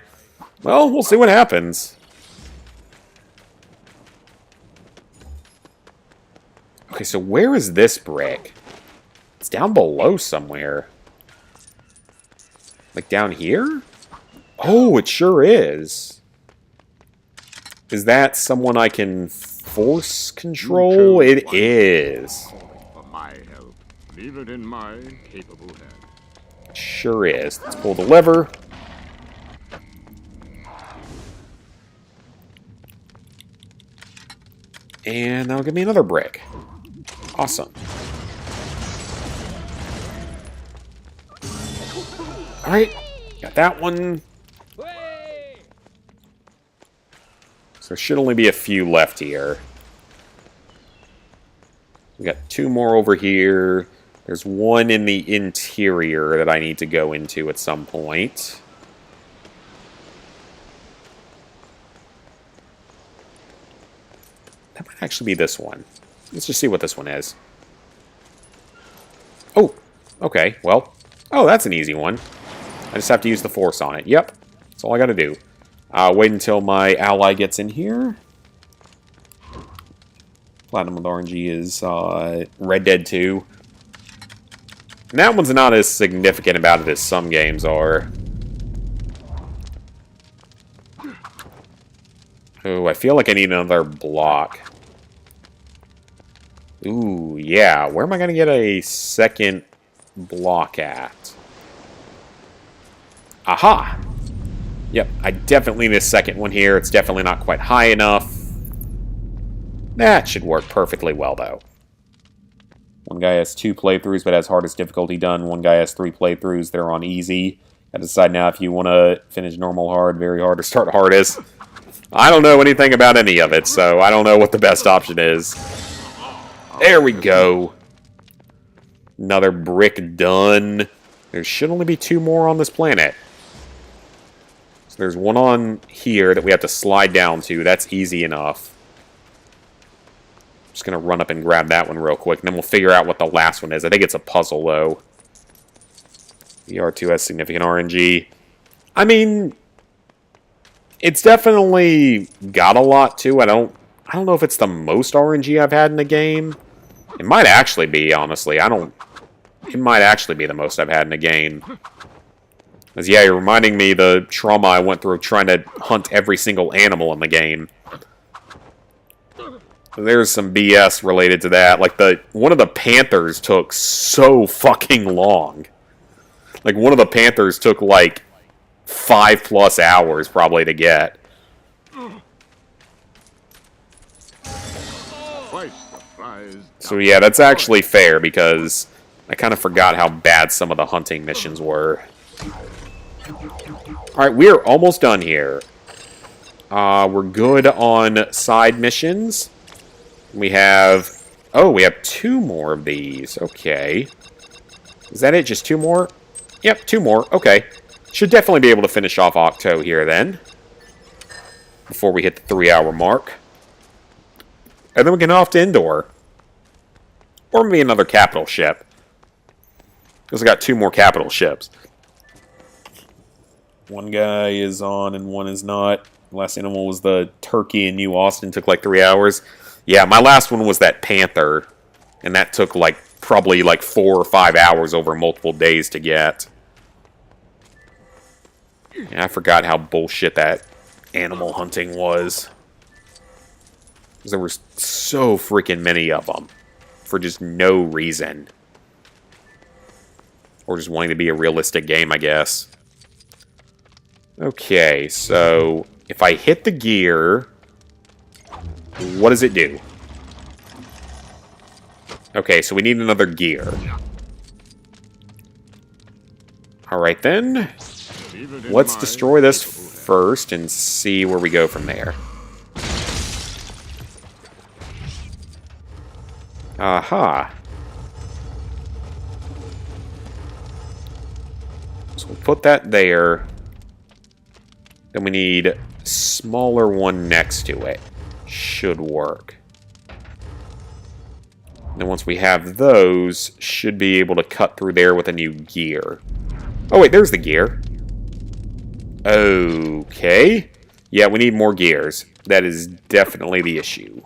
Well, we'll see what happens. Okay, so where is this brick? It's down below somewhere. Like down here? Oh, it sure is. Is that someone I can force control? It is. For my help, leave it in my capable hands. Sure is. Let's pull the lever. And that'll give me another brick. Awesome. Alright, got that one. So there should only be a few left here. We got 2 more over here. There's one in the interior that I need to go into at some point. That might actually be this one. Let's just see what this one is. Oh, okay, well. Oh, that's an easy one. I just have to use the force on it. Yep, that's all I gotta do. Wait until my ally gets in here. Platinum with RNG is Red Dead 2. And that one's not as significant about it as some games are. Oh, I feel like I need another block. Ooh, yeah. Where am I going to get a second block at? Aha! Yep, I definitely need a second one here. It's definitely not quite high enough. That should work perfectly well, though. One guy has 2 playthroughs, but has hardest difficulty done. One guy has 3 playthroughs. They're on easy. Gotta decide now if you want to finish normal hard, very hard, or start hardest. I don't know anything about any of it, so I don't know what the best option is. There we go. Another brick done. There should only be 2 more on this planet. So there's one on here that we have to slide down to. That's easy enough. Just going to run up and grab that one real quick, and then we'll figure out what the last one is. I think it's a puzzle, though. ER2 has significant RNG. I mean, it's definitely got a lot, too. I don't know if it's the most RNG I've had in a game. It might actually be, honestly. It might actually be the most I've had in a game. Because, yeah, you're reminding me the trauma I went through trying to hunt every single animal in the game. There's some BS related to that. Like, one of the panthers took so fucking long. Like, one of the panthers took, like, 5+ hours, probably, to get. So, yeah, that's actually fair, because I kind of forgot how bad some of the hunting missions were. Alright, we are almost done here. We're good on side missions. We have... Oh, we have 2 more of these. Okay. Is that it? Just 2 more? Yep, 2 more. Okay. Should definitely be able to finish off Octo here, then. Before we hit the 3-hour mark. And then we can off to Indoor. Or maybe another capital ship. Because I got 2 more capital ships. One guy is on and one is not. The last animal was the turkey in New Austin. Took like 3 hours. Yeah, my last one was that panther. And that took like probably like 4 or 5 hours over multiple days to get. Yeah, I forgot how bullshit that animal hunting was. Because there were so freaking many of them. For just no reason. Or just wanting to be a realistic game, I guess. Okay, so if I hit the gear, what does it do? Okay, so we need another gear. Alright then. Let's destroy this first and see where we go from there. Aha. So we'll put that there. Then we need a smaller one next to it. Should work. And then once we have those, should be able to cut through there with a new gear. Oh wait, there's the gear. Okay. Yeah, we need more gears. That is definitely the issue.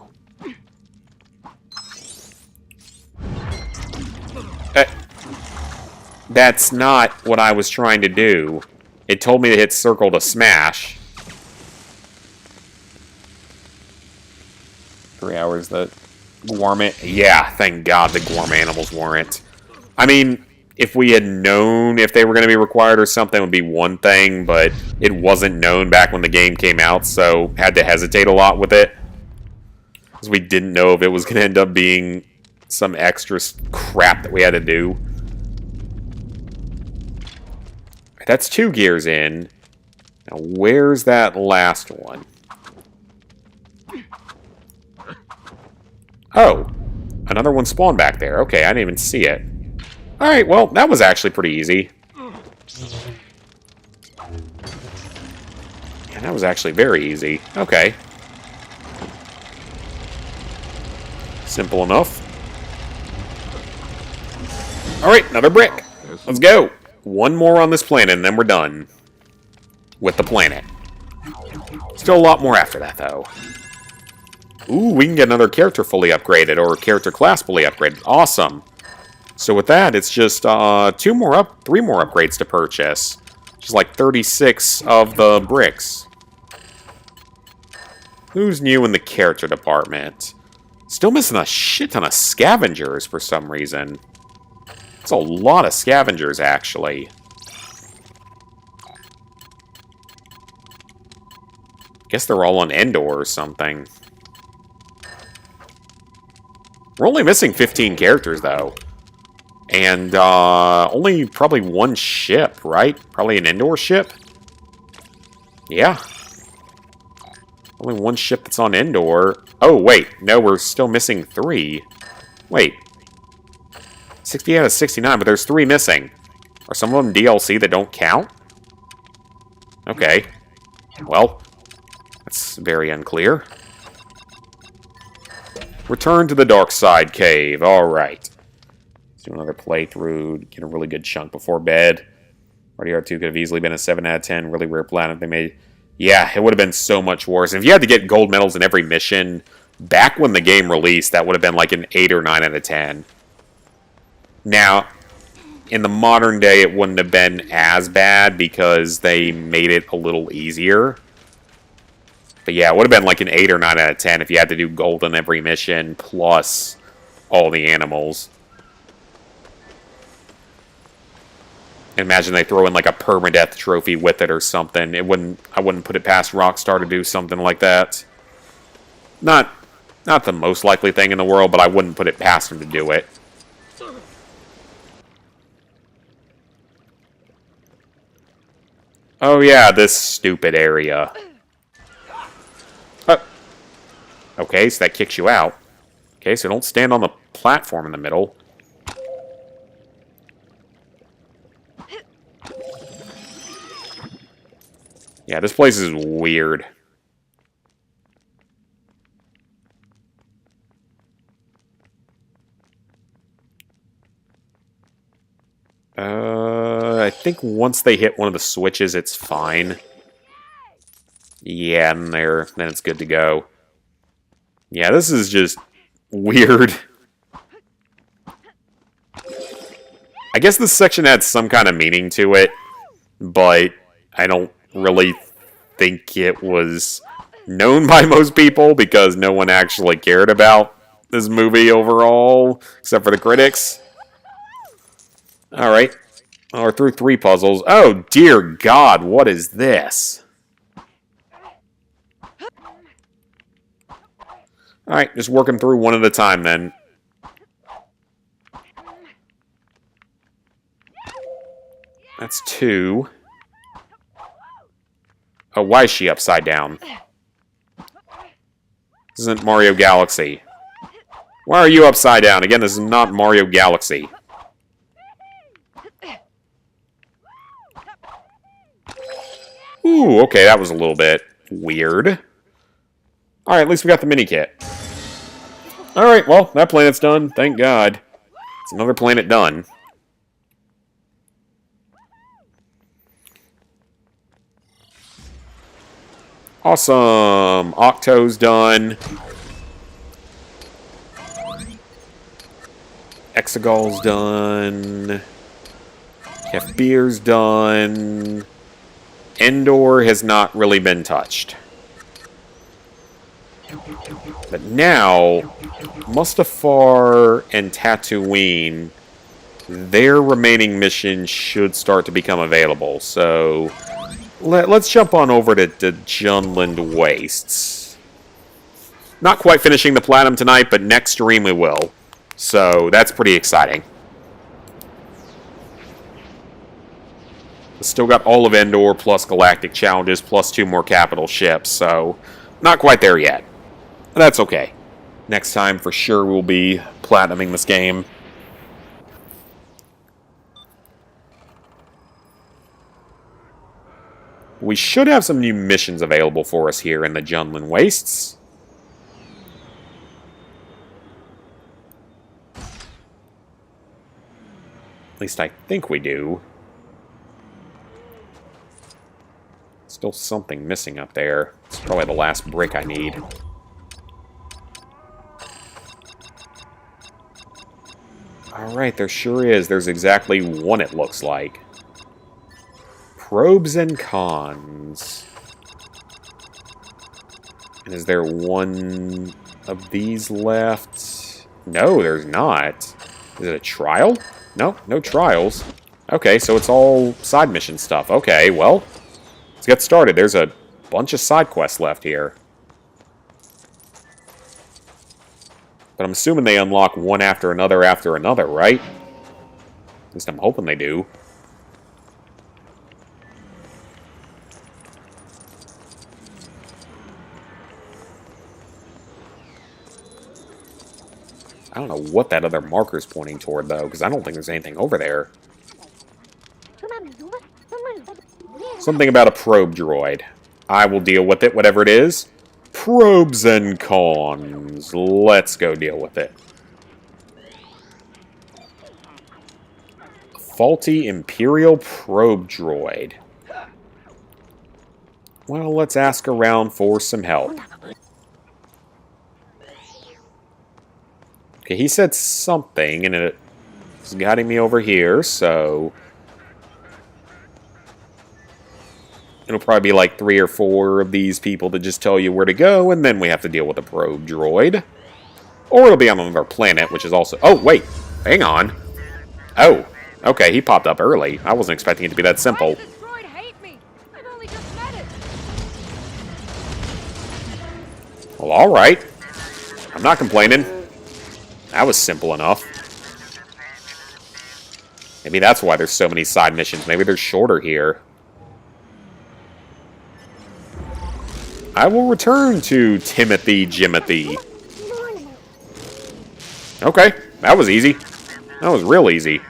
That's not what I was trying to do. It told me to hit circle to smash. 3 hours that Warmint. Yeah, thank God the Gorm animals weren't. I mean, if we had known if they were going to be required or something, it would be one thing, but it wasn't known back when the game came out, so had to hesitate a lot with it. Because we didn't know if it was going to end up being some extra crap that we had to do. That's 2 gears in. Now, where's that last one? Oh, another one spawned back there. Okay, I didn't even see it. Alright, well, that was actually pretty easy. Yeah, that was actually very easy. Okay. Simple enough. Alright, another brick. Let's go. One more on this planet, and then we're done with the planet. Still a lot more after that, though. Ooh, we can get another character fully upgraded, or character class fully upgraded. Awesome. So with that, it's just 3 more upgrades to purchase. Which is like 36 of the bricks. Who's new in the character department? Still missing a shit ton of scavengers for some reason. It's a lot of scavengers, actually. Guess they're all on Endor or something. We're only missing 15 characters, though. And only probably 1 ship, right? Probably an Endor ship? Yeah. Only 1 ship that's on Endor. Oh, wait. No, we're still missing 3. Wait. 60 out of 69, but there's 3 missing. Are some of them DLC that don't count? Okay. Well, that's very unclear. Return to the Dark Side Cave. Alright. Let's do another playthrough. Get a really good chunk before bed. RDR2 could have easily been a 7 out of 10. Really rare planet they made. Yeah, it would have been so much worse. If you had to get gold medals in every mission, back when the game released, that would have been like an 8 or 9 out of 10. Now, in the modern day, it wouldn't have been as bad because they made it a little easier. But yeah, it would have been like an 8 or 9 out of 10 if you had to do gold in every mission, plus all the animals. Imagine they throw in like a permadeath trophy with it or something. I wouldn't put it past Rockstar to do something like that. Not the most likely thing in the world, but I wouldn't put it past them to do it. Oh yeah, this stupid area. Okay, so that kicks you out. Okay, so don't stand on the platform in the middle. Yeah, this place is weird. I think once they hit one of the switches, it's fine. Yeah, and then it's good to go. Yeah, this is just weird. I guess this section had some kind of meaning to it, but I don't really think it was known by most people because no one actually cared about this movie overall, except for the critics. Alright. We're through 3 puzzles. Oh, dear God, what is this? Alright, just working through one at a time, then. That's 2. Oh, why is she upside down? This isn't Mario Galaxy. Why are you upside down? Again, this is not Mario Galaxy. Ooh, okay, that was a little bit weird. Alright, at least we got the mini-kit. Alright, well, that planet's done. Thank God. It's another planet done. Awesome! Octo's done. Exegol's done. Kefbir's done. Endor has not really been touched. But now, Mustafar and Tatooine, their remaining missions should start to become available. So, let's jump on over to Junland Wastes. Not quite finishing the Platinum tonight, but next stream we will. So, that's pretty exciting. Still got all of Endor, plus Galactic Challenges, plus 2 more capital ships, so not quite there yet. But that's okay. Next time, for sure, we'll be platinuming this game. We should have some new missions available for us here in the Junland Wastes. At least I think we do. Still something missing up there. It's probably the last brick I need. Alright, there sure is. There's exactly one, it looks like. Probes and cons. And is there one of these left? No, there's not. Is it a trial? No, no trials. Okay, so it's all side mission stuff. Okay, well, let's get started. There's a bunch of side quests left here. But I'm assuming they unlock one after another, right? At least I'm hoping they do. I don't know what that other marker's pointing toward, though, because I don't think there's anything over there. Something about a probe droid. I will deal with it, whatever it is. Probes and cons. Let's go deal with it. Faulty Imperial probe droid. Well, let's ask around for some help. Okay, he said something, and it's guiding me over here, so it'll probably be like 3 or 4 of these people that just tell you where to go, and then we have to deal with the probe droid. Or it'll be on another planet, which is also... Oh, wait. Hang on. Oh. Okay, he popped up early. I wasn't expecting it to be that simple. Why does this droid hate me? I've only just met it. Well, alright. I'm not complaining. That was simple enough. Maybe that's why there's so many side missions. Maybe they're shorter here. I will return to Timothy Jimothy. Okay, that was easy. That was real easy.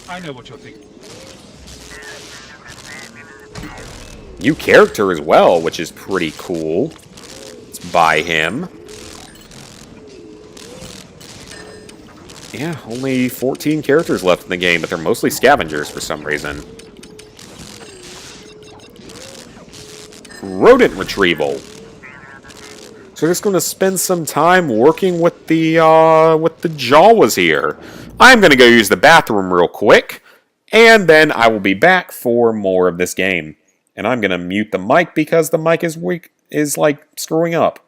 I know what you're thinking. New character as well, which is pretty cool. Let's buy him. Yeah, only 14 characters left in the game, but they're mostly scavengers for some reason. Rodent retrieval. So we're just going to spend some time working with the Jawas here. I'm going to go use the bathroom real quick, and then I will be back for more of this game. And I'm going to mute the mic because the mic is like screwing up.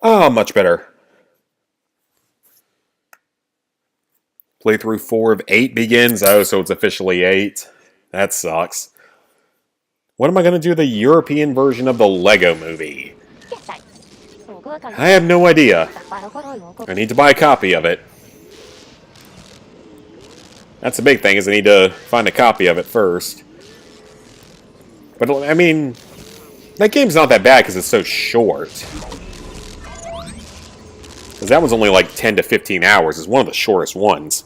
Ah, much better. Playthrough 4 of 8 begins. Oh, so it's officially 8. That sucks. What am I going to do the European version of the Lego movie? I have no idea. I need to buy a copy of it. That's the big thing, is I need to find a copy of it first. But, I mean, that game's not that bad because it's so short. Because that one's only like 10 to 15 hours. It's one of the shortest ones.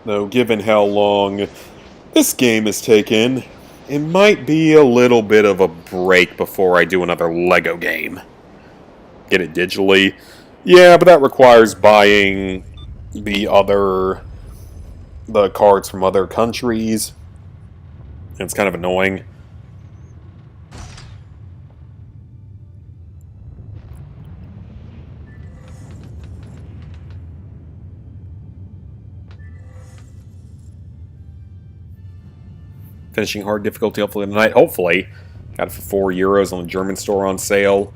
Though, given how long this game has taken, it might be a little bit of a break before I do another Lego game. Get it digitally? Yeah, but that requires buying the cards from other countries. And it's kind of annoying. Finishing hard difficulty hopefully tonight. Hopefully. Got it for €4 on the German store on sale.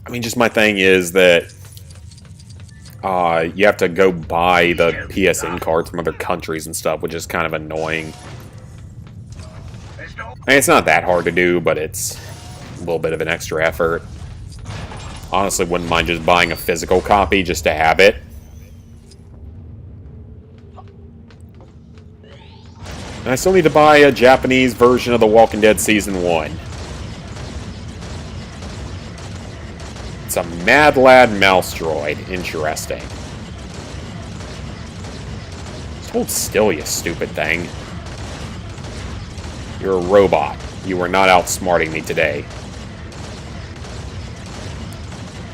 I mean, just my thing is that you have to go buy the PSN cards from other countries and stuff, which is kind of annoying. I mean, it's not that hard to do, but it's a little bit of an extra effort. Honestly, wouldn't mind just buying a physical copy just to have it. And I still need to buy a Japanese version of The Walking Dead Season 1. It's a Mad Lad Mouse Droid. Interesting. Just hold still, you stupid thing. You're a robot. You are not outsmarting me today.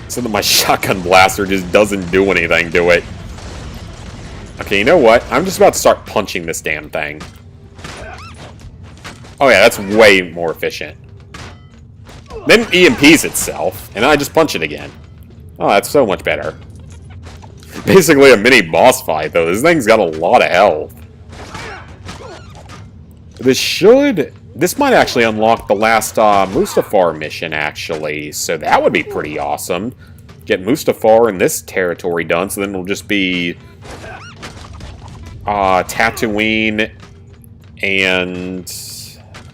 So that my shotgun blaster just doesn't do anything to it. Okay, you know what? I'm just about to start punching this damn thing. Oh yeah, that's way more efficient. Then it EMPs itself, and I just punch it again. Oh, that's so much better. Basically a mini boss fight, though. This thing's got a lot of health. This might actually unlock the last Mustafar mission, actually. So that would be pretty awesome. Get Mustafar in this territory done, so then it'll just be Tatooine and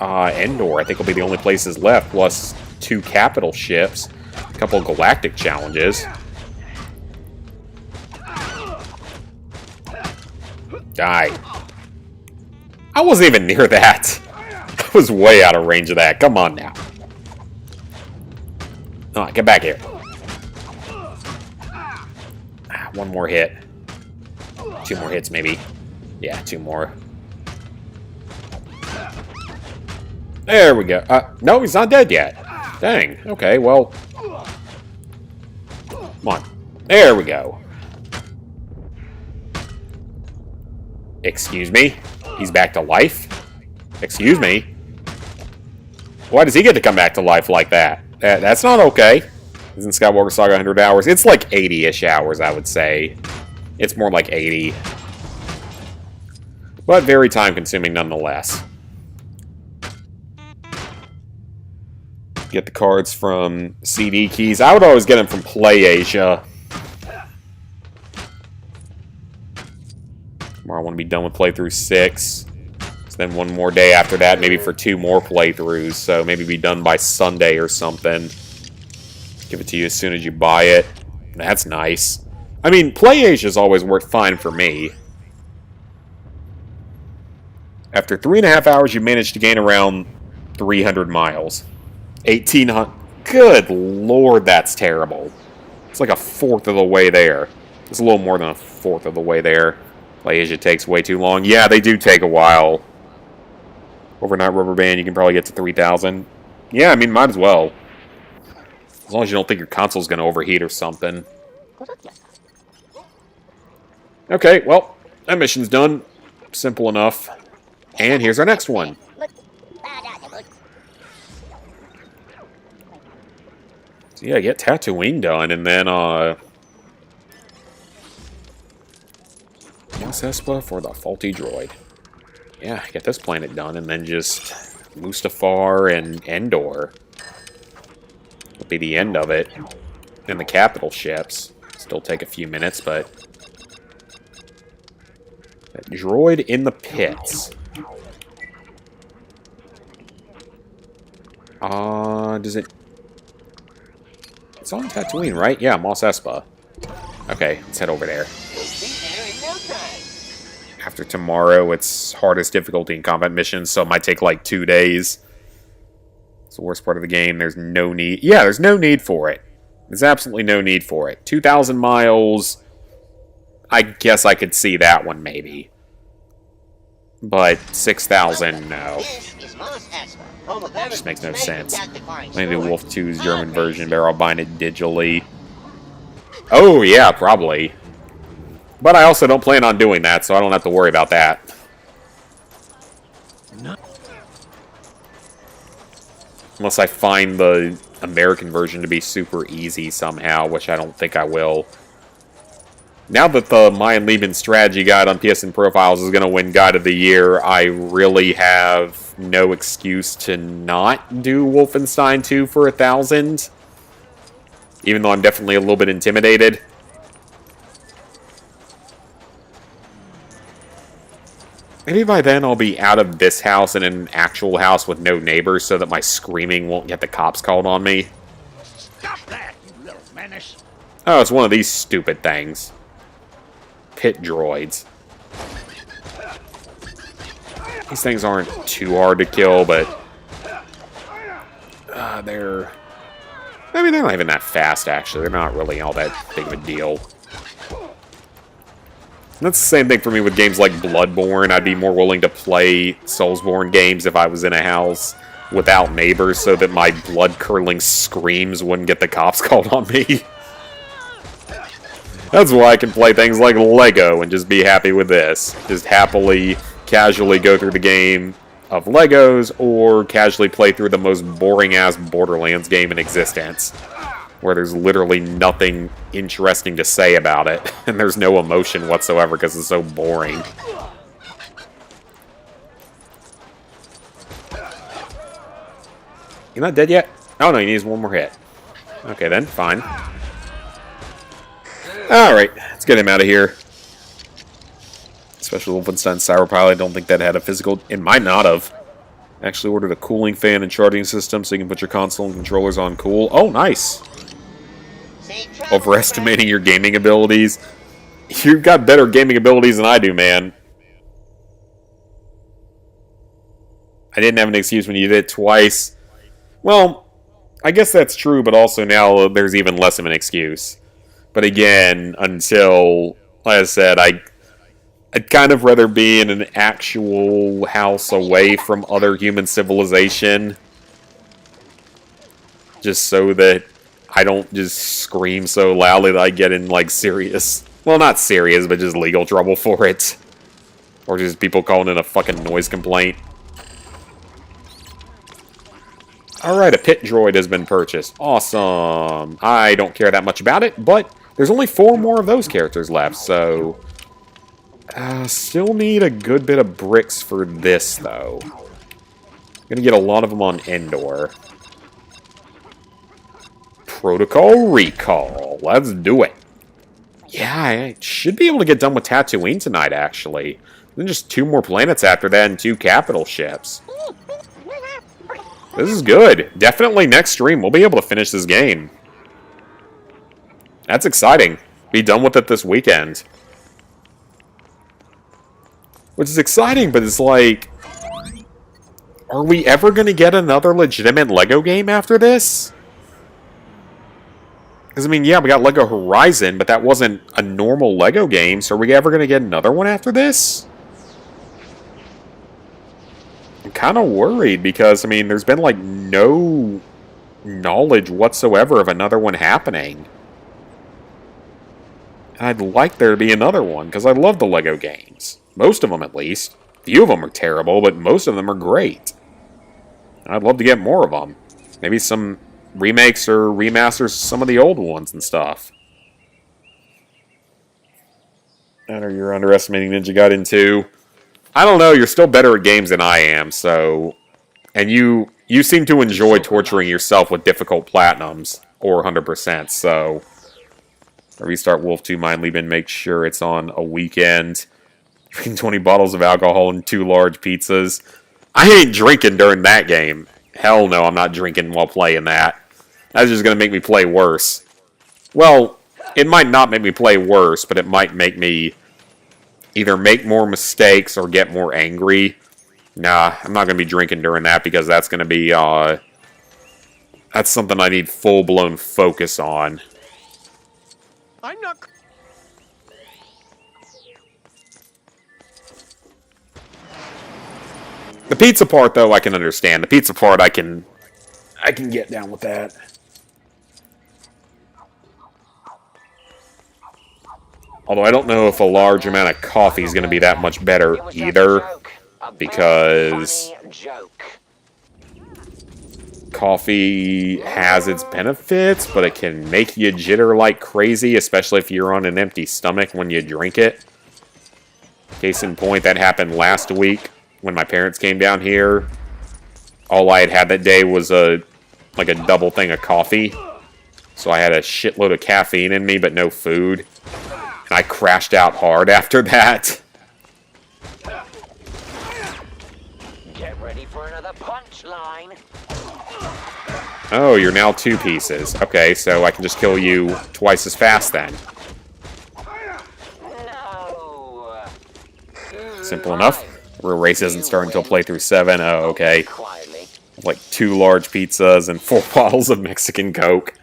Endor. I think will be the only places left, plus 2 capital ships, a couple of galactic challenges. Die. I wasn't even near that. I was way out of range of that. Come on now. Alright, get back here. One more hit. 2 more hits, maybe. Yeah, 2 more. There we go. No, he's not dead yet. Dang. Okay, well. Come on. There we go. Excuse me? He's back to life? Excuse me? Why does he get to come back to life like that? That's not okay. Isn't Skywalker Saga 100 hours? It's like 80-ish hours, I would say. It's more like 80. But very time-consuming nonetheless. Get the cards from CD keys. I would always get them from PlayAsia. Tomorrow I want to be done with playthrough 6. So then one more day after that, maybe for 2 more playthroughs. So maybe be done by Sunday or something. Give it to you as soon as you buy it. That's nice. I mean, PlayAsia's always worked fine for me. After 3.5 hours, you managed to gain around 300 miles. 1,800. Good lord, that's terrible. It's like a fourth of the way there. It's a little more than a fourth of the way there. PlayAsia takes way too long. Yeah, they do take a while. Overnight rubber band, you can probably get to 3,000. Yeah, I mean, might as well. As long as you don't think your console's going to overheat or something. Okay, well, that mission's done. Simple enough. And here's our next one. So yeah, get Tatooine done, and then, Yes, Espa for the faulty droid. Yeah, get this planet done, and then just Mustafar and Endor will be the end of it. And the capital ships. Still take a few minutes, but... That droid in the pits. Does it... It's on Tatooine, right? Yeah, Mos Espa. Okay, let's head over there. After tomorrow, it's hardest difficulty in combat missions, so it might take like 2 days. It's the worst part of the game. There's no need... Yeah, there's no need for it. There's absolutely no need for it. 2,000 miles... I guess I could see that one, maybe. But 6,000, no. Just makes no sense. Maybe Wolf 2's German version, but I'll bind it digitally. Oh, yeah, probably. But I also don't plan on doing that, so I don't have to worry about that. Unless I find the American version to be super easy somehow, which I don't think I will. Now that the Mayan Lieben strategy guide on PSN Profiles is going to win Guide of the Year, I really have no excuse to not do Wolfenstein 2 for 1,000. Even though I'm definitely a little bit intimidated. Maybe by then I'll be out of this house and in an actual house with no neighbors so that my screaming won't get the cops called on me. Stop that, you little menace. Oh, it's one of these stupid things. Pit droids. These things aren't too hard to kill, but... they're... Maybe they're not even that fast, actually. They're not really all that big of a deal. That's the same thing for me with games like Bloodborne. I'd be more willing to play Soulsborne games if I was in a house without neighbors so that my blood-curdling screams wouldn't get the cops called on me. That's why I can play things like Lego and just be happy with this. Just happily, casually go through the game of Legos or casually play through the most boring-ass Borderlands game in existence. Where there's literally nothing interesting to say about it. And there's no emotion whatsoever because it's so boring. You're not dead yet? Oh no, he needs one more hit. Okay then, fine. Alright, let's get him out of here. Special Wolfenstein Cyber Pilot, I don't think that had a physical... It might not have. Actually ordered a cooling fan and charging system so you can put your console and controllers on cool. Oh, nice! Overestimating your gaming abilities. You've got better gaming abilities than I do, man. I didn't have an excuse when you did it twice. Well, I guess that's true, but also now there's even less of an excuse. But again, until, like I said, I'd kind of rather be in an actual house away from other human civilization. Just so that I don't just scream so loudly that I get in, like, serious... Well, not serious, but just legal trouble for it. Or just people calling in a fucking noise complaint. Alright, a pit droid has been purchased. Awesome. I don't care that much about it, but there's only 4 more of those characters left, so... still need a good bit of bricks for this, though. Gonna get a lot of them on Endor. Protocol Recall. Let's do it. Yeah, I should be able to get done with Tatooine tonight, actually. Then just 2 more planets after that and 2 capital ships. This is good. Definitely next stream we'll be able to finish this game. That's exciting. Be done with it this weekend. Which is exciting, but it's like... Are we ever going to get another legitimate LEGO game after this? Because, I mean, yeah, we got LEGO Horizon, but that wasn't a normal LEGO game, so are we ever going to get another one after this? I'm kind of worried, because, I mean, there's been, like, no knowledge whatsoever of another one happening. And I'd like there to be another one, because I love the LEGO games. Most of them, at least. Few of them are terrible, but most of them are great. I'd love to get more of them. Maybe some remakes or remasters of some of the old ones and stuff. And you're underestimating Ninja Gaiden 2. I don't know, you're still better at games than I am, so... And you seem to enjoy torturing yourself with difficult platinums, or 100%, so... Restart Wolf 2 Mind Leaving, make sure it's on a weekend. Drinking 20 bottles of alcohol and 2 large pizzas. I ain't drinking during that game. Hell no, I'm not drinking while playing that. That's just going to make me play worse. Well, it might not make me play worse, but it might make me either make more mistakes or get more angry. Nah, I'm not going to be drinking during that because that's going to be, that's something I need full-blown focus on. I'm not... The pizza part, though, I can understand. The pizza part, I can get down with that. Although I don't know if a large amount of coffee is going to be that much better either, because coffee has its benefits, but it can make you jitter like crazy, especially if you're on an empty stomach when you drink it. Case in point, that happened last week when my parents came down here. All I had that day was like a double thing of coffee. So I had a shitload of caffeine in me, but no food. And I crashed out hard after that. Get ready for another punchline. Oh, you're now 2 pieces. Okay, so I can just kill you twice as fast then. No. Simple enough. Real race isn't starting until playthrough 7. Oh, okay. Like 2 large pizzas and 4 bottles of Mexican Coke.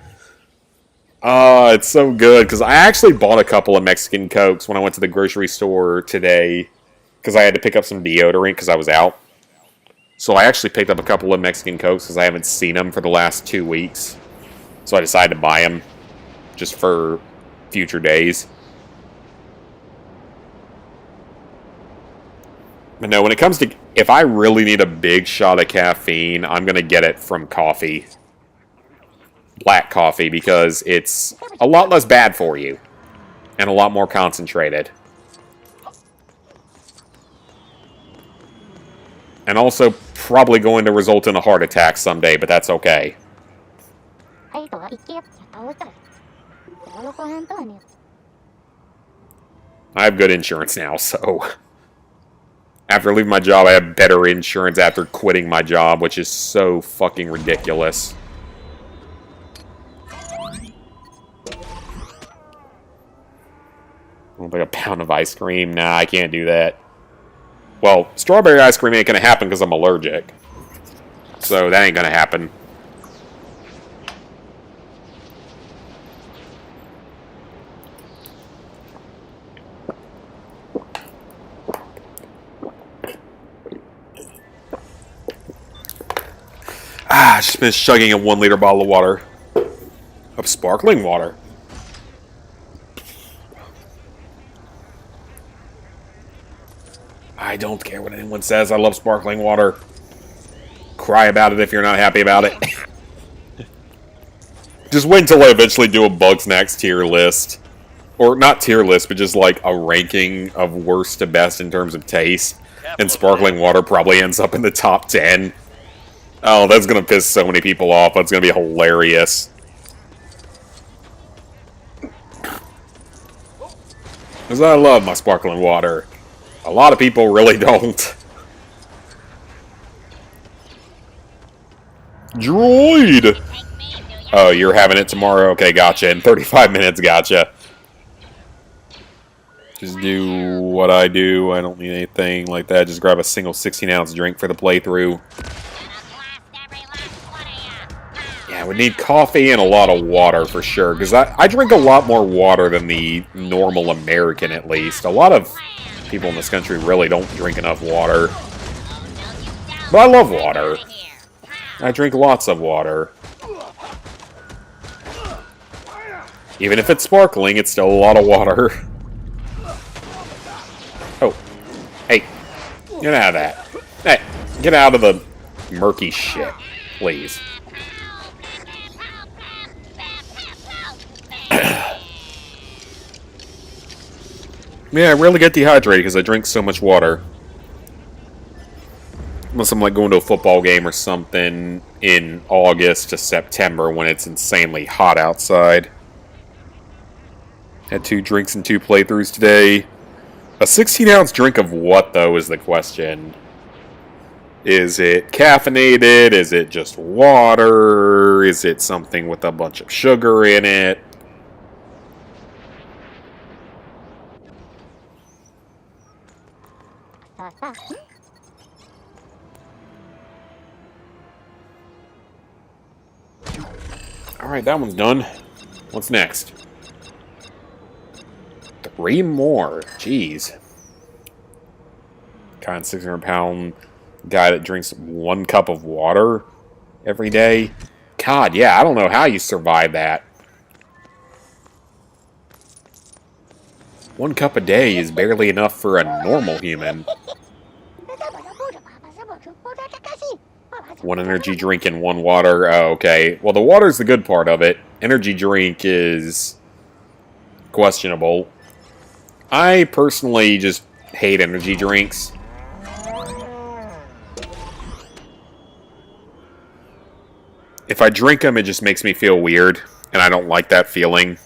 It's so good, because I actually bought a couple of Mexican Cokes when I went to the grocery store today, because I had to pick up some deodorant because I was out. So I actually picked up a couple of Mexican Cokes because I haven't seen them for the last 2 weeks. So I decided to buy them just for future days. But no, when it comes to... If I really need a big shot of caffeine, I'm going to get it from coffee. Black coffee, because it's a lot less bad for you. And a lot more concentrated. And also probably going to result in a heart attack someday, but that's okay. I have good insurance now, so... After leaving my job, I have better insurance after quitting my job, which is so fucking ridiculous. Like a pound of ice cream? Nah, I can't do that. Well, strawberry ice cream ain't gonna happen because I'm allergic. So that ain't gonna happen. I just finished chugging a 1-liter bottle of water. Of sparkling water. I don't care what anyone says. I love sparkling water. Cry about it if you're not happy about it. Just wait until I eventually do a Bugsnax tier list. Or not tier list, but just like a ranking of worst to best in terms of taste. And sparkling water probably ends up in the top 10. Oh, that's going to piss so many people off. That's going to be hilarious. Because I love my sparkling water. A lot of people really don't. Droid! Oh, you're having it tomorrow? Okay, gotcha. In 35 minutes, gotcha. Just do what I do. I don't need anything like that. Just grab a single 16-ounce drink for the playthrough. Yeah, I would need coffee and a lot of water for sure. Because I drink a lot more water than the normal American, at least. A lot of people in this country really don't drink enough water. But I love water. I drink lots of water. Even if it's sparkling, it's still a lot of water. Oh. Hey. Get out of that. Hey, get out of the murky shit, please. Yeah, I rarely get dehydrated because I drink so much water. Unless I'm like going to a football game or something in August to September when it's insanely hot outside. Had 2 drinks and 2 playthroughs today. A 16-ounce drink of what, though, is the question. Is it caffeinated? Is it just water? Is it something with a bunch of sugar in it? Alright, that one's done. What's next? 3 more. Jeez. Kind of 600-pound guy that drinks 1 cup of water every day. God, yeah, I don't know how you survive that. 1 cup a day is barely enough for a normal human. 1 energy drink and 1 water. Oh, okay. Well, the water's the good part of it. Energy drink is questionable. I personally just hate energy drinks. If I drink them, it just makes me feel weird, and I don't like that feeling.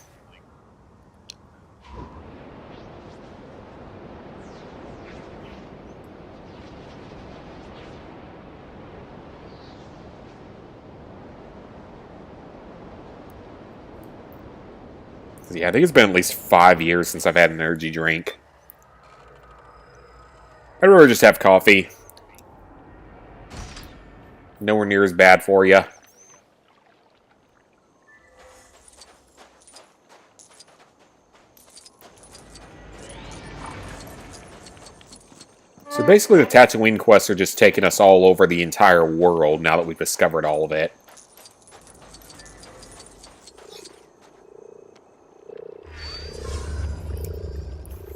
Yeah, I think it's been at least 5 years since I've had an energy drink. I'd rather just have coffee. Nowhere near as bad for you. So basically the Tatooine quests are just taking us all over the entire world now that we've discovered all of it.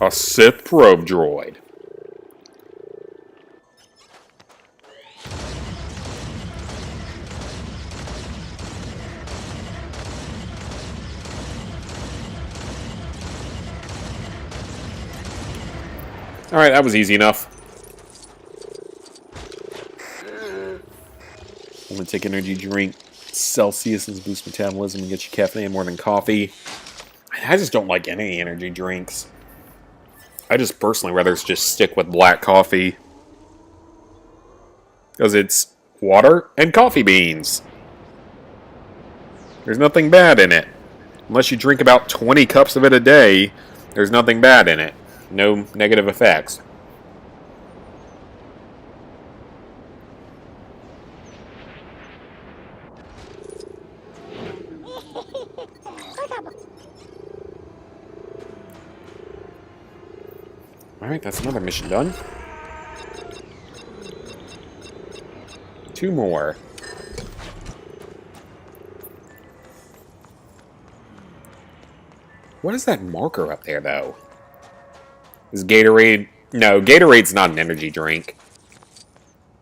A Sith probe droid. Alright, that was easy enough. Only take energy drink. Celsius and boost metabolism and get you caffeine more than coffee. I just don't like any energy drinks. I just personally rather just stick with black coffee. Because it's water and coffee beans. There's nothing bad in it. Unless you drink about 20 cups of it a day, there's nothing bad in it. No negative effects. Alright, that's another mission done. 2 more. What is that marker up there, though? Is Gatorade... No, Gatorade's not an energy drink.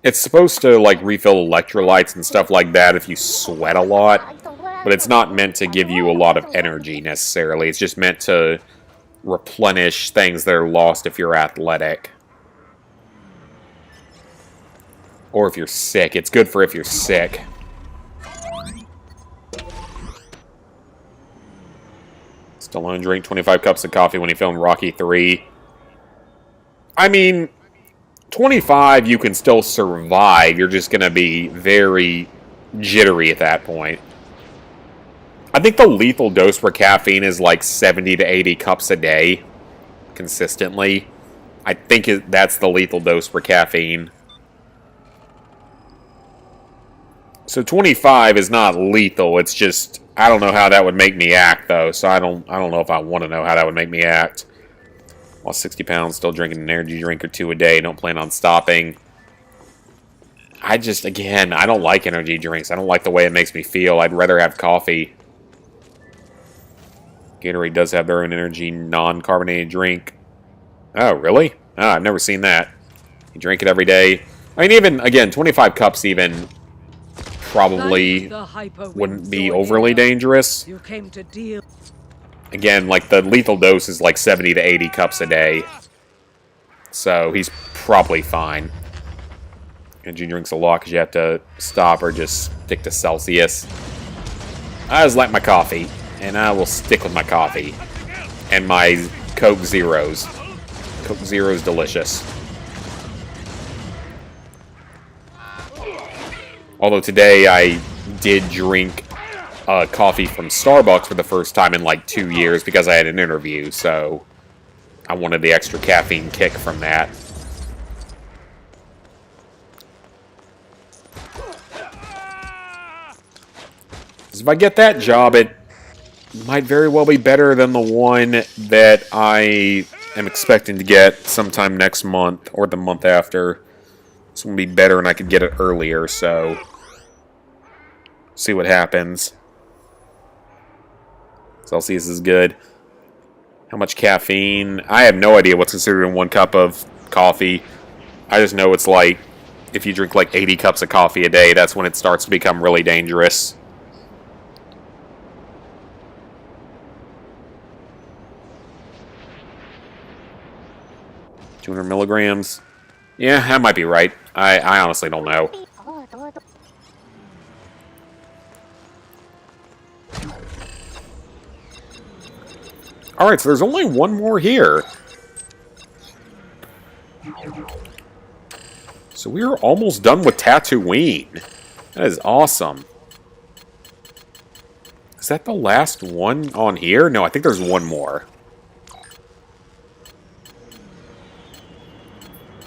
It's supposed to, like, refill electrolytes and stuff like that if you sweat a lot. But it's not meant to give you a lot of energy, necessarily. It's just meant to replenish things that are lost if you're athletic. Or if you're sick. It's good for if you're sick. Stallone drank 25 cups of coffee when he filmed Rocky 3. I mean, 25 you can still survive. You're just going to be very jittery at that point. I think the lethal dose for caffeine is like 70 to 80 cups a day. Consistently. I think that's the lethal dose for caffeine. So 25 is not lethal. It's just... I don't know how that would make me act, though. So I don't know if I want to know how that would make me act. While 60 pounds, still drinking an energy drink or 2 a day. Don't plan on stopping. I just, again, I don't like energy drinks. I don't like the way it makes me feel. I'd rather have coffee. Gatorade does have their own energy non-carbonated drink. Oh, really? Oh, I've never seen that. You drink it every day. I mean, even, again, 25 cups even probably wouldn't be overly dangerous. You came to deal. Again, like, the lethal dose is like 70 to 80 cups a day. So, he's probably fine. Energy drinks a lot because you have to stop or just stick to Celsius. I just like my coffee, and I will stick with my coffee. And my Coke Zeros. Coke Zero's delicious. Although today I did drink coffee from Starbucks for the first time in like 2 years because I had an interview, so I wanted the extra caffeine kick from that. If I get that job, it might very well be better than the one that I am expecting to get sometime next month or the month after. This one will be better and I could get it earlier, so see what happens. Celsius is good. How much caffeine? I have no idea what's considered in 1 cup of coffee. I just know it's like, if you drink like 80 cups of coffee a day, that's when it starts to become really dangerous. $200 milligrams. Yeah, that might be right. I honestly don't know. Alright, so there's only one more here. So we are almost done with Tatooine. That is awesome. Is that the last one on here? No, I think there's one more.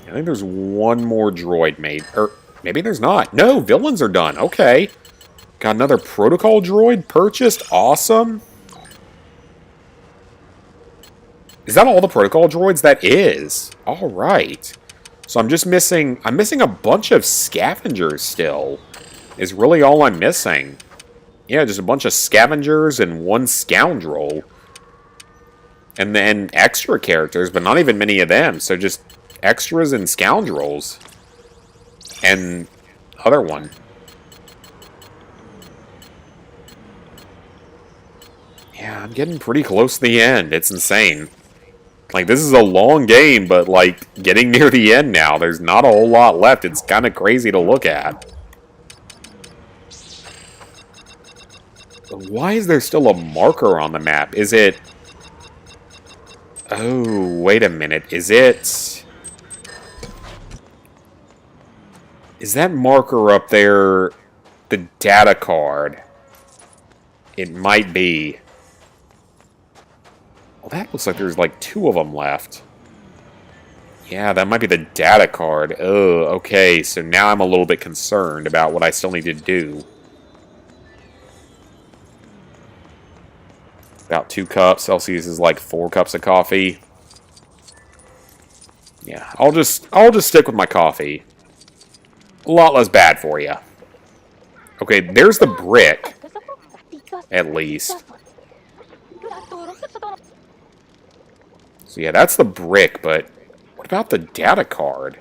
I think there's one more droid made. Or maybe there's not. No, villains are done. Okay. Got another protocol droid purchased. Awesome. Is that all the protocol droids? That is. Alright. So I'm just missing... I'm missing a bunch of scavengers still. Is really all I'm missing. Yeah, just a bunch of scavengers and 1 scoundrel. And then extra characters, but not even many of them. So just extras and scoundrels. And other one. Yeah, I'm getting pretty close to the end. It's insane. Like, this is a long game, but, like, getting near the end now. There's not a whole lot left. It's kind of crazy to look at. But why is there still a marker on the map? Is it... Oh, wait a minute. Is it... Is that marker up there the data card? It might be. Well, that looks like there's like 2 of them left. Yeah, that might be the data card. Oh, okay. So now I'm a little bit concerned about what I still need to do. About 2 cups. Celsius is like 4 cups of coffee. Yeah, I'll just stick with my coffee. A lot less bad for you. Okay, there's the brick. At least. So yeah, that's the brick, but what about the data card?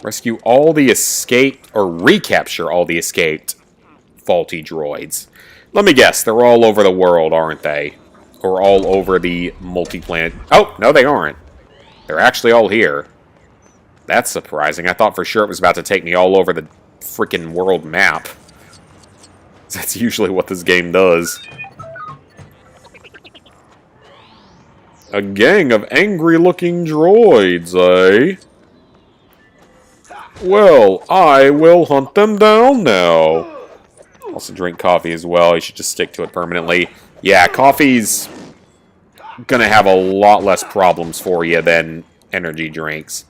Rescue all the escaped, or recapture all the escaped faulty droids. Let me guess, they're all over the world, aren't they? Or all over the multi-planet... Oh, no they aren't. They're actually all here. That's surprising. I thought for sure it was about to take me all over the freaking world map. That's usually what this game does. A gang of angry-looking droids, eh? Well, I will hunt them down now. Also drink coffee as well. You should just stick to it permanently. Yeah, coffee's gonna have a lot less problems for you than energy drinks.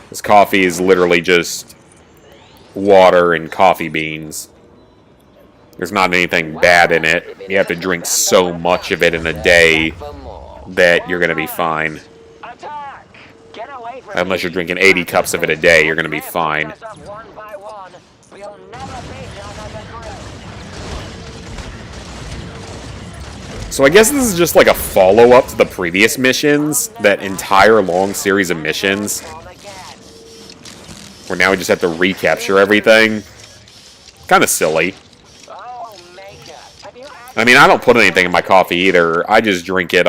This coffee is literally just water and coffee beans. There's not anything bad in it. You have to drink so much of it in a day that you're gonna be fine. Unless you're drinking 80 cups of it a day, you're gonna be fine. So I guess this is just like a follow-up to the previous missions, that entire long series of missions. Where now we just have to recapture everything. Kind of silly. I mean, I don't put anything in my coffee either. I just drink it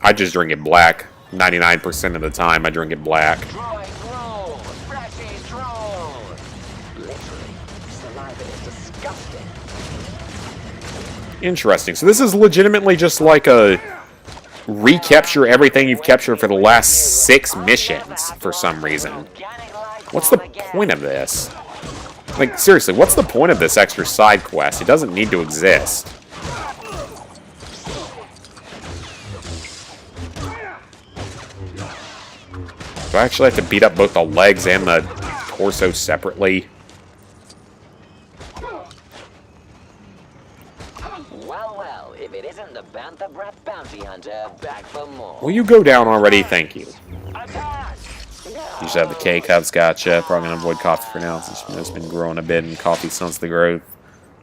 I just drink it black. 99% of the time, I drink it black. Droid roll! Flashy droll! Literally, saliva is disgusting. Interesting. So this is legitimately just like a recapture everything you've captured for the last 6 missions for some reason. What's the point of this? Like, seriously, what's the point of this extra side quest? It doesn't need to exist. Do I actually have to beat up both the legs and the torso separately? Well, if it isn't the Bantha Breath Bounty Hunter, back for more. Will you go down already? Thank you. Attack! You should have the K-Cups, gotcha. Probably gonna avoid coffee for now. It's been growing a bit and coffee stunts the growth.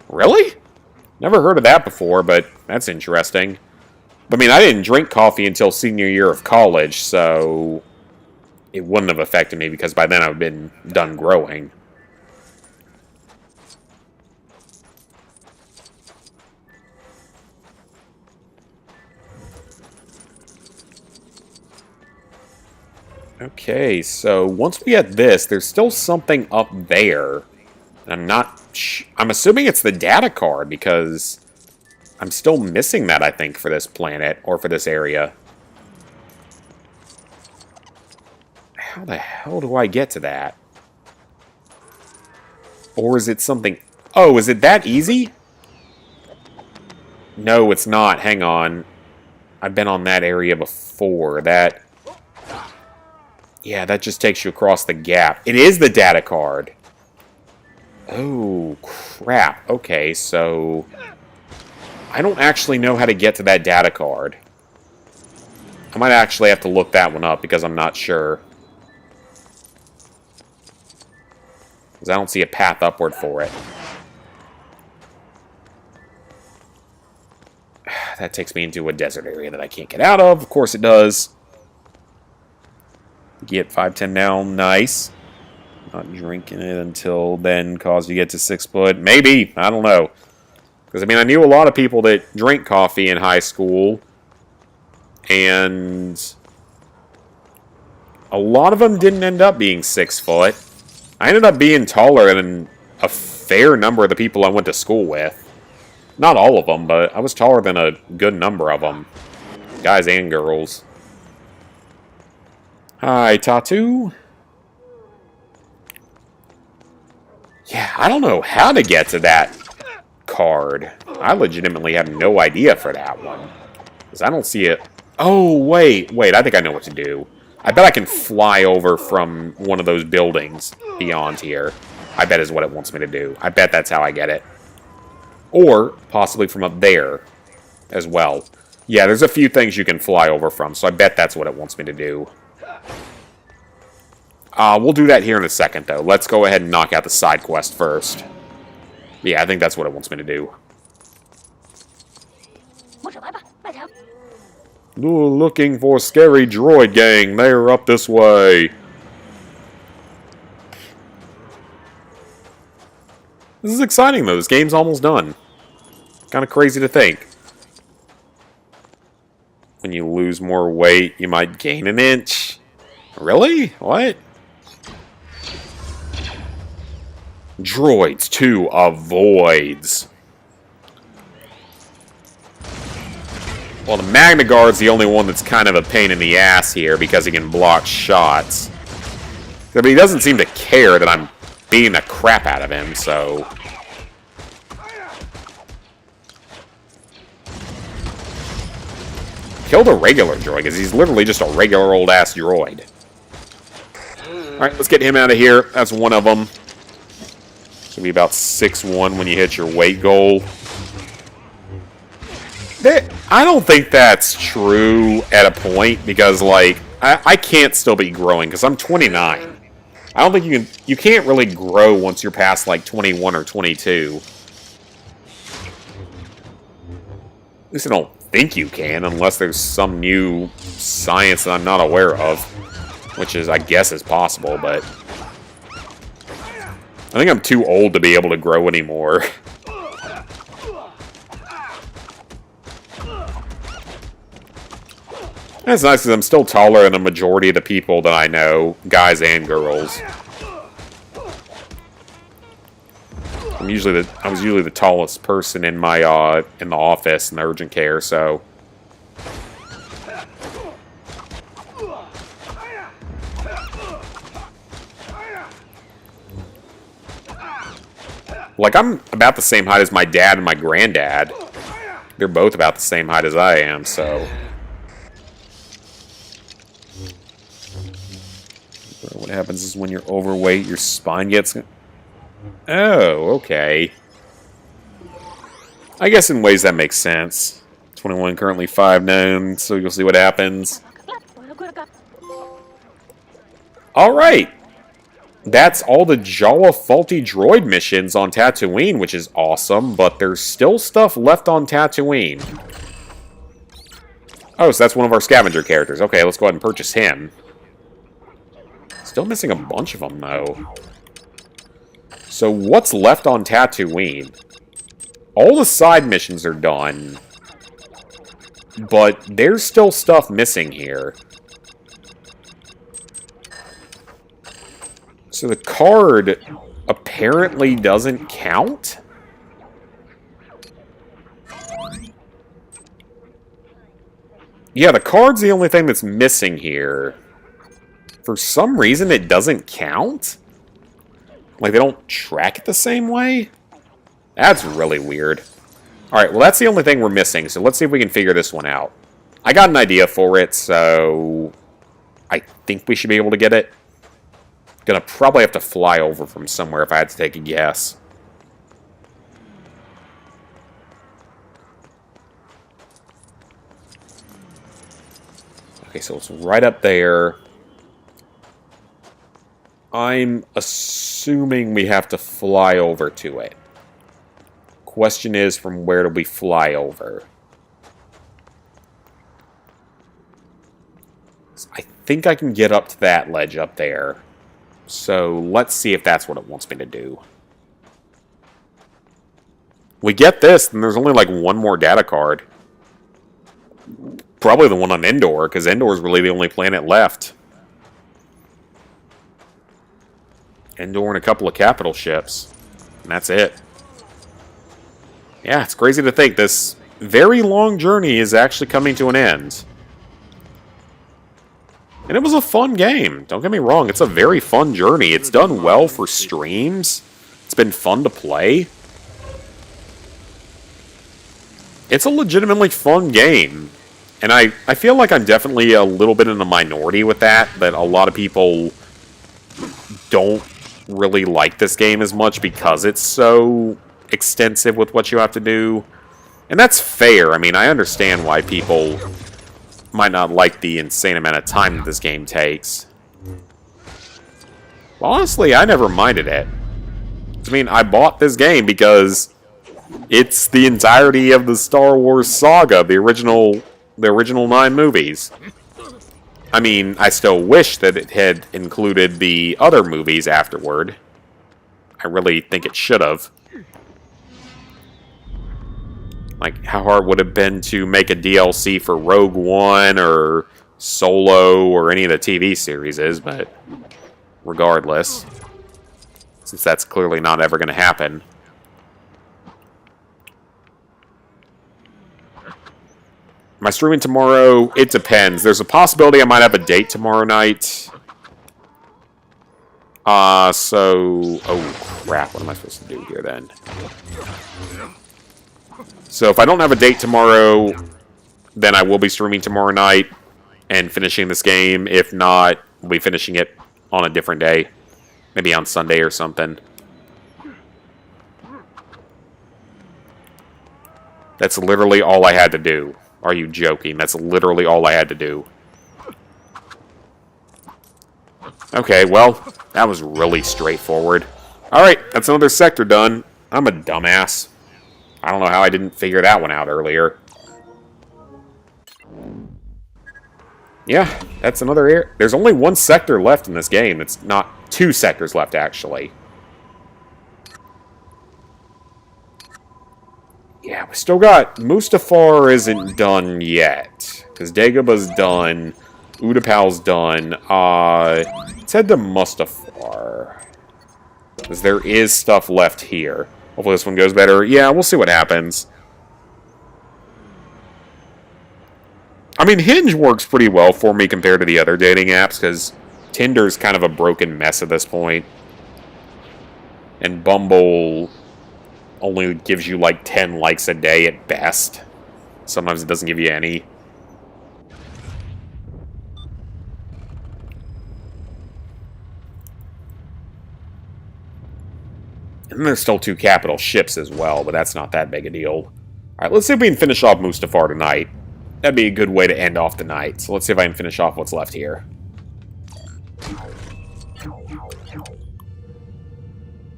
Really? Never heard of that before, but that's interesting. I mean, I didn't drink coffee until senior year of college, so it wouldn't have affected me because by then I've been done growing. Okay, so once we get this, there's still something up there. And I'm assuming it's the data card because I'm still missing that, I think, for this planet or for this area. How the hell do I get to that? Or is it something... Oh, is it that easy? No, it's not. Hang on. I've been on that area before. Yeah, that just takes you across the gap. It is the data card. Oh, crap. Okay, so... I don't actually know how to get to that data card. I might actually have to look that one up because I'm not sure. Because I don't see a path upward for it. That takes me into a desert area that I can't get out of. Of course it does. Get 510 now. Nice. Not drinking it until then cause you get to 6 foot. Maybe. I don't know. Because, I mean, I knew a lot of people that drank coffee in high school. And a lot of them didn't end up being 6 foot. I ended up being taller than a fair number of the people I went to school with. Not all of them, but I was taller than a good number of them. Guys and girls. Hi, Tattoo. Yeah, I don't know how to get to that card. I legitimately have no idea for that one. Because I don't see it. Oh, wait, I think I know what to do. I bet I can fly over from one of those buildings beyond here. I bet is what it wants me to do. I bet that's how I get it. Or possibly from up there as well. Yeah, there's a few things you can fly over from, so I bet that's what it wants me to do. We'll do that here in a second, though. Let's go ahead and knock out the side quest first. Yeah, I think that's what it wants me to do. Looking for scary droid gang. They're up this way. This is exciting, though. This game's almost done. Kind of crazy to think. When you lose more weight, you might gain an inch. Really? What? Droids to avoids. Well, the Magna Guard's the only one that's kind of a pain in the ass here because he can block shots. But he doesn't seem to care that I'm beating the crap out of him, so... Kill the regular droid, because he's literally just a regular old-ass droid. Alright, let's get him out of here. That's one of them. Should be about 6'1" when you hit your weight goal. I don't think that's true at a point, because, like, I can't still be growing, because I'm 29. I don't think you can't really grow once you're past, like, 21 or 22. At least I don't think you can, unless there's some new science that I'm not aware of. Which is, I guess, is possible, but... I think I'm too old to be able to grow anymore. That's nice because I'm still taller than a majority of the people that I know, guys and girls. I was usually the tallest person in my in the office in the urgent care, so like I'm about the same height as my dad and my granddad. They're both about the same height as I am, so what happens is when you're overweight, your spine gets... Oh, okay. I guess in ways that makes sense. 21, currently 5'9", so you'll see what happens. Alright! That's all the Jawa faulty droid missions on Tatooine, which is awesome, but there's still stuff left on Tatooine. Oh, so that's one of our scavenger characters. Okay, let's go ahead and purchase him. Still missing a bunch of them, though. So what's left on Tatooine? All the side missions are done, but there's still stuff missing here. So the card apparently doesn't count? Yeah, the card's the only thing that's missing here. For some reason, it doesn't count? Like, they don't track it the same way? That's really weird. Alright, well, that's the only thing we're missing, so let's see if we can figure this one out. I got an idea for it, so I think we should be able to get it. Gonna probably have to fly over from somewhere if I had to take a guess. Okay, so it's right up there. I'm assuming we have to fly over to it. Question is, from where do we fly over? I think I can get up to that ledge up there. So let's see if that's what it wants me to do. We get this, and there's only like one more data card. Probably the one on Endor, because Endor is really the only planet left. Endor and a couple of capital ships. And that's it. Yeah, it's crazy to think this very long journey is actually coming to an end. And it was a fun game. Don't get me wrong, it's a very fun journey. It's done well for streams. It's been fun to play. It's a legitimately fun game. And I feel like I'm definitely a little bit in the minority with that a lot of people don't really like this game as much because it's so extensive with what you have to do. And that's fair. I mean, I understand why people might not like the insane amount of time that this game takes. Well, honestly, I never minded it. I mean, I bought this game because it's the entirety of the Star Wars saga, the original 9 movies. I mean, I still wish that it had included the other movies afterward. I really think it should have. Like, how hard would it have been to make a DLC for Rogue One or Solo or any of the TV series, but regardless, since that's clearly not ever going to happen. Am I streaming tomorrow? It depends. There's a possibility I might have a date tomorrow night. Oh crap, what am I supposed to do here then? So if I don't have a date tomorrow, then I will be streaming tomorrow night and finishing this game. If not, we'll be finishing it on a different day. Maybe on Sunday or something. That's literally all I had to do. Are you joking? That's literally all I had to do. Okay, well, that was really straightforward. Alright, that's another sector done. I'm a dumbass. I don't know how I didn't figure that one out earlier. Yeah, that's another area. There's only one sector left in this game. It's not 2 sectors left, actually. Yeah, we still got... Mustafar isn't done yet. Because Dagobah's done. Utapau's done. Let's head to Mustafar. Because there is stuff left here. Hopefully this one goes better. Yeah, we'll see what happens. I mean, Hinge works pretty well for me compared to the other dating apps, because Tinder's kind of a broken mess at this point. And Bumble only gives you like 10 likes a day at best. Sometimes it doesn't give you any. And there's still 2 capital ships as well, but that's not that big a deal. Alright, let's see if we can finish off Mustafar tonight. That'd be a good way to end off the night. So let's see if I can finish off what's left here.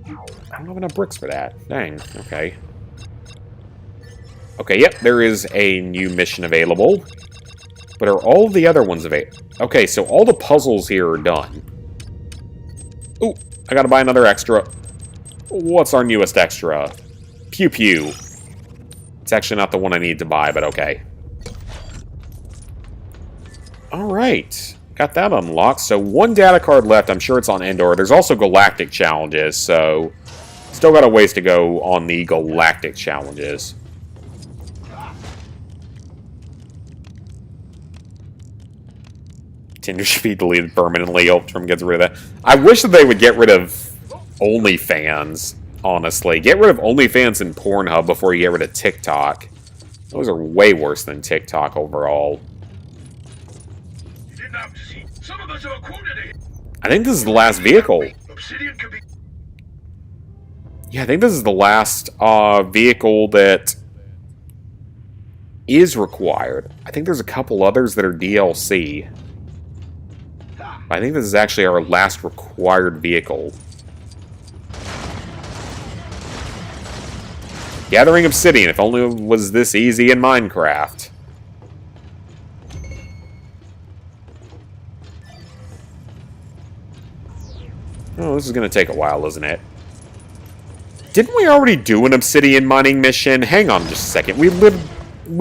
I don't have enough bricks for that. Dang, okay. Okay, yep, there is a new mission available. But are all the other ones available? Okay, so all the puzzles here are done. Ooh, I gotta buy another extra. What's our newest extra? Pew Pew. It's actually not the one I need to buy, but okay. Alright. Got that unlocked. So 1 data card left. I'm sure it's on Endor. There's also galactic challenges, so still got a ways to go on the galactic challenges. Tinder should be deleted permanently. Ultram gets rid of that. I wish that they would get rid of OnlyFans, honestly. Get rid of OnlyFans and Pornhub before you get rid of TikTok. Those are way worse than TikTok overall. I think this is the last vehicle. Yeah, I think this is the last vehicle that is required. I think there's a couple others that are DLC. I think this is actually our last required vehicle. Gathering Obsidian, if only it was this easy in Minecraft. Oh, this is going to take a while, isn't it? Didn't we already do an Obsidian mining mission? Hang on just a second. We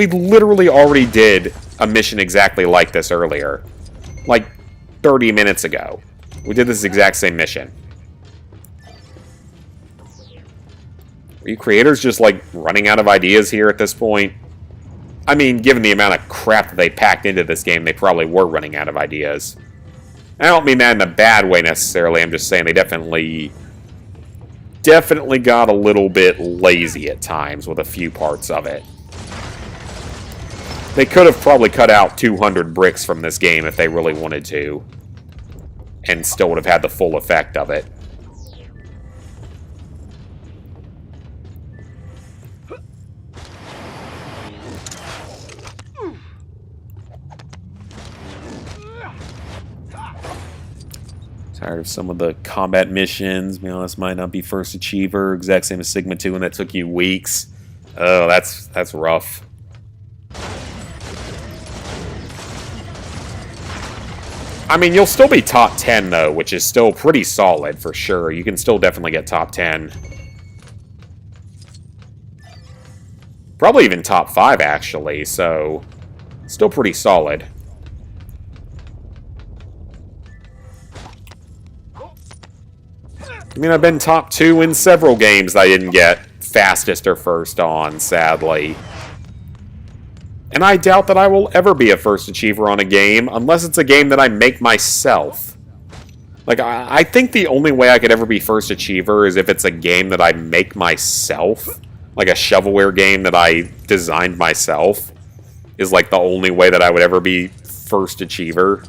literally already did a mission exactly like this earlier. Like 30 minutes ago. We did this exact same mission. Are you creators just, like, running out of ideas here at this point? I mean, given the amount of crap that they packed into this game, they probably were running out of ideas. I don't mean that in a bad way, necessarily. I'm just saying they definitely got a little bit lazy at times with a few parts of it. They could have probably cut out 200 bricks from this game if they really wanted to. And still would have had the full effect of it. Tired of some of the combat missions. To be honest, might not be first achiever. Exact same as Sigma 2, and that took you weeks. Oh, that's rough. I mean, you'll still be top 10, though, which is still pretty solid, for sure. You can still definitely get top 10. Probably even top 5, actually, so still pretty solid. I mean, I've been top 2 in several games that I didn't get fastest or first on, sadly. And I doubt that I will ever be a first achiever on a game, unless it's a game that I make myself. Like, I think the only way I could ever be first achiever is if it's a game that I make myself. Like a shovelware game that I designed myself. Is like the only way that I would ever be first achiever.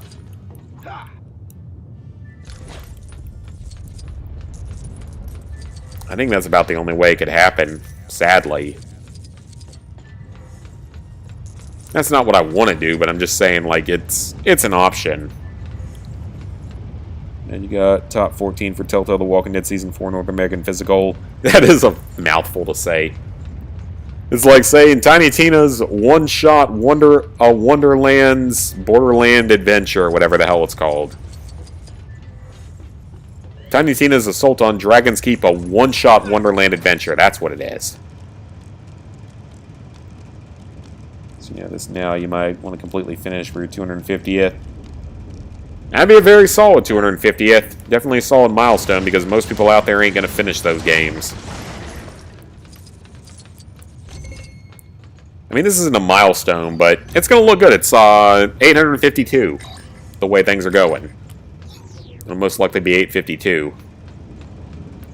I think that's about the only way it could happen, sadly. That's not what I want to do, but I'm just saying, like, it's an option. And you got top 14 for Telltale The Walking Dead Season 4 North American Physical. That is a mouthful to say. It's like saying Tiny Tina's one-shot Wonderland's Borderland Adventure, whatever the hell it's called. Tiny Tina's Assault on Dragon's Keep, a one-shot Wonderland Adventure. That's what it is. So yeah, this now you might want to completely finish for your 250th. That'd be a very solid 250th. Definitely a solid milestone because most people out there ain't going to finish those games. I mean, this isn't a milestone, but it's going to look good. It's 852, the way things are going. It'll most likely be 852.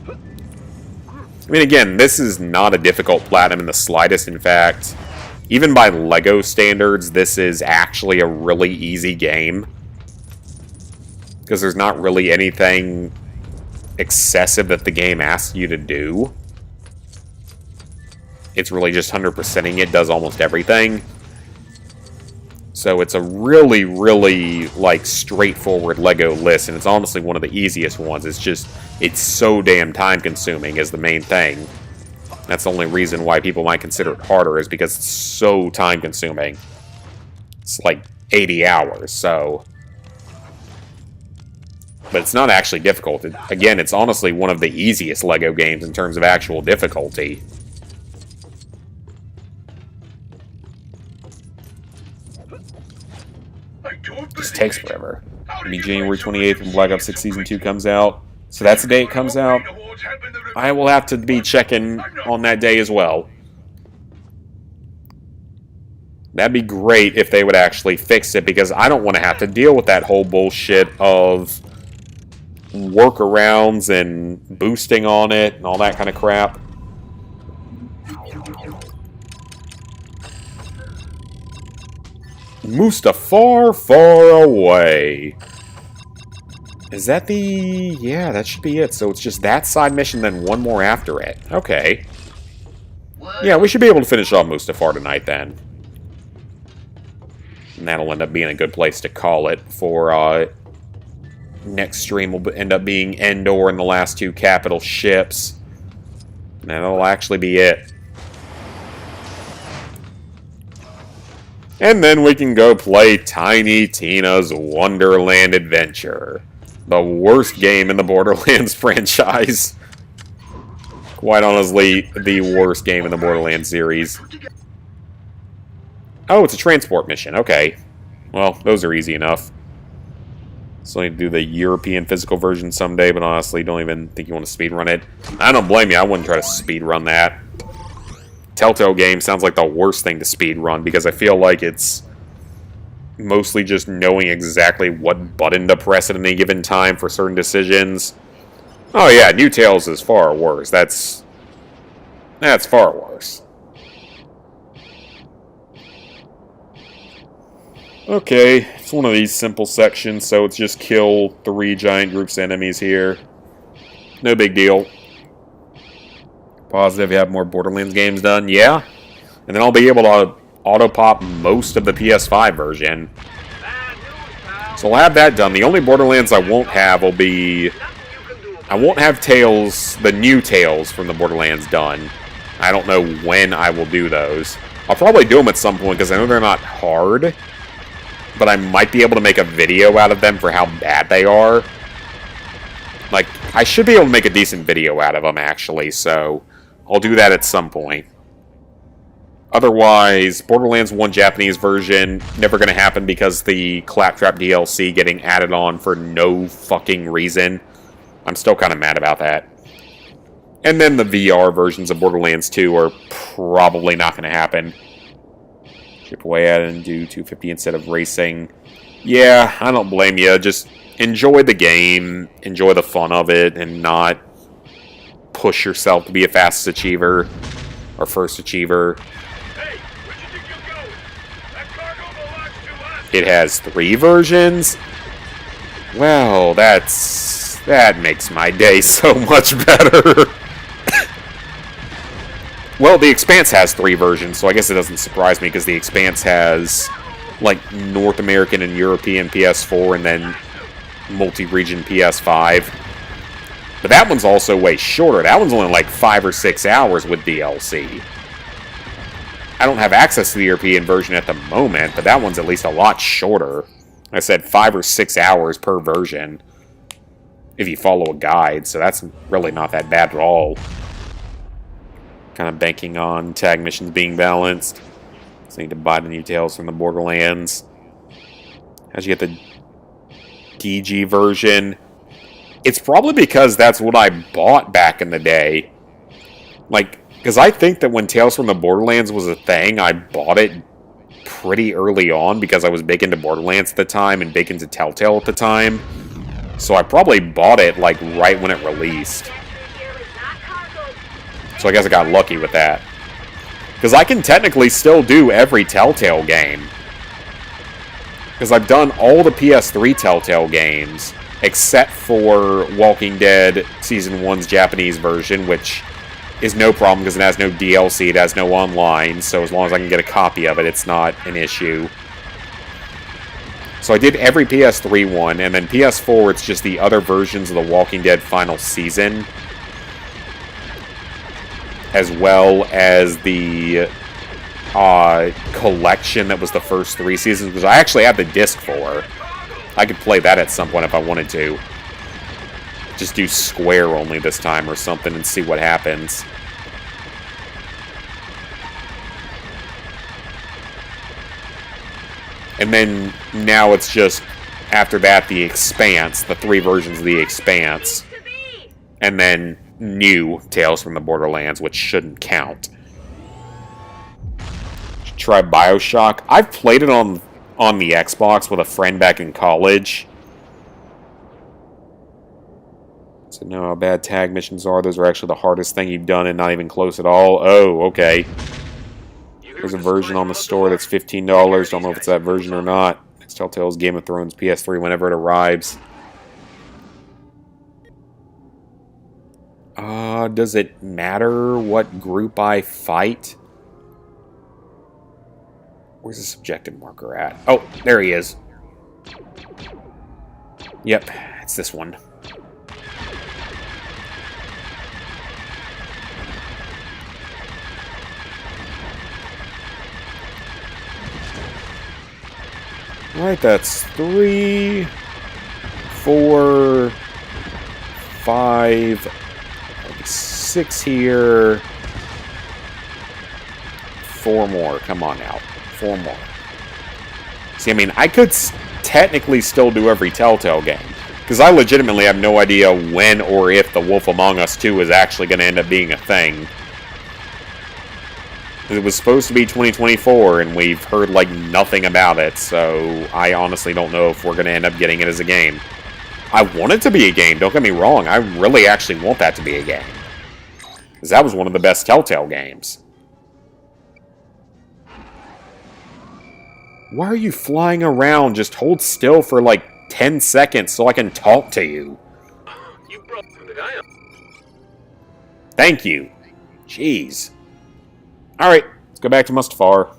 I mean, again, this is not a difficult platinum in the slightest. In fact, even by LEGO standards, this is actually a really easy game. Because there's not really anything excessive that the game asks you to do. It's really just 100%ing it, does almost everything. So it's a really, really, like, straightforward LEGO list, and it's honestly one of the easiest ones. It's just, it's so damn time-consuming is the main thing. That's the only reason why people might consider it harder, is because it's so time-consuming. It's like 80 hours, so... But it's not actually difficult. Again, it's honestly one of the easiest LEGO games in terms of actual difficulty. Just takes forever. I mean, January 28th when Black Ops 6 Season 2 comes out. So that's the day it comes out. I will have to be checking on that day as well. That'd be great if they would actually fix it, because I don't want to have to deal with that whole bullshit of workarounds and boosting on it and all that kind of crap. Mustafar far away. Is that the... Yeah, that should be it. So it's just that side mission, then one more after it. Okay. Yeah, we should be able to finish off Mustafar tonight, then. And that'll end up being a good place to call it for, next stream will end up being Endor and the last two capital ships. And that'll actually be it. And then we can go play Tiny Tina's Wonderland Adventure. The worst game in the Borderlands franchise. Quite honestly, the worst game in the Borderlands series. Oh, it's a transport mission. Okay. Well, those are easy enough. So I need to do the European physical version someday, but honestly, don't even think you want to speedrun it. I don't blame you. I wouldn't try to speedrun that. Telltale game sounds like the worst thing to speedrun, because I feel like it's mostly just knowing exactly what button to press at any given time for certain decisions. Oh yeah, New Tales is far worse. That's far worse. Okay, it's one of these simple sections, so it's just kill 3 giant groups of enemies here. No big deal. Positive you have more Borderlands games done? Yeah. And then I'll be able to auto-pop most of the PS5 version. So I'll have that done. The only Borderlands I won't have will be... I won't have Tales, the new Tales from the Borderlands done. I don't know when I will do those. I'll probably do them at some point, because I know they're not hard. But I might be able to make a video out of them for how bad they are. Like, I should be able to make a decent video out of them, actually, so I'll do that at some point. Otherwise, Borderlands 1 Japanese version, never going to happen because the Claptrap DLC getting added on for no fucking reason. I'm still kind of mad about that. And then the VR versions of Borderlands 2 are probably not going to happen. Chip away at it and do 250 instead of racing. Yeah, I don't blame you. Just enjoy the game, enjoy the fun of it, and not push yourself to be a fastest achiever or first achiever. Hey, where you think you're going? That cargo belongs to us. It has 3 versions? Well, that makes my day so much better. Well, The Expanse has 3 versions, so I guess it doesn't surprise me, because The Expanse has, like, North American and European PS4, and then multi-region PS5. But that one's also way shorter. That one's only like 5 or 6 hours with DLC. I don't have access to the European version at the moment, but that one's at least a lot shorter. I said 5 or 6 hours per version, if you follow a guide, so that's really not that bad at all. Kind of banking on tag missions being balanced. So I need to buy the new Tales from the Borderlands. How'd you get the DG version? It's probably because that's what I bought back in the day. Like, because I think that when Tales from the Borderlands was a thing, I bought it pretty early on because I was big into Borderlands at the time and big into Telltale at the time. So I probably bought it, like, right when it released. So I guess I got lucky with that. Because I can technically still do every Telltale game. Because I've done all the PS3 Telltale games, except for Walking Dead Season 1's Japanese version, which is no problem because it has no DLC, it has no online, so as long as I can get a copy of it, it's not an issue. So I did every PS3 one, and then PS4, it's just the other versions of the Walking Dead final season, as well as the collection that was the first 3 seasons, because I actually have the disc for. I could play that at some point if I wanted to. Just do Square only this time or something and see what happens. And then now it's just, after that, The Expanse, the 3 versions of The Expanse. And then new Tales from the Borderlands, which shouldn't count. Try BioShock. I've played it on the Xbox with a friend back in college. So know how bad tag missions are. Those are actually the hardest thing you've done and not even close at all. Oh, okay. There's a version on the store that's $15. Don't know if it's that version or not. It's Telltale's Game of Thrones PS3 whenever it arrives. Does it matter what group I fight? Where's the subjective marker at? Oh, there he is. Yep, it's this one. Alright, that's 3, 4, 5, 6 here. 4 more. Come on now. 4 more. See, I mean, I could technically still do every Telltale game. Because I legitimately have no idea when or if The Wolf Among Us 2 is actually going to end up being a thing. It was supposed to be 2024, and we've heard, like, nothing about it, so I honestly don't know if we're going to end up getting it as a game. I want it to be a game, don't get me wrong. I really actually want that to be a game. Because that was one of the best Telltale games. Why are you flying around? Just hold still for, like, 10 seconds so I can talk to you. Thank you. Jeez. Alright, let's go back to Mustafar.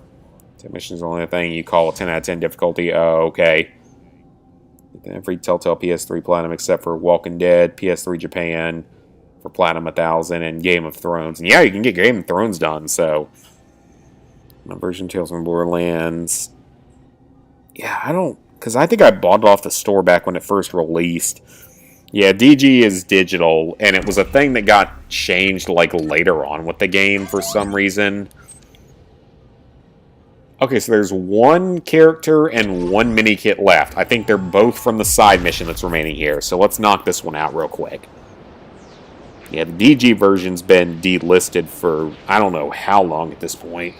10 missions is the only thing you call a 10 out of 10 difficulty. Oh, okay. Every Telltale PS3 Platinum except for Walking Dead, PS3 Japan for Platinum 1000, and Game of Thrones. And yeah, you can get Game of Thrones done, so. My version Tales from Borderlands. Yeah, I don't. Because I think I bought it off the store back when it first released. Yeah, DG is digital, and it was a thing that got changed, like, later on with the game for some reason. Okay, so there's 1 character and 1 mini-kit left. I think they're both from the side mission that's remaining here, so let's knock this one out real quick. Yeah, the DG version's been delisted for I don't know how long at this point.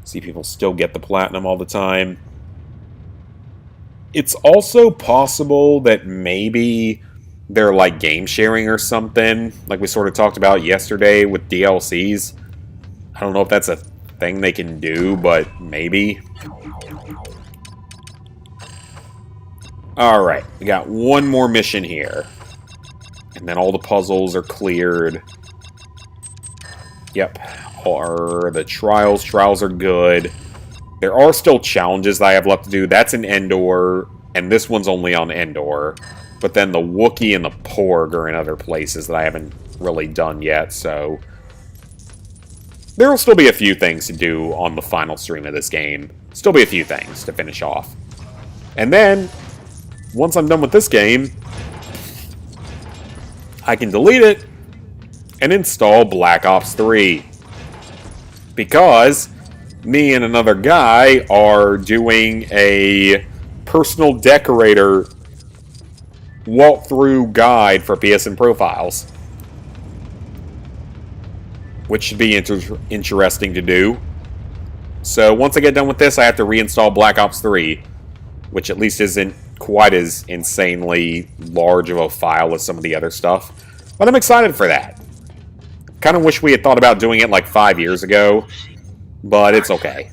See people still get the platinum all the time. It's also possible that maybe they're like game sharing or something, like we sort of talked about yesterday with DLCs. I don't know if that's a thing they can do, but maybe. Alright, we got 1 more mission here. And then all the puzzles are cleared. Yep. The trials. Trials are good. There are still challenges that I have left to do. That's in Endor, and this one's only on Endor. But then the Wookiee and the Porg are in other places that I haven't really done yet, so. There will still be a few things to do on the final stream of this game. Still be a few things to finish off. And then, once I'm done with this game, I can delete it and install Black Ops 3. Because me and another guy are doing a personal decorator walkthrough guide for PSN profiles. Which should be interesting to do. So once I get done with this, I have to reinstall Black Ops 3. Which at least isn't quite as insanely large of a file as some of the other stuff. But I'm excited for that. Kind of wish we had thought about doing it like 5 years ago. But it's okay.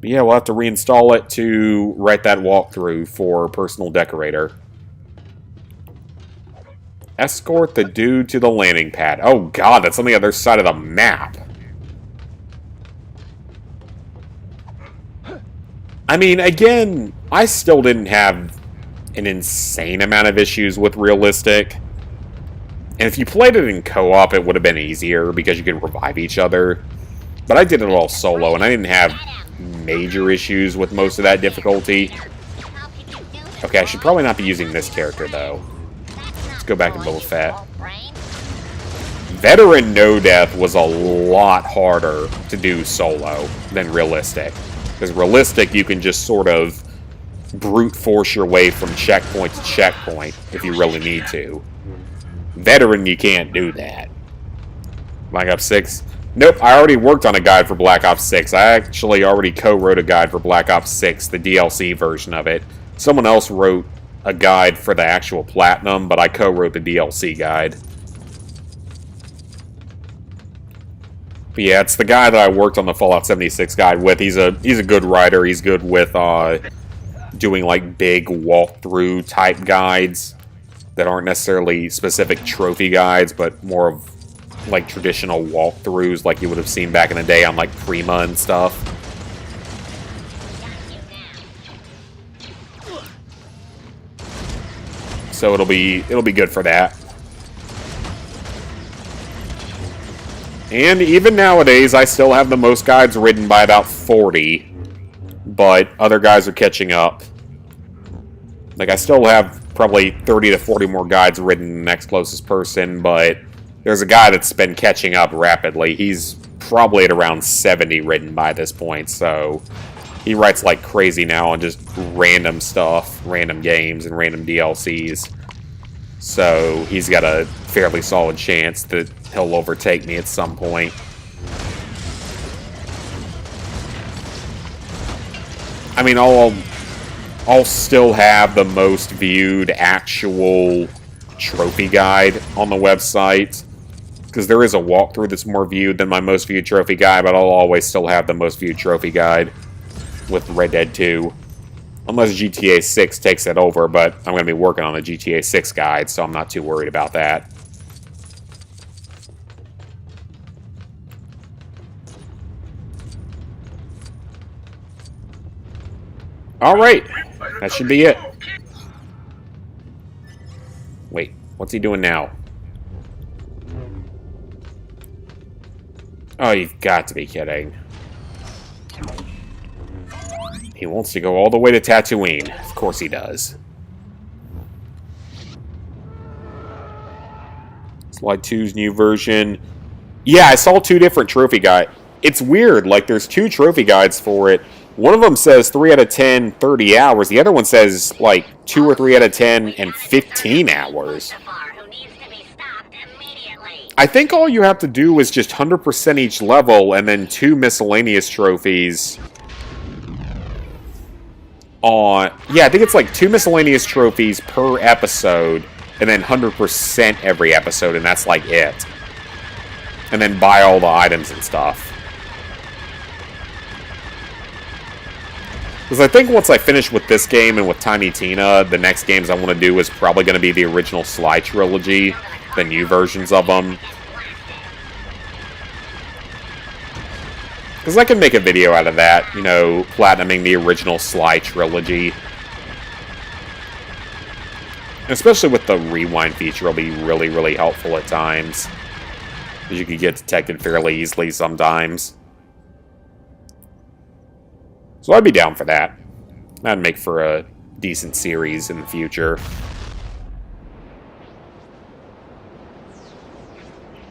But yeah, we'll have to reinstall it to write that walkthrough for Personal Decorator. Escort the dude to the landing pad. Oh god, that's on the other side of the map. I mean, again, I still didn't have an insane amount of issues with realistic. And if you played it in co-op, it would have been easier because you could revive each other. But I did it all solo, and I didn't have major issues with most of that difficulty. Okay, I should probably not be using this character, though. Let's go back to Boba Fett. Veteran No Death was a lot harder to do solo than realistic. Because realistic, you can just sort of brute force your way from checkpoint to checkpoint if you really need to. Veteran, you can't do that. Black Ops 6? Nope, I already worked on a guide for Black Ops 6. I actually already co-wrote a guide for Black Ops 6, the DLC version of it. Someone else wrote a guide for the actual Platinum, but I co-wrote the DLC guide. But yeah, it's the guy that I worked on the Fallout 76 guide with. He's a good writer. He's good with doing like big walkthrough type guides that aren't necessarily specific trophy guides, but more of like traditional walkthroughs like you would have seen back in the day on like Prima and stuff. So it'll be good for that. And even nowadays, I still have the most guides written by about 40. But other guys are catching up. Like, I still have probably 30 to 40 more guides written than the next closest person, but there's a guy that's been catching up rapidly. He's probably at around 70 written by this point, so he writes like crazy now on just random stuff, random games, and random DLCs. So he's got a fairly solid chance that he'll overtake me at some point. I mean, I'll still have the most viewed actual trophy guide on the website, because there is a walkthrough that's more viewed than my most viewed trophy guide, but I'll always still have the most viewed trophy guide with Red Dead 2. Unless GTA 6 takes it over, but I'm going to be working on the GTA 6 guide, so I'm not too worried about that. Alright, that should be it. Wait, what's he doing now? Oh, you've got to be kidding. He wants to go all the way to Tatooine. Of course he does. Slide 2's new version. Yeah, I saw 2 different trophy guides. It's weird, like there's 2 trophy guides for it. One of them says 3 out of 10, 30 hours. The other one says like 2 or 3 out of 10 and 15 hours. I think all you have to do is just 100% each level and then 2 miscellaneous trophies. Yeah, I think it's like 2 miscellaneous trophies per episode, and then 100% every episode, and that's like it. And then buy all the items and stuff. Because I think once I finish with this game and with Tiny Tina, the next games I want to do is probably going to be the original Sly trilogy, the new versions of them. Because I can make a video out of that, you know, platinuming the original Sly trilogy. Especially with the rewind feature, it'll be really, really helpful at times. Because you can get detected fairly easily sometimes. So I'd be down for that. That'd make for a decent series in the future.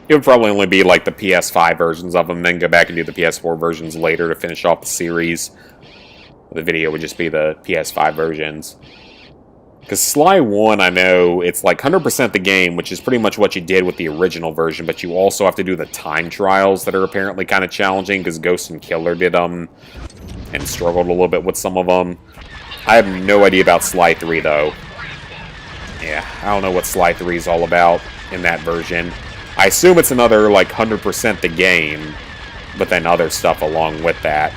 It would probably only be like the PS5 versions of them, then go back and do the PS4 versions later to finish off the series. The video would just be the PS5 versions. Because Sly 1, I know, it's like 100% the game, which is pretty much what you did with the original version, but you also have to do the time trials that are apparently kind of challenging, because Ghost and Killer did them, and struggled a little bit with some of them. I have no idea about Sly 3, though. Yeah, I don't know what Sly 3 is all about in that version. I assume it's another, like, 100% the game, but then other stuff along with that.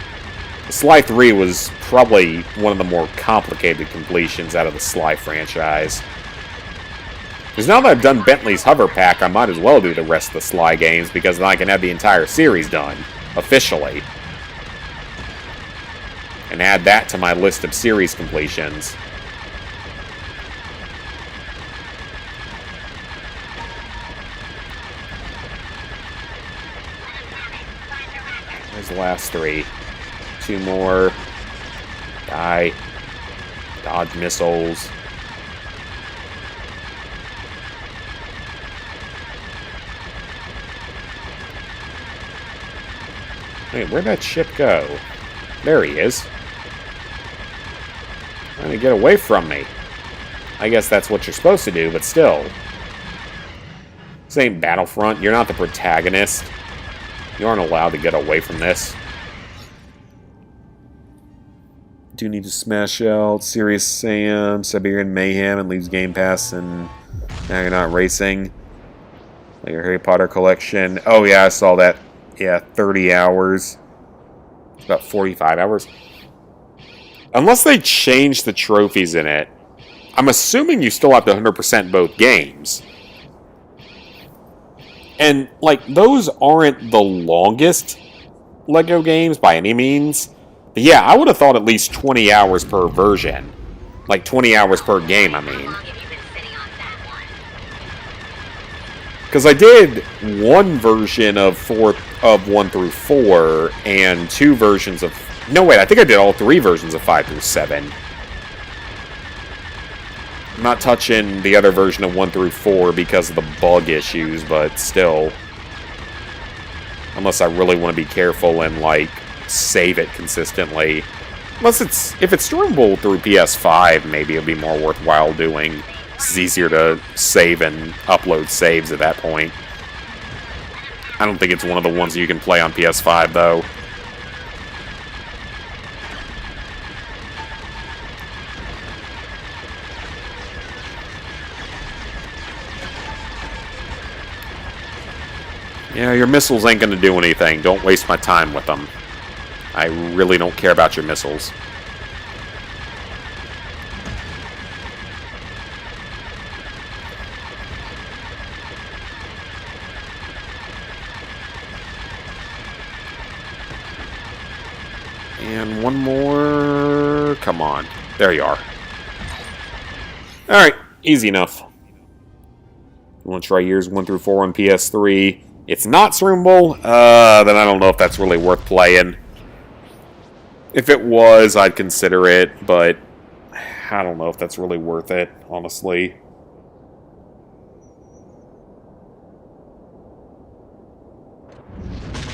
Sly 3 was probably one of the more complicated completions out of the Sly franchise. Because now that I've done Bentley's Hover Pack, I might as well do the rest of the Sly games, because then I can have the entire series done, officially. And add that to my list of series completions. There's the last 3. 2 more. Die. Dodge missiles. Wait, where'd that ship go? There he is. Trying to get away from me. I guess that's what you're supposed to do, but still. This ain't Battlefront. You're not the protagonist. You aren't allowed to get away from this. Do need to smash out Serious Sam, Siberian Mayhem, and leaves Game Pass, and now you're not racing. Like your Harry Potter collection. Oh yeah, I saw that. Yeah, 30 hours. It's about 45 hours. Unless they change the trophies in it, I'm assuming you still have to 100% both games. And, like, those aren't the longest LEGO games by any means. But yeah, I would have thought at least 20 hours per version. Like, 20 hours per game, I mean. Because I did one version of 1 through 4, and 2 versions of... No, wait, I think I did all 3 versions of 5 through 7. I'm not touching the other version of 1 through 4 because of the bug issues, but still. Unless I really want to be careful and, like, save it consistently. Unless if it's streamable through PS5, maybe it'll be more worthwhile doing. It's easier to save and upload saves at that point. I don't think it's one of the ones you can play on PS5, though. Yeah, your missiles ain't gonna do anything. Don't waste my time with them. I really don't care about your missiles. And one more... Come on. There you are. Alright, easy enough. You want to try years 1 through 4 on PS3? It's not streamable, then I don't know if that's really worth playing. If it was, I'd consider it, but I don't know if that's really worth it, honestly.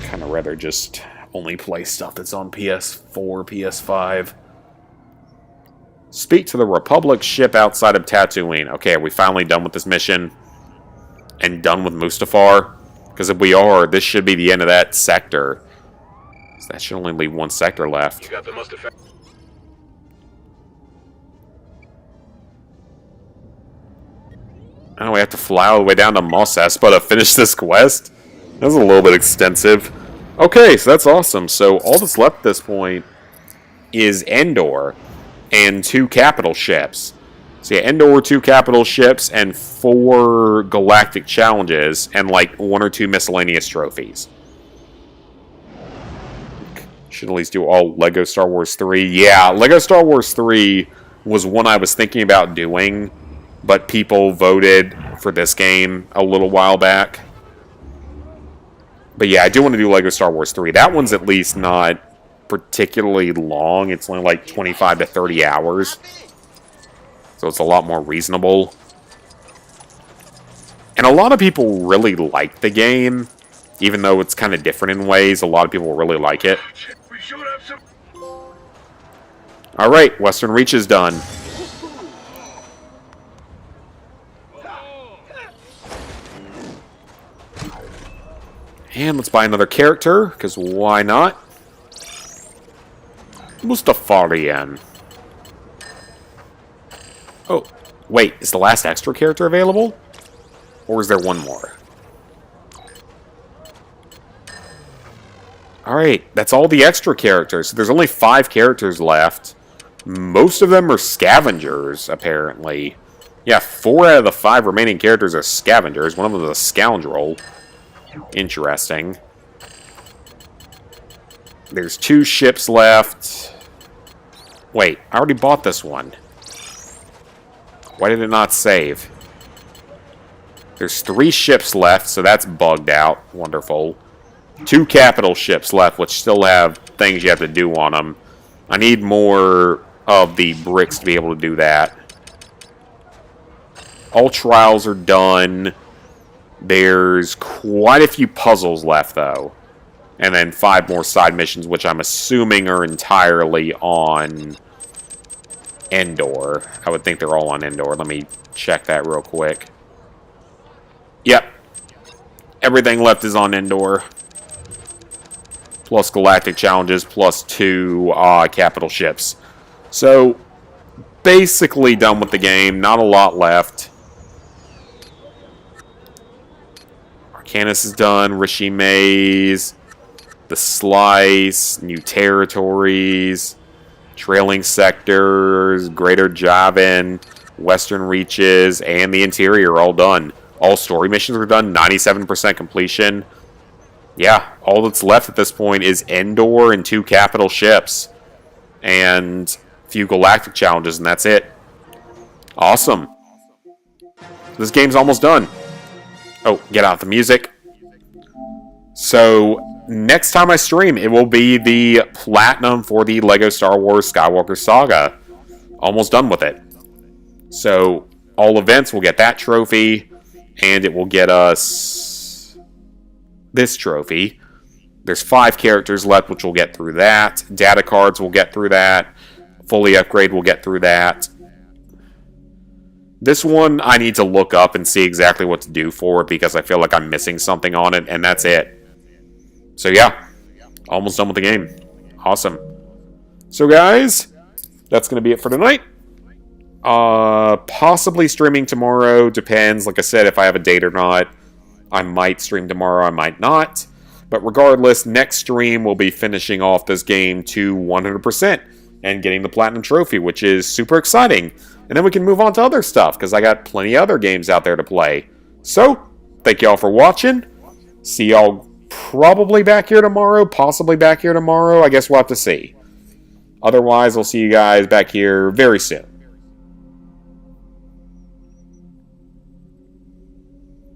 Kind of rather just only play stuff that's on PS4, PS5. Speak to the Republic ship outside of Tatooine. Okay, are we finally done with this mission? And done with Mustafar? Because if we are, this should be the end of that sector. So that should only leave 1 sector left. You got the most effective. Oh, we have to fly all the way down to Mos Espa to finish this quest? That's a little bit extensive. Okay, so that's awesome. So all that's left at this point is Endor and 2 capital ships. So yeah, Endor, 2 capital ships, and 4 galactic challenges, and like 1 or 2 miscellaneous trophies. Should at least do all LEGO Star Wars 3. Yeah, LEGO Star Wars 3 was one I was thinking about doing, but people voted for this game a little while back. But yeah, I do want to do LEGO Star Wars 3. That one's at least not particularly long. It's only like 25 to 30 hours. So it's a lot more reasonable. And a lot of people really like the game. Even though it's kind of different in ways, a lot of people really like it. We should have some. Alright, Western Reach is done. And let's buy another character, because why not? Mustafarian. Oh, wait, is the last extra character available? Or is there one more? Alright, that's all the extra characters. So there's only 5 characters left. Most of them are scavengers, apparently. Yeah, 4 out of the 5 remaining characters are scavengers. One of them is a scoundrel. Interesting. There's 2 ships left. Wait, I already bought this one. Why did it not save? There's 3 ships left, so that's bugged out. Wonderful. 2 capital ships left, which still have things you have to do on them. I need more of the bricks to be able to do that. All trials are done. There's quite a few puzzles left, though. And then 5 more side missions, which I'm assuming are entirely on Endor. I would think they're all on Endor. Let me check that real quick. Yep. Everything left is on Endor. Plus galactic challenges, plus 2 capital ships. So, basically done with the game. Not a lot left. Arcanus is done. Rishi Maze. The Slice. New territories. Trailing sectors. Greater Javan. Western Reaches. And the interior all done. All story missions are done. 97% completion. Yeah, all that's left at this point is Endor and 2 capital ships. And a few galactic challenges, and that's it. Awesome. This game's almost done. Oh, get out the music. So, next time I stream, it will be the Platinum for the LEGO Star Wars Skywalker Saga. Almost done with it. So, all events will get that trophy, and it will get us this trophy. There's 5 characters left, which will get through that. Data cards will get through that. Fully upgrade will get through that. This one, I need to look up and see exactly what to do for it, because I feel like I'm missing something on it, and that's it. So yeah, almost done with the game. Awesome. So guys, that's going to be it for tonight. Possibly streaming tomorrow. Depends, like I said, if I have a date or not. I might stream tomorrow, I might not. But regardless, next stream we'll be finishing off this game to 100% and getting the Platinum Trophy, which is super exciting. And then we can move on to other stuff, because I got plenty of other games out there to play. So, thank y'all for watching. See y'all probably back here tomorrow, possibly back here tomorrow. I guess we'll have to see. Otherwise, I'll see you guys back here very soon.